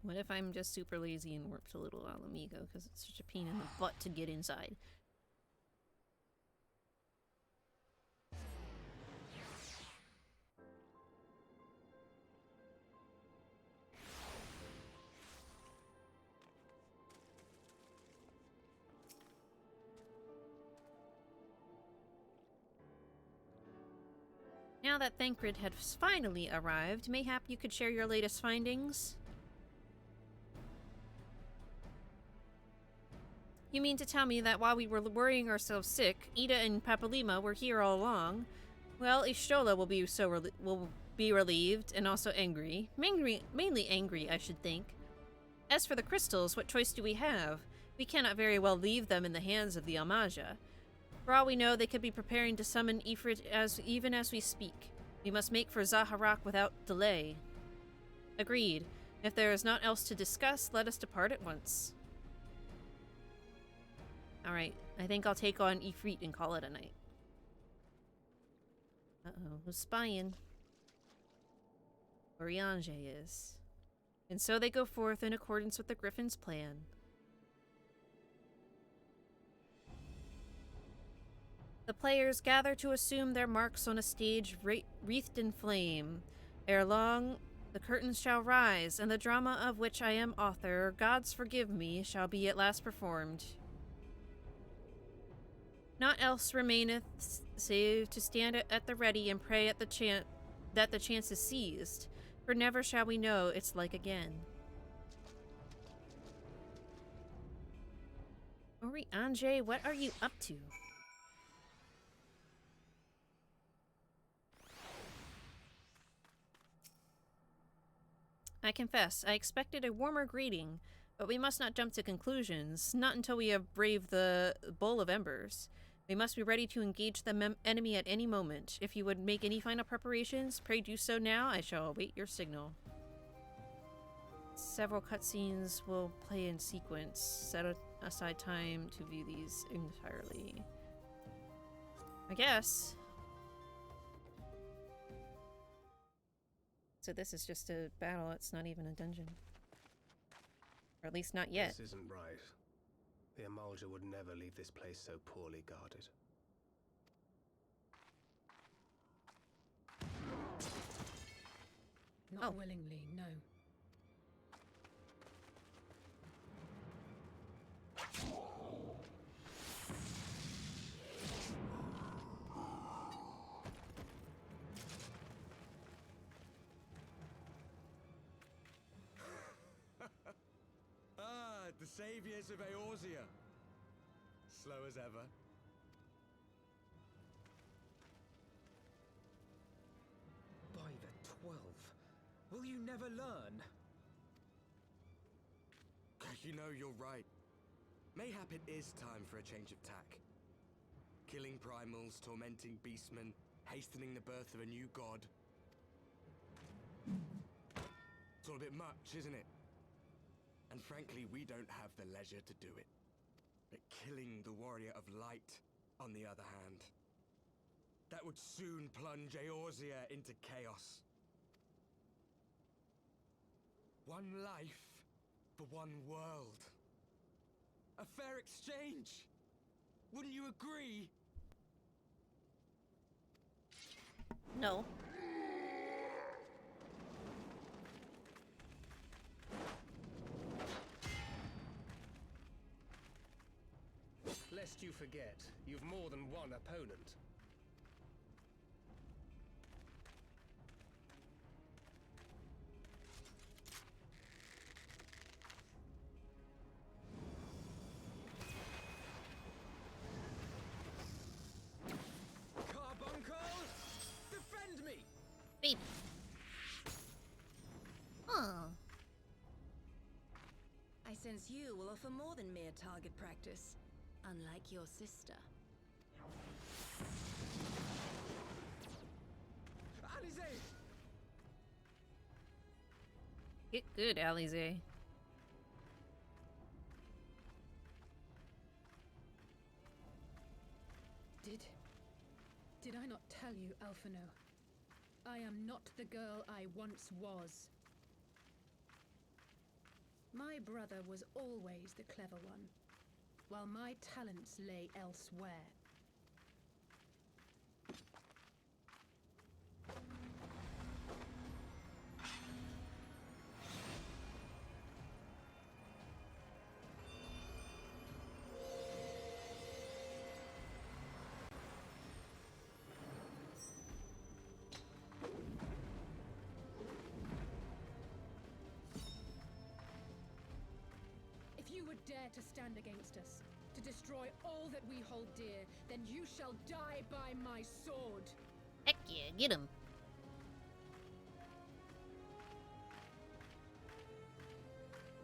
What if I'm just super lazy and warp to Little Alamigo because it's such a pain in the butt to get inside? Now that Thancred has finally arrived, mayhap you could share your latest findings? You mean to tell me that while we were worrying ourselves sick, Ida and Papalima were here all along? Well, Ishtola will be relieved and also angry. Mainly angry, I should think. As for the crystals, what choice do we have? We cannot very well leave them in the hands of the Almaja. For all we know, they could be preparing to summon Ifrit even as we speak. We must make for Zaharak without delay. Agreed. If there is naught else to discuss, let us depart at once. Alright, I think I'll take on Ifrit and call it a night. Uh-oh, who's spying? Oriange is. And so they go forth in accordance with the Griffin's plan. The players gather to assume their marks on a stage wreathed in flame. Ere long, the curtains shall rise, and the drama of which I am author, gods forgive me, shall be at last performed. Naught else remaineth save to stand at the ready and pray at that the chance is seized, for never shall we know its like again. Oriange, what are you up to? I confess, I expected a warmer greeting, but we must not jump to conclusions, not until we have braved the Bowl of Embers. We must be ready to engage the enemy at any moment. If you would make any final preparations, pray do so now. I shall await your signal. Several cutscenes will play in sequence. Set aside time to view these entirely. I guess. So this is just a battle, it's not even a dungeon. Or at least not yet. This isn't right. The Amalja would never leave this place so poorly guarded. Not willingly, no. saviors of Eorzea. Slow as ever. By the 12, will you never learn? You know, you're right. Mayhap it is time for a change of tack. Killing primals, tormenting beastmen, hastening the birth of a new god. It's all a bit much, isn't it? And frankly, we don't have the leisure to do it. But killing the warrior of light, on the other hand, that would soon plunge Eorzea into chaos. One life for one world. A fair exchange! Wouldn't you agree? No. Lest you forget, you've more than one opponent. Carbuncle! Defend me! Baby. Oh. I sense you will offer more than mere target practice, unlike your sister. Alize! Get good, Alize. Did I not tell you, Alphino? I am not the girl I once was. My brother was always the clever one, while my talents lay elsewhere. If you would dare to stand against us, to destroy all that we hold dear, then you shall die by my sword. Heck yeah, get him.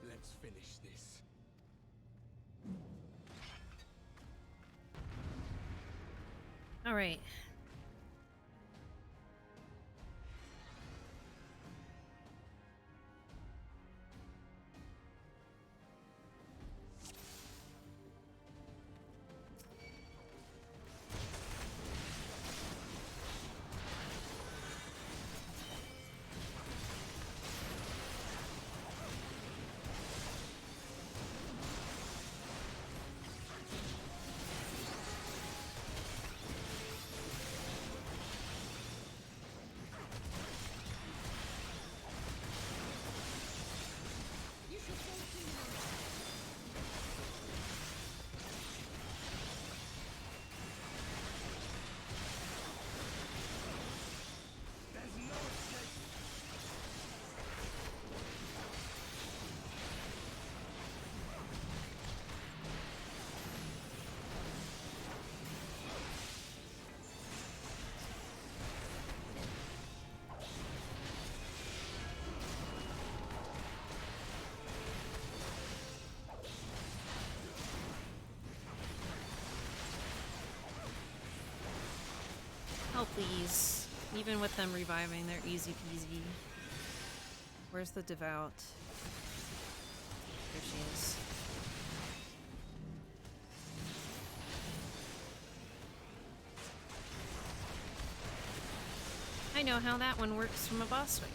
Let's finish this. All right. Oh, please. Even with them reviving, they're easy peasy. Where's the devout? There she is. I know how that one works from a boss fight.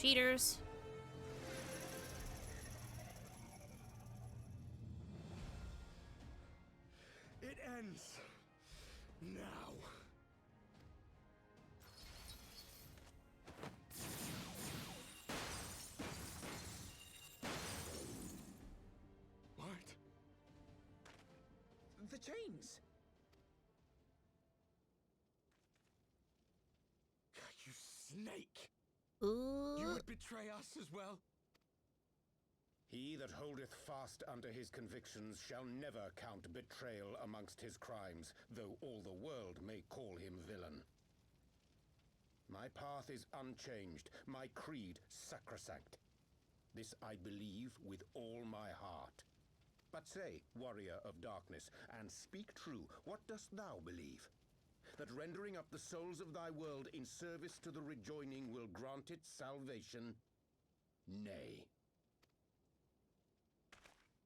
cheaters. It ends now. What? The chains! You snake! Ooh. You would betray us as well? He that holdeth fast unto his convictions shall never count betrayal amongst his crimes, though all the world may call him villain. My path is unchanged, my creed sacrosanct. This I believe with all my heart. But say, warrior of darkness, and speak true, what dost thou believe? That rendering up the souls of thy world in service to the rejoining will grant it salvation? Nay.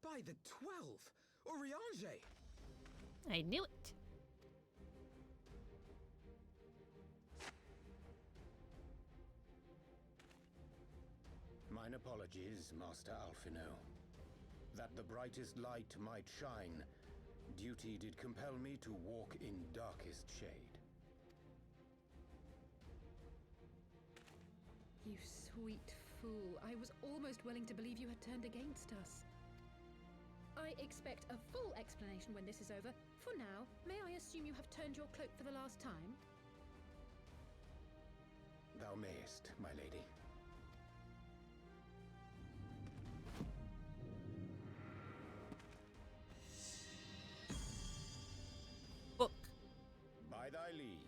By the 12! Oriange! I knew it. Mine apologies, Master Alphino. That the brightest light might shine, duty did compel me to walk in darkest shade. You sweet fool. I was almost willing to believe you had turned against us. I expect a full explanation when this is over. For now, may I assume you have turned your cloak for the last time? Thou mayest, my lady. Book. By thy leave.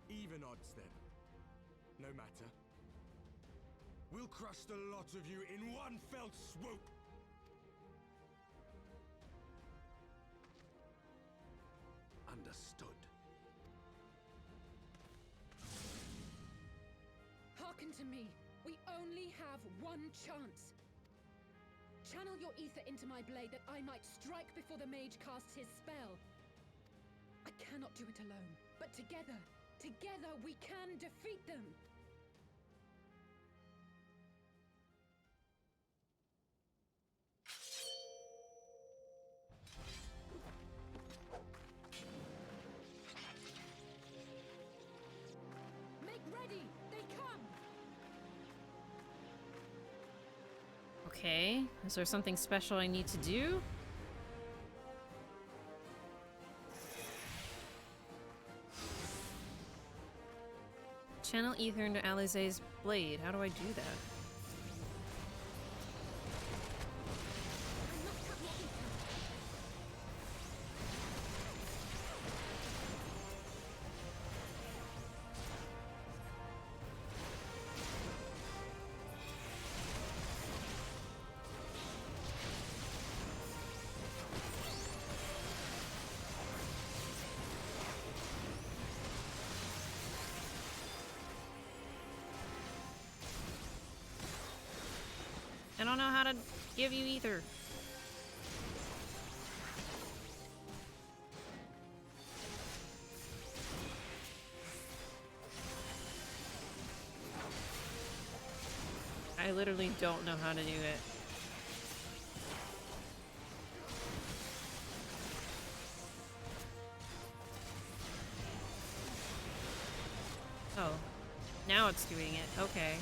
Even odds then. No matter. We'll crush the lot of you in one fell swoop! Understood. Hearken to me. We only have one chance. Channel your ether into my blade that I might strike before the mage casts his spell. I cannot do it alone, but together we can defeat them. Make ready! They come! Okay. Is there something special I need to do? Channel ether into Alize's blade. How do I do that? I don't know how to give you ether. I literally don't know how to do it. Oh, now it's doing it. Okay.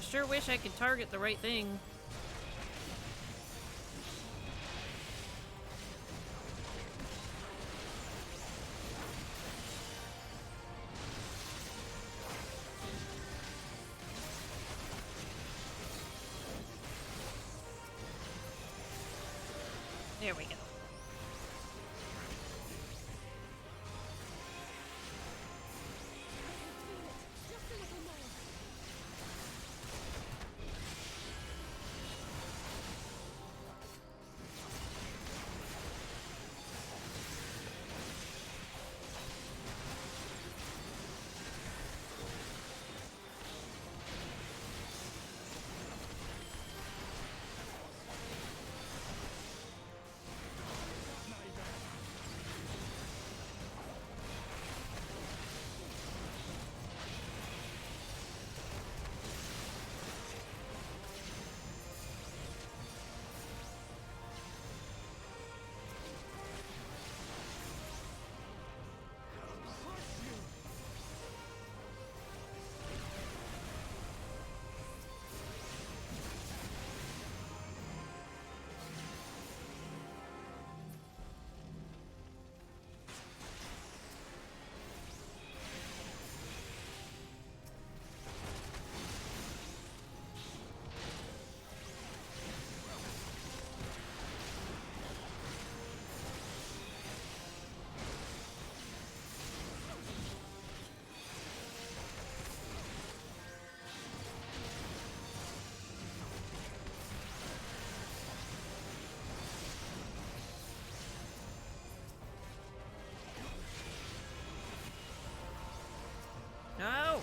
sure wish I could target the right thing. There we go. No!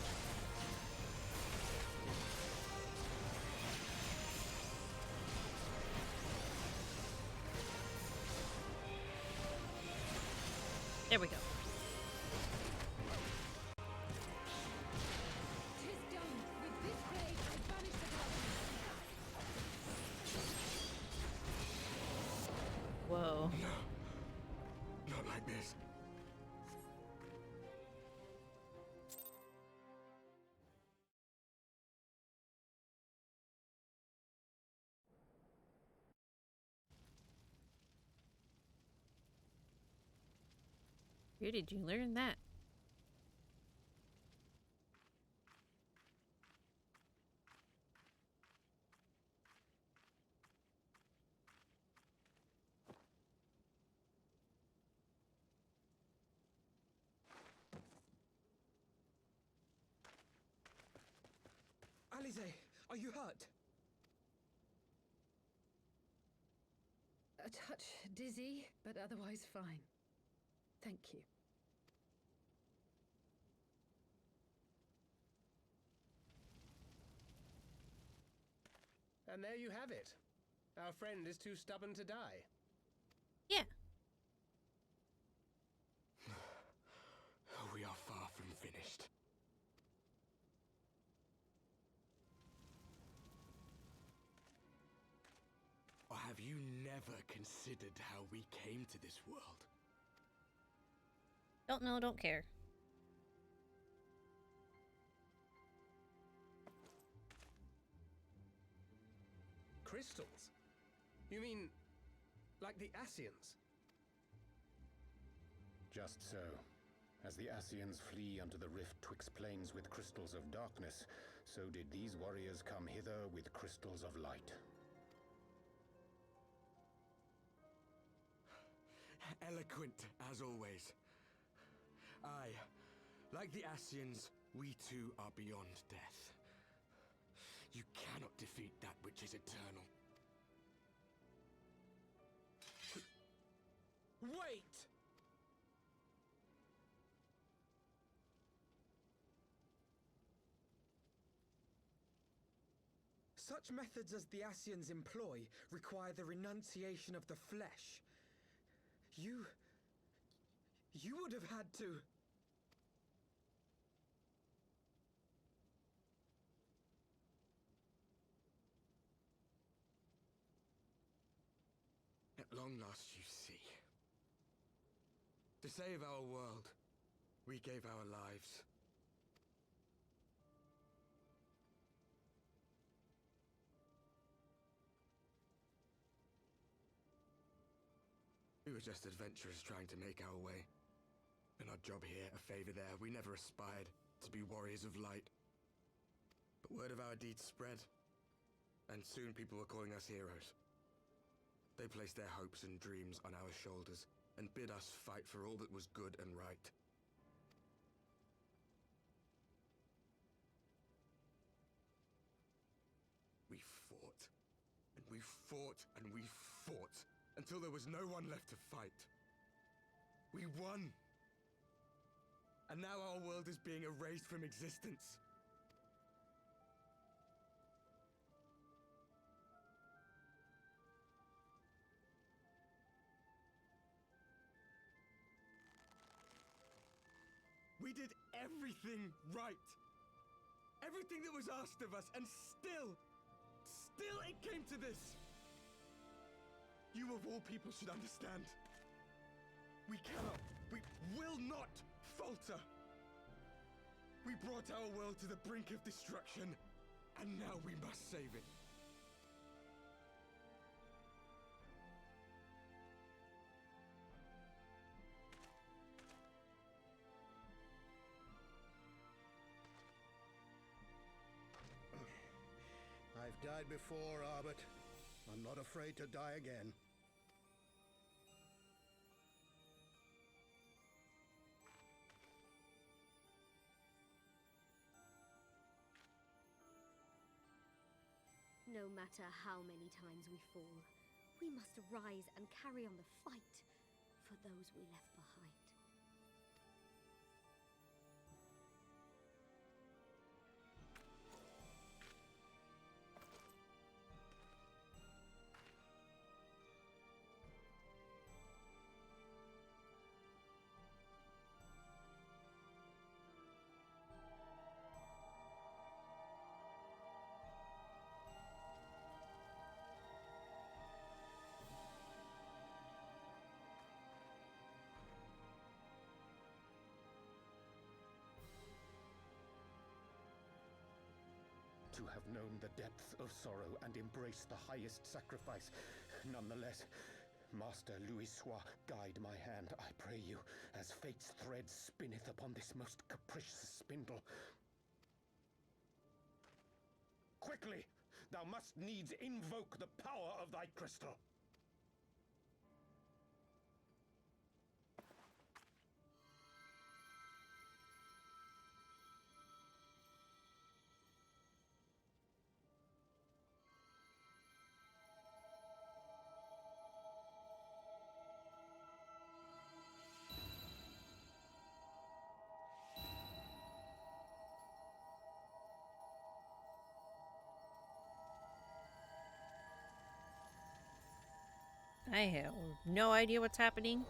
There we go. Whoa. No. Not like this. Where did you learn that? Alize, are you hurt? A touch dizzy, but otherwise fine. Thank you. And there you have it. Our friend is too stubborn to die. Yeah. We are far from finished. Or have you never considered how we came to this world? Don't know, don't care. Crystals? You mean, like the Ascians? Just so. As the Ascians flee unto the rift twixt planes with crystals of darkness, so did these warriors come hither with crystals of light. Eloquent, as always. Aye, like the Ascians, we too are beyond death. You cannot defeat that which is eternal. Wait! Such methods as the Ascians employ require the renunciation of the flesh. You would have had to... At long last, you see. To save our world, we gave our lives. were just adventurers trying to make our way. An odd job here, a favor there. We never aspired to be warriors of light. But word of our deeds spread, and soon people were calling us heroes. They placed their hopes and dreams on our shoulders, and bid us fight for all that was good and right. We fought, and we fought, and we fought, until there was no one left to fight. We won! And now our world is being erased from existence. We did everything right. Everything that was asked of us, and still it came to this. You of all people should understand. We cannot, we will not falter. We brought our world to the brink of destruction, and now we must save it. I've died before, Arbet. I'm not afraid to die again. No matter how many times we fall, we must rise and carry on the fight for those we left behind. To have known the depth of sorrow and embraced the highest sacrifice. Nonetheless, Master Louis-Sois, guide my hand, I pray you, as fate's thread spinneth upon this most capricious spindle. Quickly! Thou must needs invoke the power of thy crystal. I have no idea what's happening.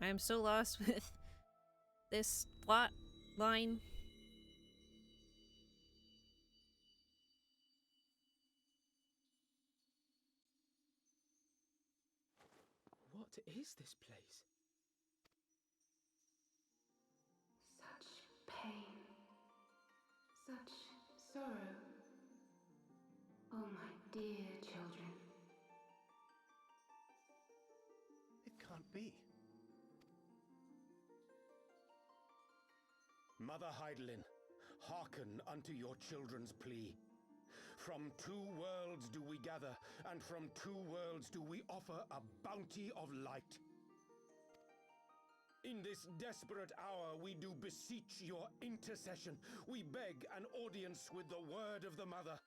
I am so lost with this plot line. What is this place? Such pain. Such sorrow. Oh, my dear children. It can't be. Mother Heidelin, hearken unto your children's plea. From two worlds do we gather, and from two worlds do we offer a bounty of light. In this desperate hour we do beseech your intercession. We beg an audience with the word of the Mother,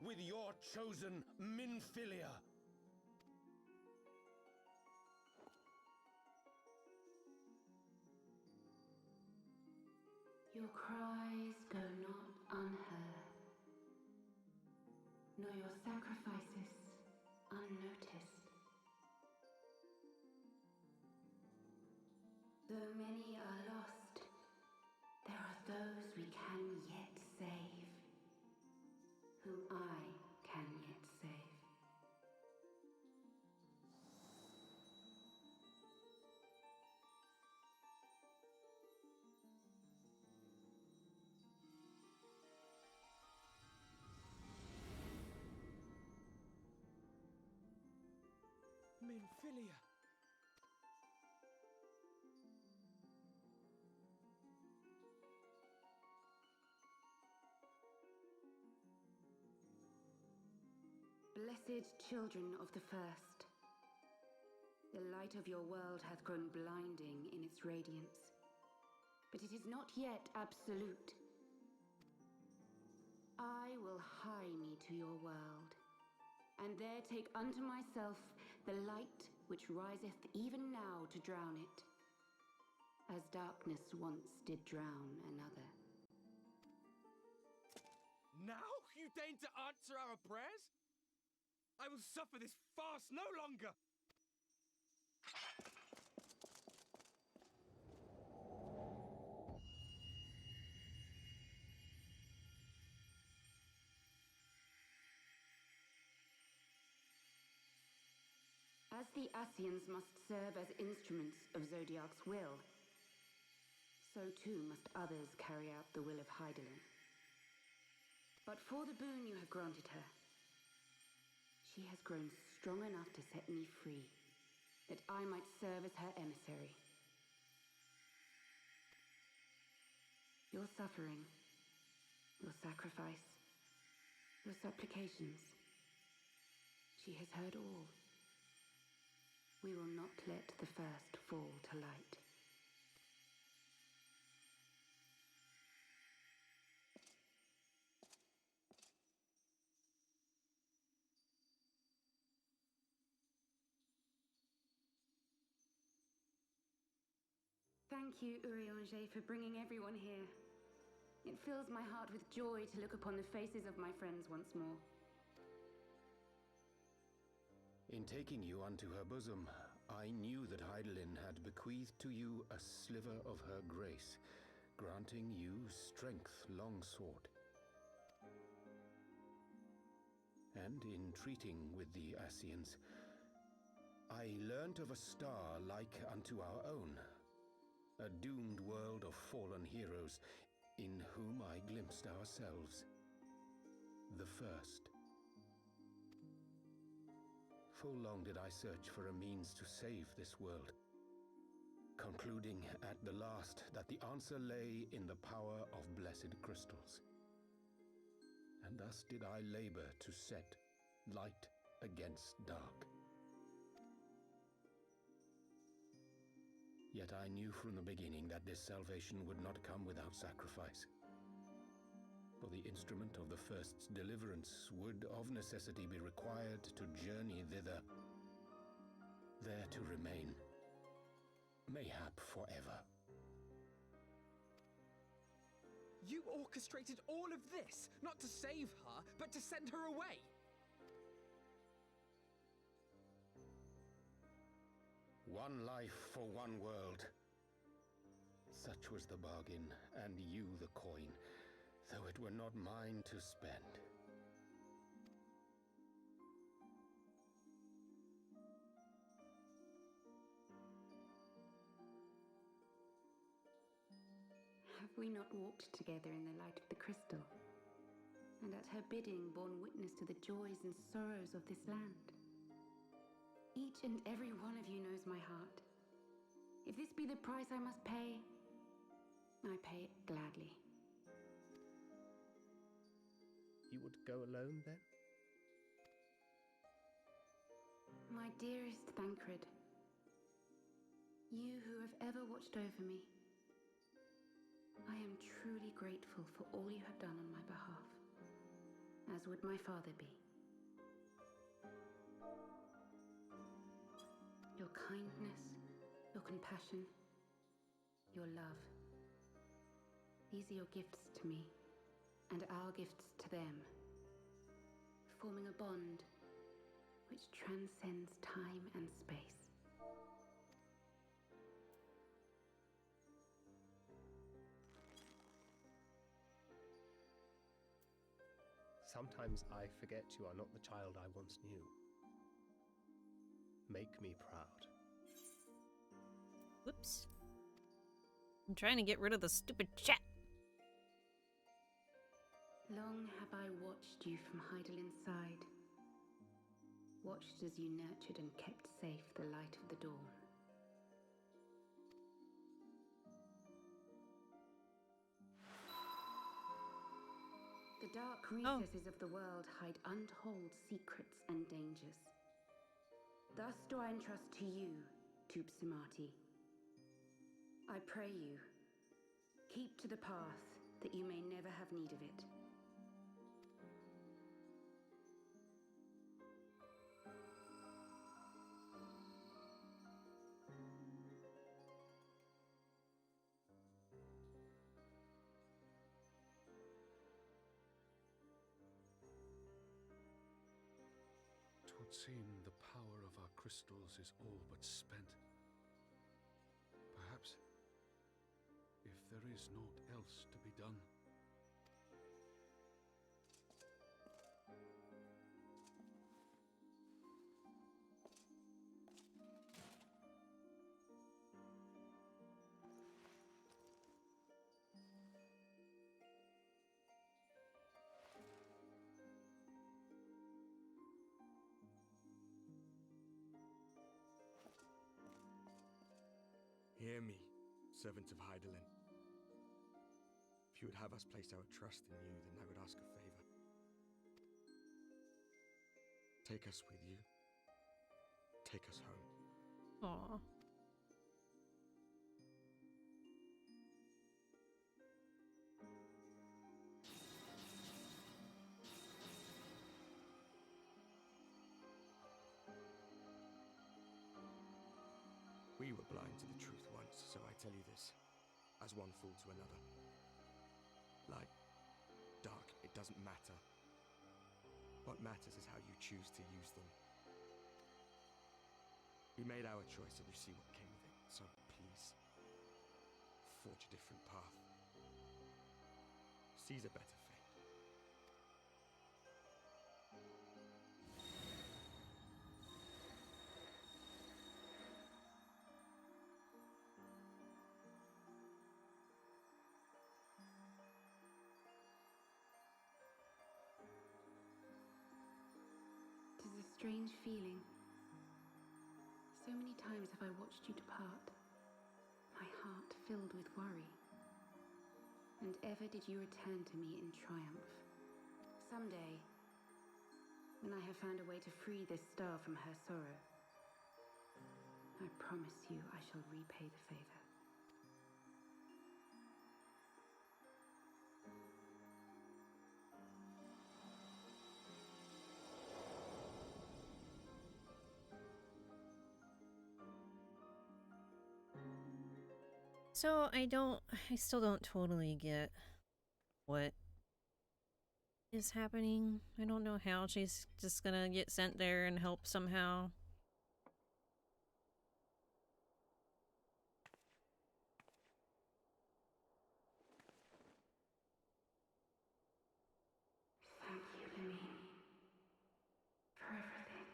with your chosen Minfilia. Your cries go not unheard, nor your sacrifices unnoticed. Though many are lost, there are those we can yet save, whom I can yet save. Min Filia. Blessed children of the First, the light of your world hath grown blinding in its radiance, but it is not yet absolute. I will hie me to your world, and there take unto myself the light which riseth even now to drown it, as darkness once did drown another. Now you deign to answer our prayers? I will suffer this farce no longer! As the Ascians must serve as instruments of Zodiark's will, so too must others carry out the will of Hydaelyn. But for the boon you have granted her, she has grown strong enough to set me free, that I might serve as her emissary. Your suffering, your sacrifice, your supplications, she has heard all. We will not let the first fall to light. Thank you, Urianger, for bringing everyone here. It fills my heart with joy to look upon the faces of my friends once more. In taking you unto her bosom, I knew that Hydaelyn had bequeathed to you a sliver of her grace, granting you strength long sought. And in treating with the Ascians, I learnt of a star like unto our own, a doomed world of fallen heroes, in whom I glimpsed ourselves, the first. Full long did I search for a means to save this world, concluding at the last that the answer lay in the power of blessed crystals. And thus did I labor to set light against dark. Yet I knew from the beginning that this salvation would not come without sacrifice. For the instrument of the first's deliverance would of necessity be required to journey thither, there to remain, mayhap forever. You orchestrated all of this, not to save her, but to send her away! One life for one world. Such was the bargain, and you the coin, though it were not mine to spend. Have we not walked together in the light of the crystal, and at her bidding borne witness to the joys and sorrows of this land? Each and every one of you knows my heart. If this be the price I must pay, I pay it gladly. You would go alone, then? My dearest Thancred, you who have ever watched over me, I am truly grateful for all you have done on my behalf, as would my father be. Your kindness, your compassion, your love. These are your gifts to me, and our gifts to them, forming a bond which transcends time and space. Sometimes I forget you are not the child I once knew. Make me proud. Whoops. I'm trying to get rid of the stupid chat. Long have I watched you from Hydaelyn's side, watched as you nurtured and kept safe the light of the dawn. The dark recesses of the world hide untold secrets and dangers. Thus do I entrust to you, Tupsimati. I pray you, keep to the path that you may never have need of it. Twould seem the power of our crystals is all but spent. Perhaps, if there is naught else to be done. Hear me, servant of Hydaelyn. If you would have us place our trust in you, then I would ask a favor. Take us with you. Take us home. Aww. We were blind to the truth once, so I tell you this, as one fool to another. Light, dark, it doesn't matter. What matters is how you choose to use them. We made our choice and you see what came of it, so please, forge a different path. Seize a better fate. Tis a strange feeling. So many times have I watched you depart, my heart filled with worry. And ever did you return to me in triumph. Someday, when I have found a way to free this star from her sorrow, I promise you I shall repay the favor. So I still don't totally get what is happening. I don't know how she's just gonna get sent there and help somehow. Thank you, Lemine, for everything.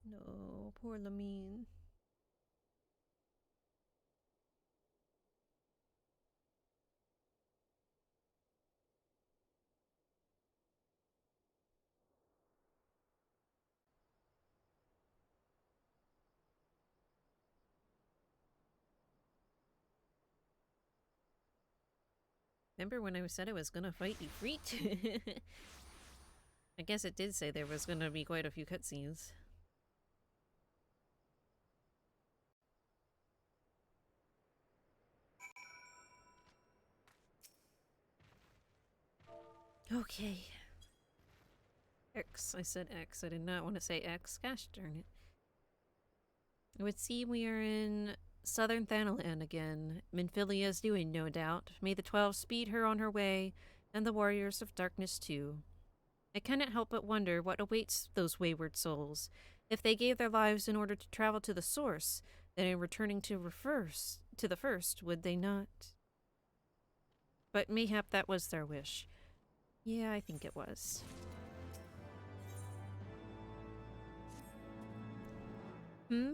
No, poor Lamine. Remember when I said I was gonna fight Ifrit? I guess it did say there was gonna be quite a few cutscenes. Okay. X. I said X. I did not want to say X. Gosh darn it. It would seem we are in southern Thanalan again. Minfilia is doing, no doubt. May the 12 speed her on her way, and the warriors of darkness too. I cannot help but wonder what awaits those wayward souls. If they gave their lives in order to travel to the source, then in returning to the first, would they not? But mayhap that was their wish. Yeah, I think it was.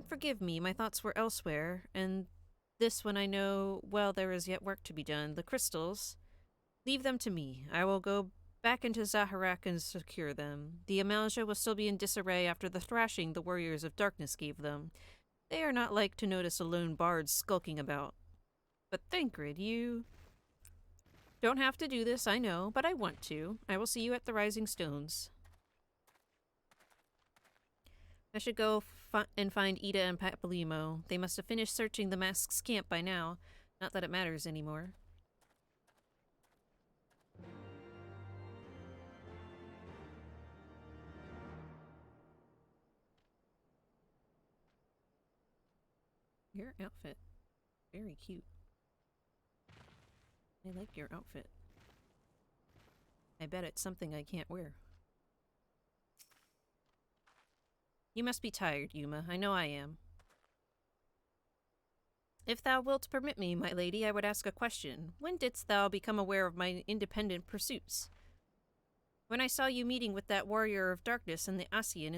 Forgive me, my thoughts were elsewhere, and this one I know, well, there is yet work to be done. The crystals. Leave them to me. I will go back into Zaharak and secure them. The Amalja will still be in disarray after the thrashing the Warriors of Darkness gave them. They are not like to notice a lone bard skulking about. But Thancred, you don't have to do this, I know, but I want to. I will see you at the Rising Stones. I should go and find Ida and Papolimo. They must have finished searching the mask's camp by now. Not that it matters anymore. Your outfit. Very cute. I like your outfit. I bet it's something I can't wear. You must be tired, Yuma. I know I am. If thou wilt permit me, my lady, I would ask a question. When didst thou become aware of my independent pursuits? When I saw you meeting with that warrior of darkness and the Asian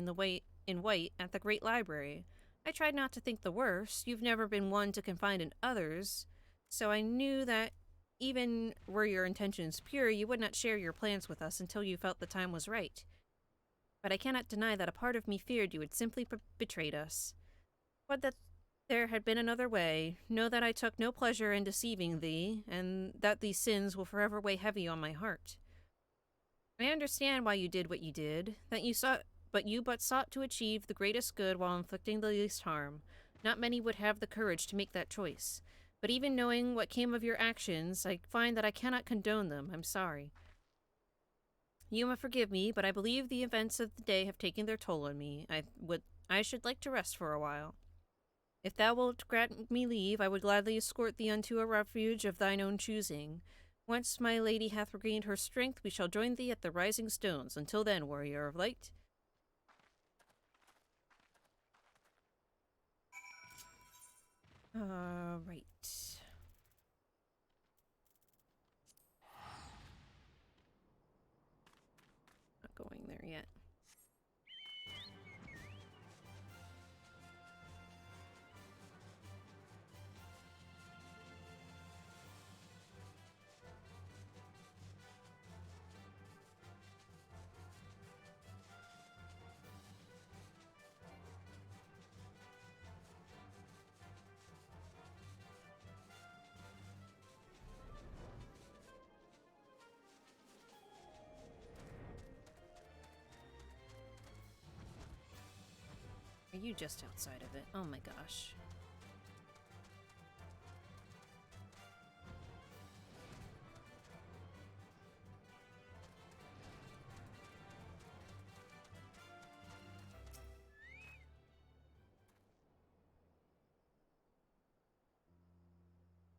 in white at the Great Library. I tried not to think the worst. You've never been one to confide in others, so I knew that even were your intentions pure, you would not share your plans with us until you felt the time was right. But I cannot deny that a part of me feared you had simply betrayed us. Would that there had been another way. Know that I took no pleasure in deceiving thee, and that these sins will forever weigh heavy on my heart. I understand why you did what you did, that you sought to achieve the greatest good while inflicting the least harm. Not many would have the courage to make that choice. But even knowing what came of your actions, I find that I cannot condone them. I'm sorry. You must forgive me, but I believe the events of the day have taken their toll on me. I should like to rest for a while. If thou wilt grant me leave, I would gladly escort thee unto a refuge of thine own choosing. Once my lady hath regained her strength, we shall join thee at the Rising Stones. Until then, warrior of light. Right. Not going there yet. Are you just outside of it? Oh my gosh.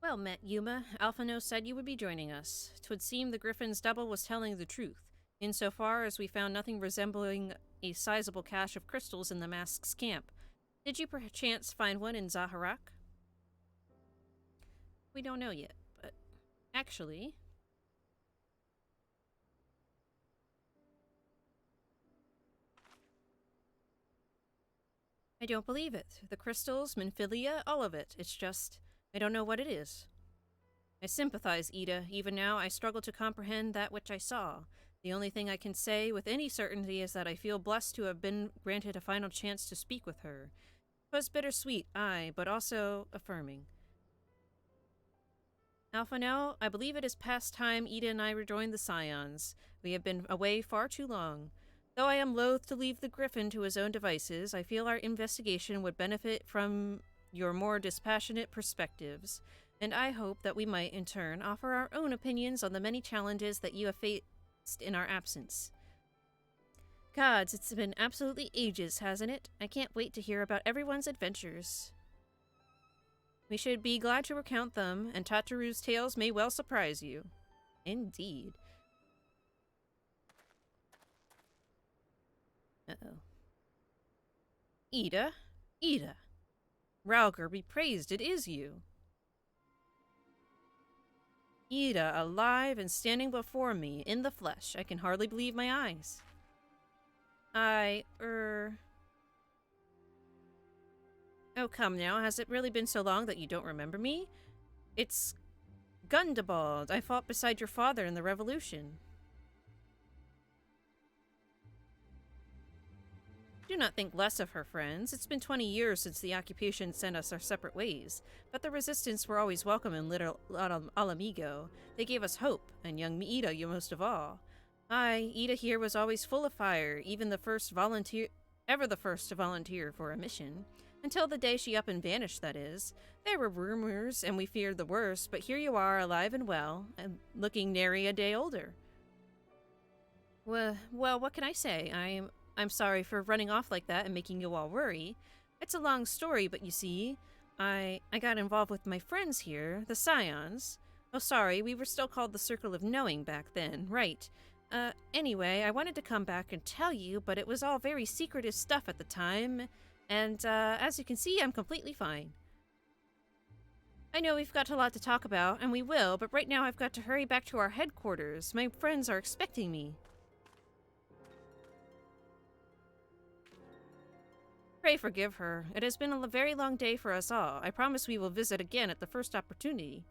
Well met, Yuma. Alphino said you would be joining us. 'Twould seem the Griffin's double was telling the truth, insofar as we found nothing resembling a sizable cache of crystals in the mask's camp. Did you perchance find one in Zaharak? We don't know yet, but actually... I don't believe it. The crystals, Minfilia, all of it. It's just, I don't know what it is. I sympathize, Ida. Even now, I struggle to comprehend that which I saw. The only thing I can say with any certainty is that I feel blessed to have been granted a final chance to speak with her. 'Twas bittersweet, aye, but also affirming. Alphino, I believe it is past time Ida and I rejoin the Scions. We have been away far too long. Though I am loath to leave the Griffin to his own devices, I feel our investigation would benefit from your more dispassionate perspectives, and I hope that we might, in turn, offer our own opinions on the many challenges that you have faced in our absence. Gods, it's been absolutely ages, hasn't it? I can't wait to hear about everyone's adventures. We should be glad to recount them, and Tataru's tales may well surprise you. Indeed. Uh-oh. Ida? Ida! Ralger be praised, it is you! Ida, alive and standing before me, in the flesh. I can hardly believe my eyes. Oh, come now, has it really been so long that you don't remember me? It's Gundabald. I fought beside your father in the revolution. Do not think less of her, friends. It's been 20 years since the occupation sent us our separate ways, but the resistance were always welcome in Little Alamigo. They gave us hope, and young Ida, you most of all. Ida here was always full of fire, ever the first to volunteer for a mission. Until the day she up and vanished, that is. There were rumors, and we feared the worst, but here you are, alive and well, and looking nary a day older. Well, what can I say? I'm sorry for running off like that and making you all worry. It's a long story, but you see, I got involved with my friends here, the Scions. Oh, sorry, we were still called the Circle of Knowing back then, right. Anyway, I wanted to come back and tell you, but it was all very secretive stuff at the time, and, as you can see, I'm completely fine. I know we've got a lot to talk about, and we will, but right now I've got to hurry back to our headquarters. My friends are expecting me. Pray forgive her. It has been a very long day for us all. I promise we will visit again at the first opportunity.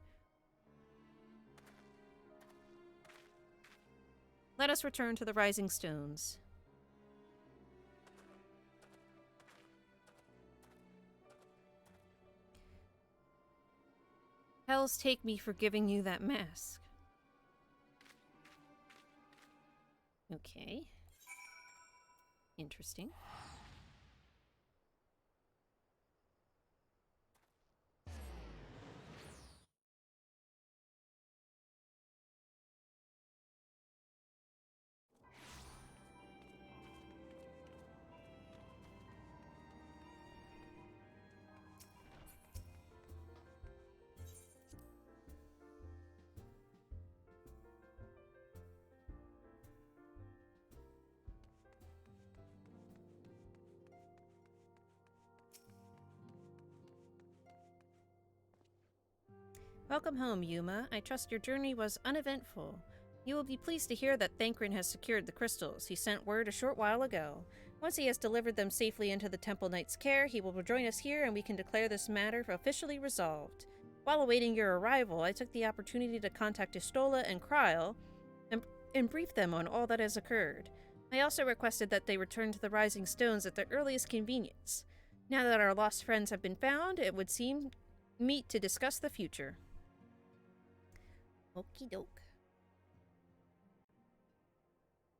Let us return to the Rising Stones. Hells take me for giving you that mask. Okay. Interesting. Welcome home, Yuma. I trust your journey was uneventful. You will be pleased to hear that Thancred has secured the crystals. He sent word a short while ago. Once he has delivered them safely into the Temple Knight's care, he will rejoin us here and we can declare this matter officially resolved. While awaiting your arrival, I took the opportunity to contact Istola and Kryle and brief them on all that has occurred. I also requested that they return to the Rising Stones at their earliest convenience. Now that our lost friends have been found, it would seem meet to discuss the future. Okie doke.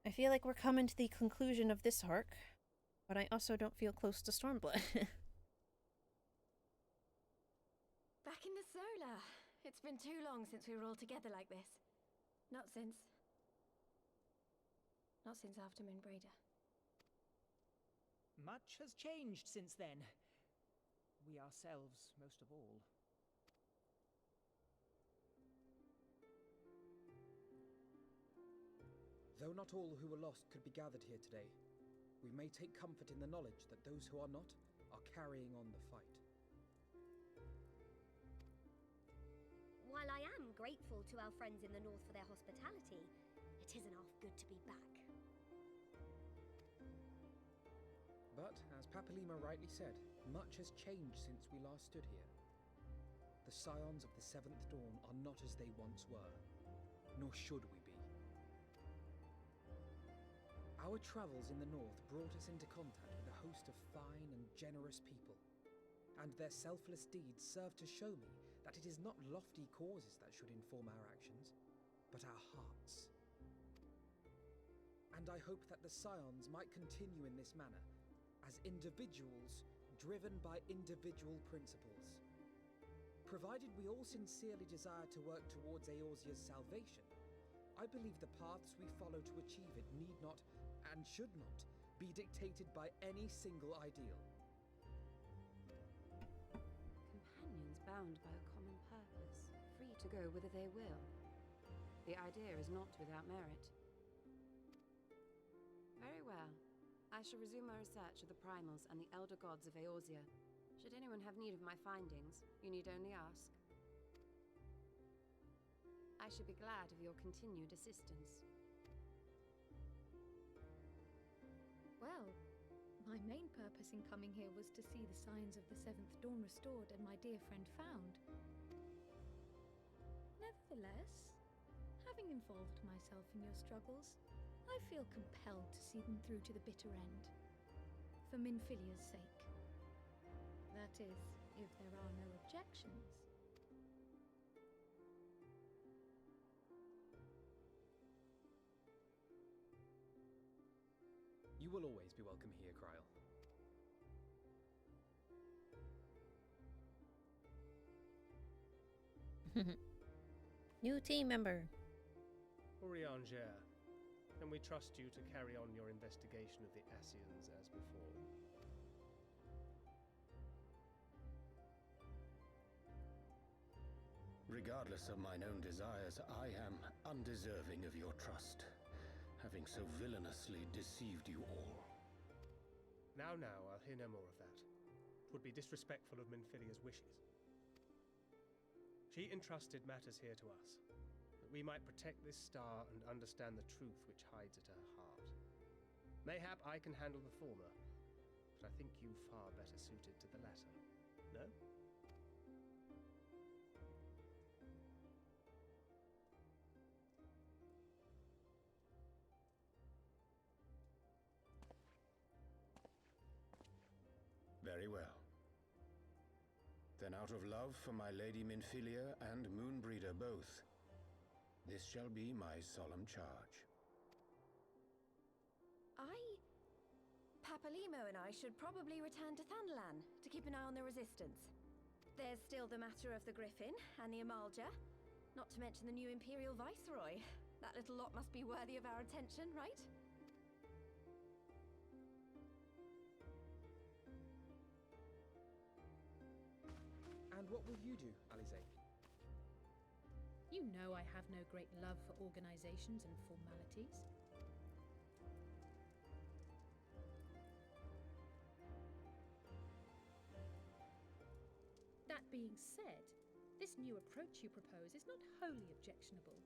I feel like we're coming to the conclusion of this arc, but I also don't feel close to Stormblood. Back in the Solar. It's been too long since we were all together like this. Not since after Moonbraider. Much has changed since then. We ourselves, most of all. Though not all who were lost could be gathered here today, we may take comfort in the knowledge that those who are not are carrying on the fight. While I am grateful to our friends in the north for their hospitality, it isn't half good to be back. But, as Papalima rightly said, much has changed since we last stood here. The Scions of the Seventh Dawn are not as they once were, nor should we be. Our travels in the north brought us into contact with a host of fine and generous people, and their selfless deeds serve to show me that it is not lofty causes that should inform our actions, but our hearts. And I hope that the Scions might continue in this manner, as individuals driven by individual principles. Provided we all sincerely desire to work towards Eorzea's salvation, I believe the paths we follow to achieve it need not, and should not, be dictated by any single ideal. Companions bound by a common purpose, free to go whither they will. The idea is not without merit. Very well. I shall resume my research of the primals and the elder gods of Eorzea. Should anyone have need of my findings, you need only ask. I should be glad of your continued assistance. Well, my main purpose in coming here was to see the signs of the Seventh Dawn restored and my dear friend found. Never Nevertheless, having involved myself in your struggles, I feel compelled to see them through to the bitter end. For Minfilia's sake. That is, if there are no objections. You will always be welcome here, Kryle. New team member. Urianger, can we trust you to carry on your investigation of the Ascians as before? Regardless of mine own desires, I am undeserving of your trust, having so villainously deceived you all. Now, I'll hear no more of that. It would be disrespectful of Minfilia's wishes. She entrusted matters here to us, that we might protect this star and understand the truth which hides at her heart. Mayhap I can handle the former, but I think you far better suited to the latter. No? Very well. Then out of love for my Lady Minfilia and Moonbreeder both, this shall be my solemn charge. Papalimo and I should probably return to Thanalan to keep an eye on the Resistance. There's still the matter of the Griffin and the Amalja, not to mention the new Imperial Viceroy. That little lot must be worthy of our attention, right? And what will you do, Alize? You know I have no great love for organizations and formalities. That being said, this new approach you propose is not wholly objectionable,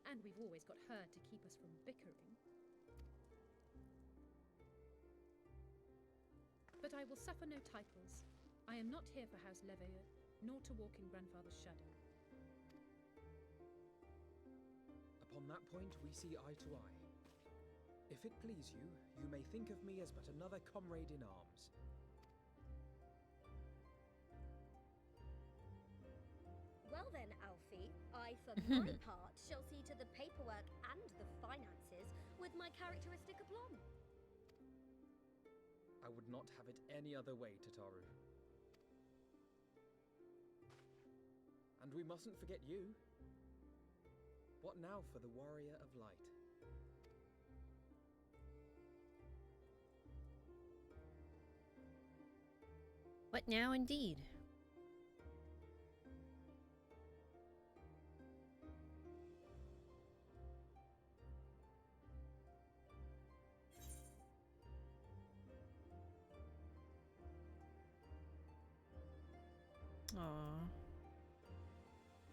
and we've always got her to keep us from bickering. But I will suffer no titles. I am not here for House Leveilleur, nor to walk in Grandfather's shadow. Upon that point, we see eye to eye. If it please you, you may think of me as but another comrade in arms. Well then, Alfie, I, for my part, shall see to the paperwork and the finances with my characteristic aplomb. I would not have it any other way, Tataru. And we mustn't forget you. What now for the Warrior of Light? What now indeed? Aww.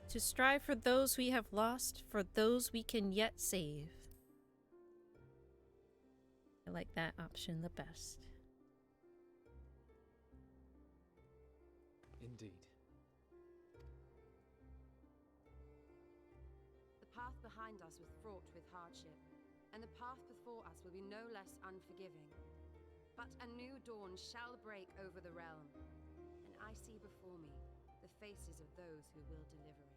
To strive for those we have lost, for those we can yet save. I like that option the best. Indeed. The path behind us was fraught with hardship, and the path before us will be no less unforgiving. But a new dawn shall break over the realm, and I see before me the faces of those who will deliver it.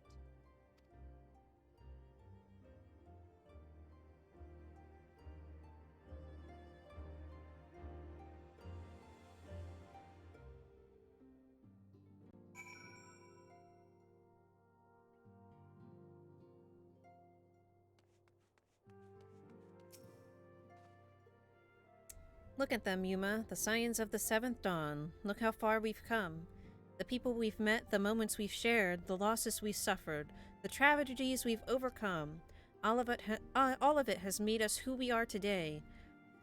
Look at them, Yuma, the scions of the Seventh Dawn. Look how far we've come. The people we've met, the moments we've shared, the losses we've suffered, the tragedies we've overcome. All of it has made us who we are today.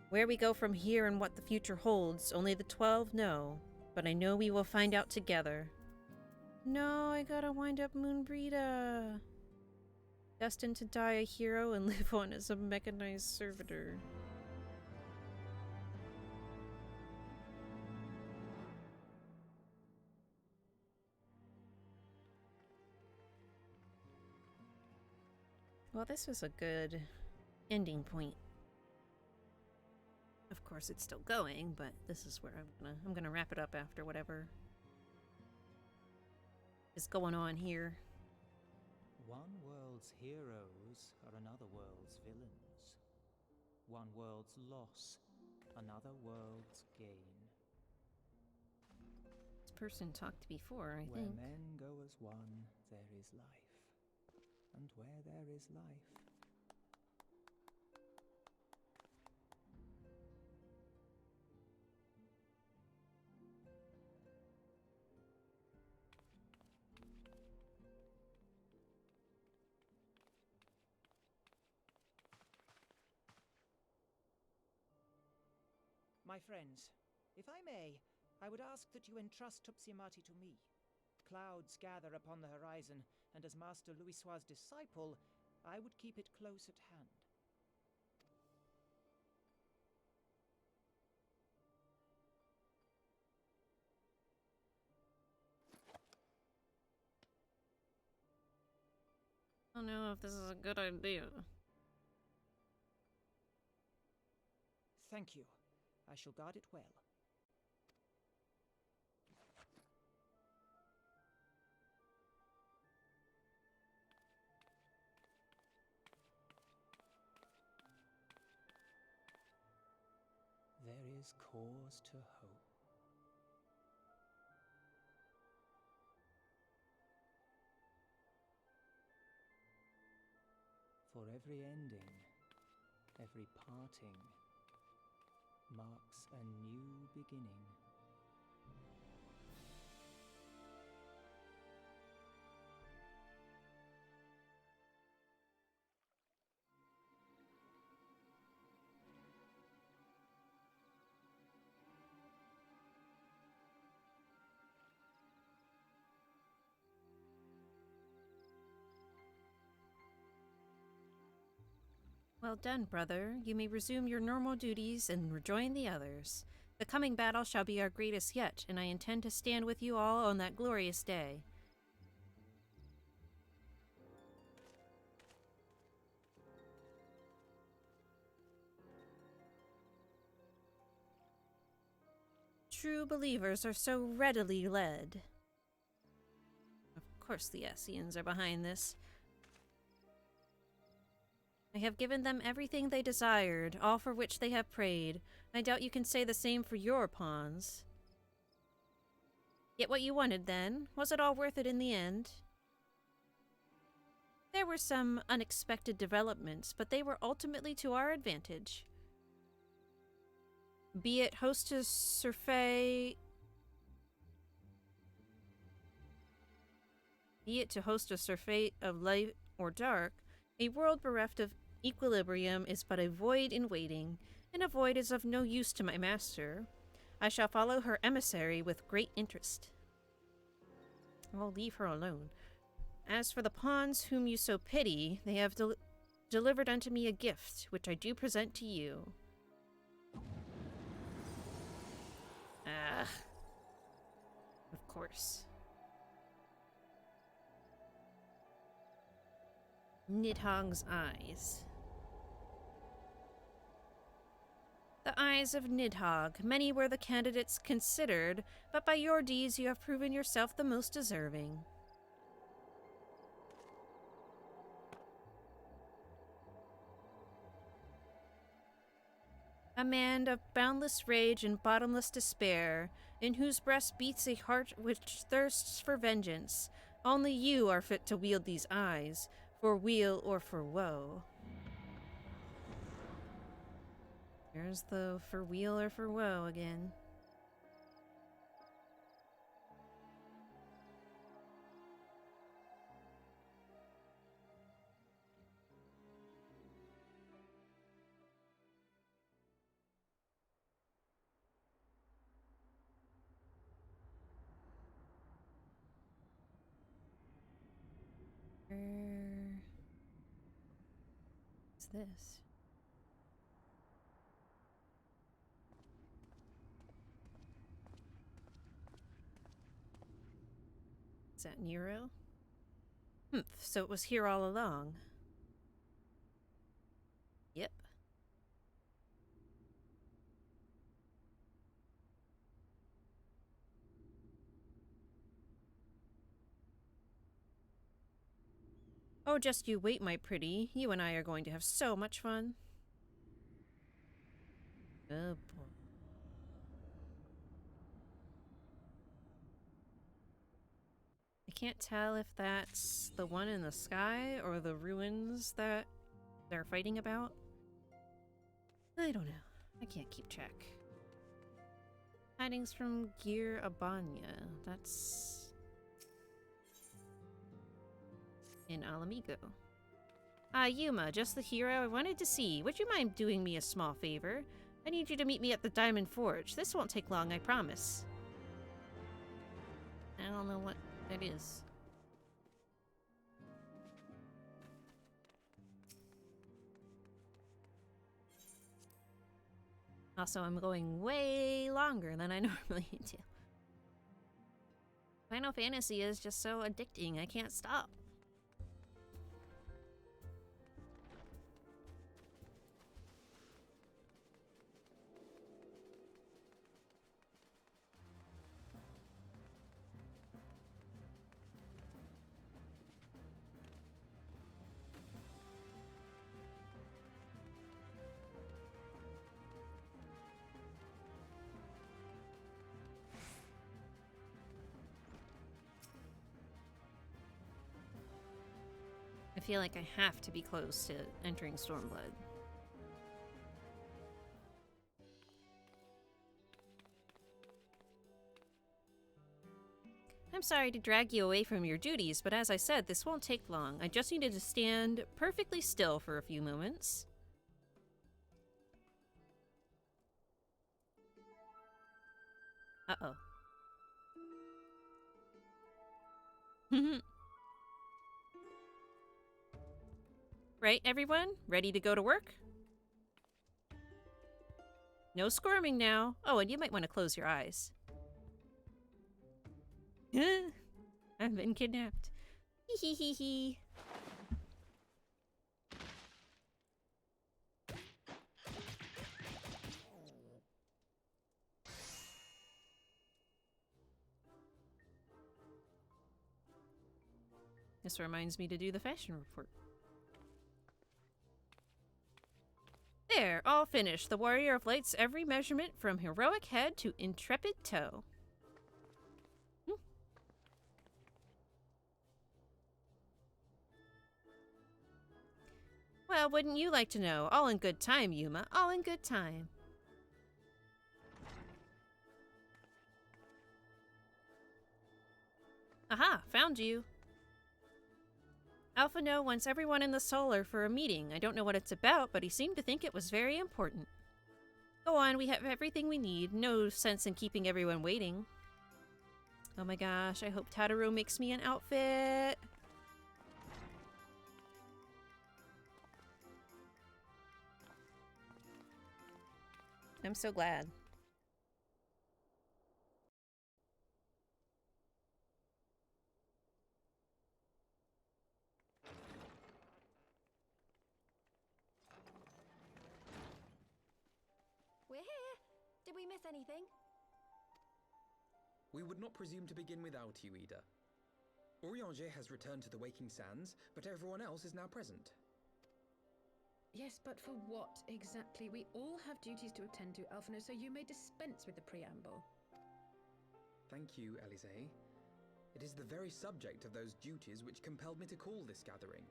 Where we go from here and what the future holds, only the 12 know. But I know we will find out together. No, I gotta wind up Moonbreeder. Destined to die a hero and live on as a mechanized servitor. Well, this was a good ending point. Of course, it's still going, but this is where I'm gonna wrap it up after whatever is going on here. One world's heroes are another world's villains. One world's loss, another world's gain. This person talked before, I Where think. men go as one, there is life. And where there is life, my friends, if I may, I would ask that you entrust Tupsimati to me. Clouds gather upon the horizon, and as Master Louisoix's disciple, I would keep it close at hand. I don't know if this is a good idea. Thank you. I shall guard it well. There is cause to hope. For every ending, every parting, marks a new beginning. Well done, brother. You may resume your normal duties and rejoin the others. The coming battle shall be our greatest yet, and I intend to stand with you all on that glorious day. True believers are so readily led. Of course the Ascians are behind this. I have given them everything they desired, all for which they have prayed. I doubt you can say the same for your pawns. Get what you wanted, then? Was it all worth it in the end? There were some unexpected developments, but they were ultimately to our advantage. Be it hostess survey... Be it to host a survey of light or dark, a world bereft of equilibrium is but a void in waiting, and a void is of no use to my master. I shall follow her emissary with great interest. I'll leave her alone. As for the pawns whom you so pity, they have delivered unto me a gift, which I do present to you. Ah. Of course. Nidhogg's eyes. The eyes of Nidhogg. Many were the candidates considered, but by your deeds you have proven yourself the most deserving. A man of boundless rage and bottomless despair, in whose breast beats a heart which thirsts for vengeance. Only you are fit to wield these eyes, for weal or for woe. There's the for weal or for woe again. What's this? Is that Nero? So it was here all along. Oh, just you wait, my pretty. You and I are going to have so much fun. Oh, boy. I can't tell if that's the one in the sky or the ruins that they're fighting about. I don't know. I can't keep track. Tidings from Gir Abanya. That's in Alamigo. Ah, Yuma, just the hero I wanted to see. Would you mind doing me a small favor? I need you to meet me at the Diamond Forge. This won't take long, I promise. I don't know what that is. Also, I'm going way longer than I normally do. Final Fantasy is just so addicting, I can't stop. I feel like I have to be close to entering Stormblood. I'm sorry to drag you away from your duties, but as I said, this won't take long. I just needed to stand perfectly still for a few moments. Uh-oh. Right, everyone? Ready to go to work? No squirming now. Oh, and you might want to close your eyes. I've been kidnapped. Hee hee hee hee. This reminds me to do the fashion report. There, all finished. The Warrior of Light's every measurement from heroic head to intrepid toe. Well, wouldn't you like to know? All in good time, Yuma. All in good time. Aha, found you. Alphino wants everyone in the Solar for a meeting. I don't know what it's about, but he seemed to think it was very important. Go on, we have everything we need. No sense in keeping everyone waiting. Oh my gosh, I hope Tataru makes me an outfit. I'm so glad. We're here. Did we miss anything? We would not presume to begin without you, Ida. Orianger has returned to the Waking Sands, but everyone else is now present. Yes, but for what exactly? We all have duties to attend to, Alphino, so you may dispense with the preamble. Thank you, Elise. It is the very subject of those duties which compelled me to call this gathering.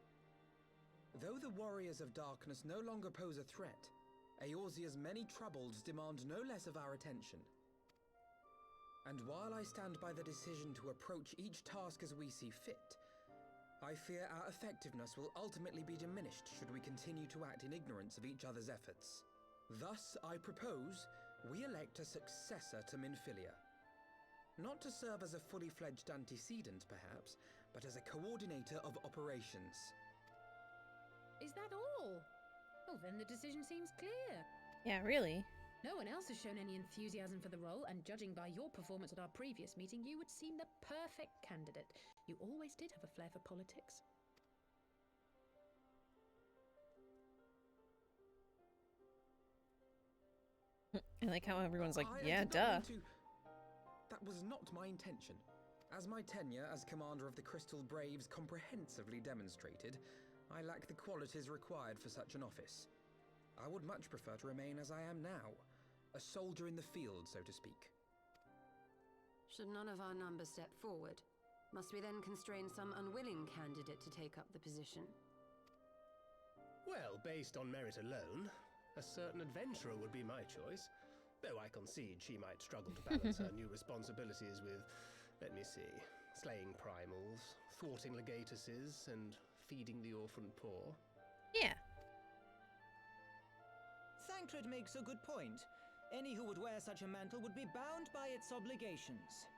Though the Warriors of Darkness no longer pose a threat, Eorzea's many troubles demand no less of our attention. And while I stand by the decision to approach each task as we see fit, I fear our effectiveness will ultimately be diminished should we continue to act in ignorance of each other's efforts. Thus, I propose we elect a successor to Minfilia. Not to serve as a fully fledged antecedent, perhaps, but as a coordinator of operations. Is that all? Well, then the decision seems clear. Yeah, really. No one else has shown any enthusiasm for the role, and judging by your performance at our previous meeting, you would seem the perfect candidate. You always did have a flair for politics. I like how everyone's like, I yeah, did not duh. mean to... That was not my intention. As my tenure as commander of the Crystal Braves comprehensively demonstrated, I lack the qualities required for such an office. I would much prefer to remain as I am now, a soldier in the field, so to speak. Should none of our numbers step forward, must we then constrain some unwilling candidate to take up the position? Well, based on merit alone, a certain adventurer would be my choice. Though I concede she might struggle to balance her new responsibilities with, let me see, slaying primals, thwarting legatuses, and feeding the orphan poor. Yeah. Thancred makes a good point. Any who would wear such a mantle would be bound by its obligations.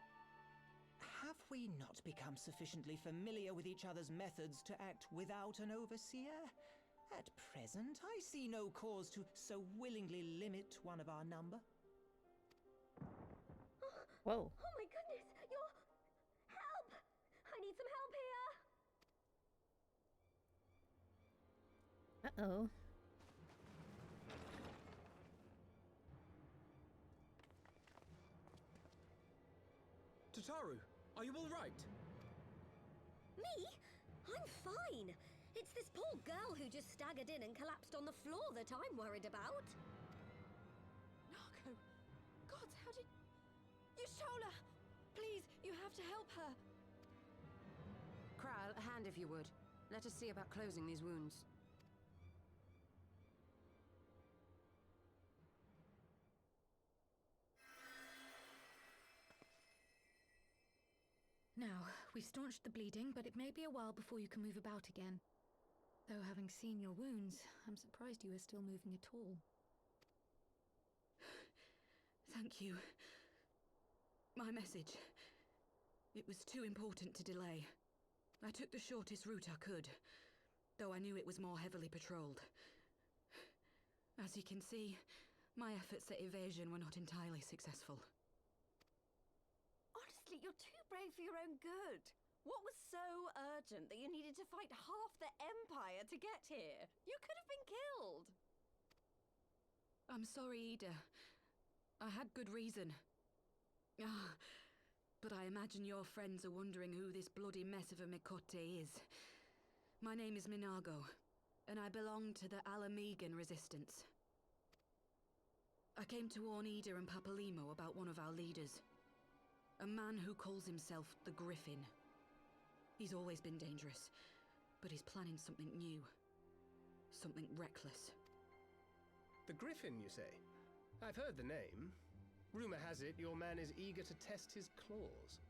Have we not become sufficiently familiar with each other's methods to act without an overseer? At present, I see no cause to so willingly limit one of our number. Whoa. Oh my goodness! Help! I need some help here! Uh-oh. Tataru, are you all right? Me? I'm fine. It's this poor girl who just staggered in and collapsed on the floor that I'm worried about. Nago! Gods, how did... Yashola! Please, you have to help her. Kral, a hand if you would. Let us see about closing these wounds. Now, we've staunched the bleeding, but it may be a while before you can move about again. Though having seen your wounds, I'm surprised you are still moving at all. Thank you. My message. It was too important to delay. I took the shortest route I could, though I knew it was more heavily patrolled. As you can see, my efforts at evasion were not entirely successful. Honestly, you're too brave for your own good. What was so urgent that you needed to fight half the Empire to get here? You could have been killed. I'm sorry, Ida. I had good reason. But I imagine your friends are wondering who this bloody mess of a Mikote is. My name is Minago, and I belong to the Alamegan Resistance. I came to warn Ida and Papalimo about one of our leaders. A man who calls himself the Griffin. He's always been dangerous, but he's planning something new. Something reckless. The Griffin, you say? I've heard the name. Rumor has it your man is eager to test his claws.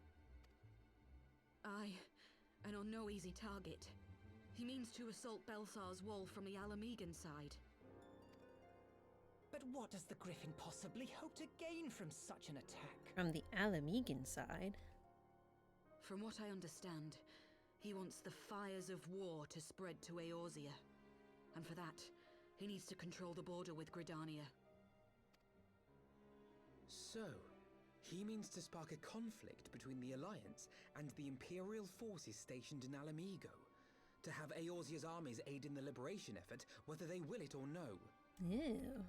Aye, and on no easy target. He means to assault Belsar's wall from the Alamegan side. But what does the Griffin possibly hope to gain from such an attack? From the Alamegan side? From what I understand, he wants the fires of war to spread to Eorzea. And for that, he needs to control the border with Gridania. So, he means to spark a conflict between the Alliance and the Imperial forces stationed in Alamigo, to have Eorzea's armies aid in the liberation effort, whether they will it or no. Ew.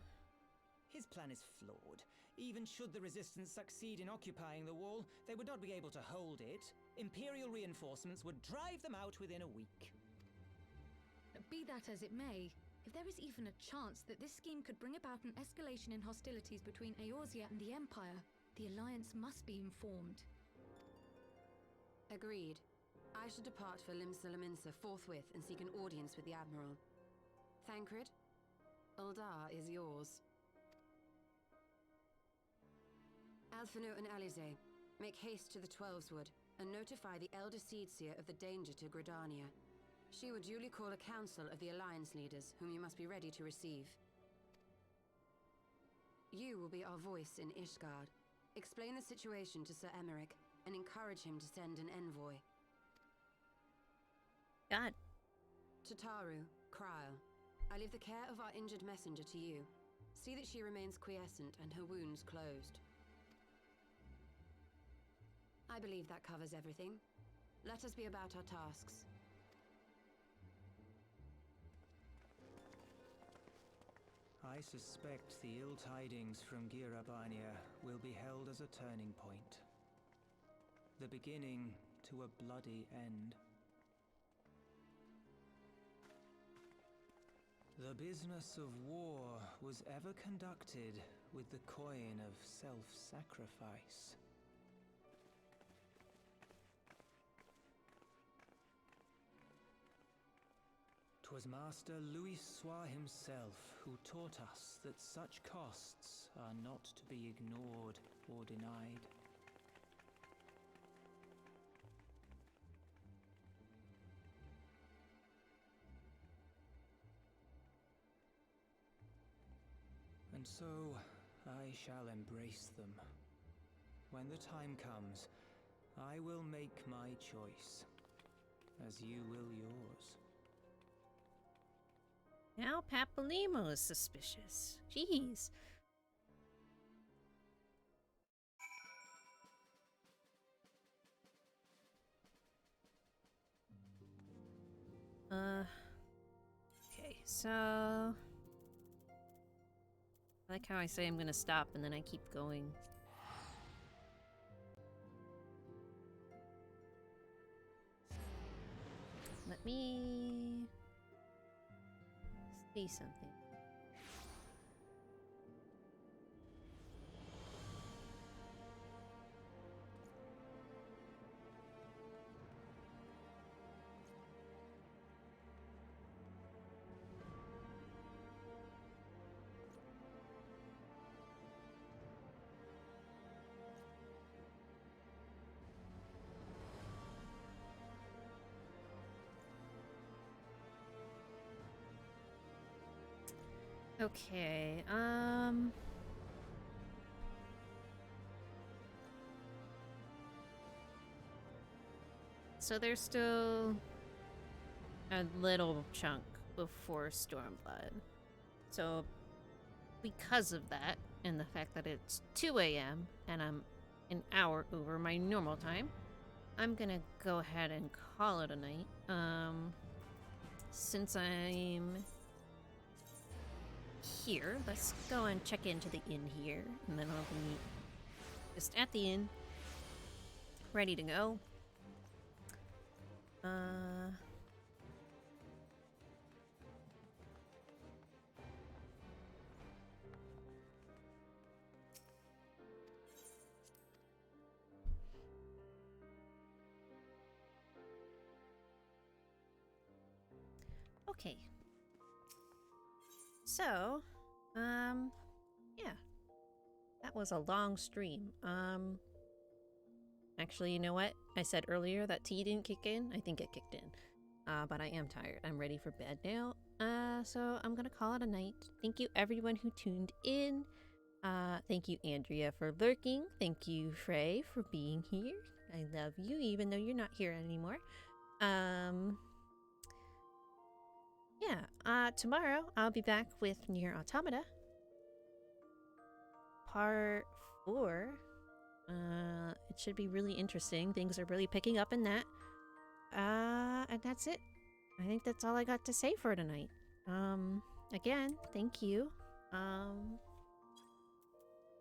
His plan is flawed. Even should the Resistance succeed in occupying the wall, they would not be able to hold it. Imperial reinforcements would drive them out within a week. Be that as it may, if there is even a chance that this scheme could bring about an escalation in hostilities between Eorzea and the Empire, the Alliance must be informed. Agreed. I should depart for Limsa forthwith and seek an audience with the Admiral. Thancred, Uldar is yours. Alphino and Alize, make haste to the Twelveswood and notify the Elder Seedseer of the danger to Gridania. She will duly call a council of the Alliance leaders, whom you must be ready to receive. You will be our voice in Ishgard. Explain the situation to Sir Emmerich and encourage him to send an envoy. God. Tataru, Krile, I leave the care of our injured messenger to you. See that she remains quiescent and her wounds closed. I believe that covers everything. Let us be about our tasks. I suspect the ill tidings from Girabania will be held as a turning point. the beginning to a bloody end. The business of war was ever conducted with the coin of self-sacrifice. 'Twas Master Louis Soir himself who taught us that such costs are not to be ignored or denied. And so I shall embrace them. When the time comes, I will make my choice, as you will yours. Now Papalymo is suspicious. Jeez. Okay, so I like how I say I'm gonna stop and then I keep going. Let me see something. Okay, so there's still a little chunk before Stormblood. So because of that, and the fact that it's 2 a.m. and I'm an hour over my normal time, I'm gonna go ahead and call it a night. Since I'm here, let's go and check into the inn here, and then I'll be just at the inn, ready to go. Okay. So, yeah. That was a long stream. Actually, you know what? I said earlier that tea didn't kick in. I think it kicked in. But I am tired. I'm ready for bed now. So I'm gonna call it a night. Thank you everyone who tuned in. Thank you Andrea for lurking. Thank you Frey for being here. I love you even though you're not here anymore. Yeah, tomorrow I'll be back with Nier Automata. Part 4. It should be really interesting. Things are really picking up in that. And that's it. I think that's all I got to say for tonight. Again, thank you.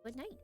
Good night.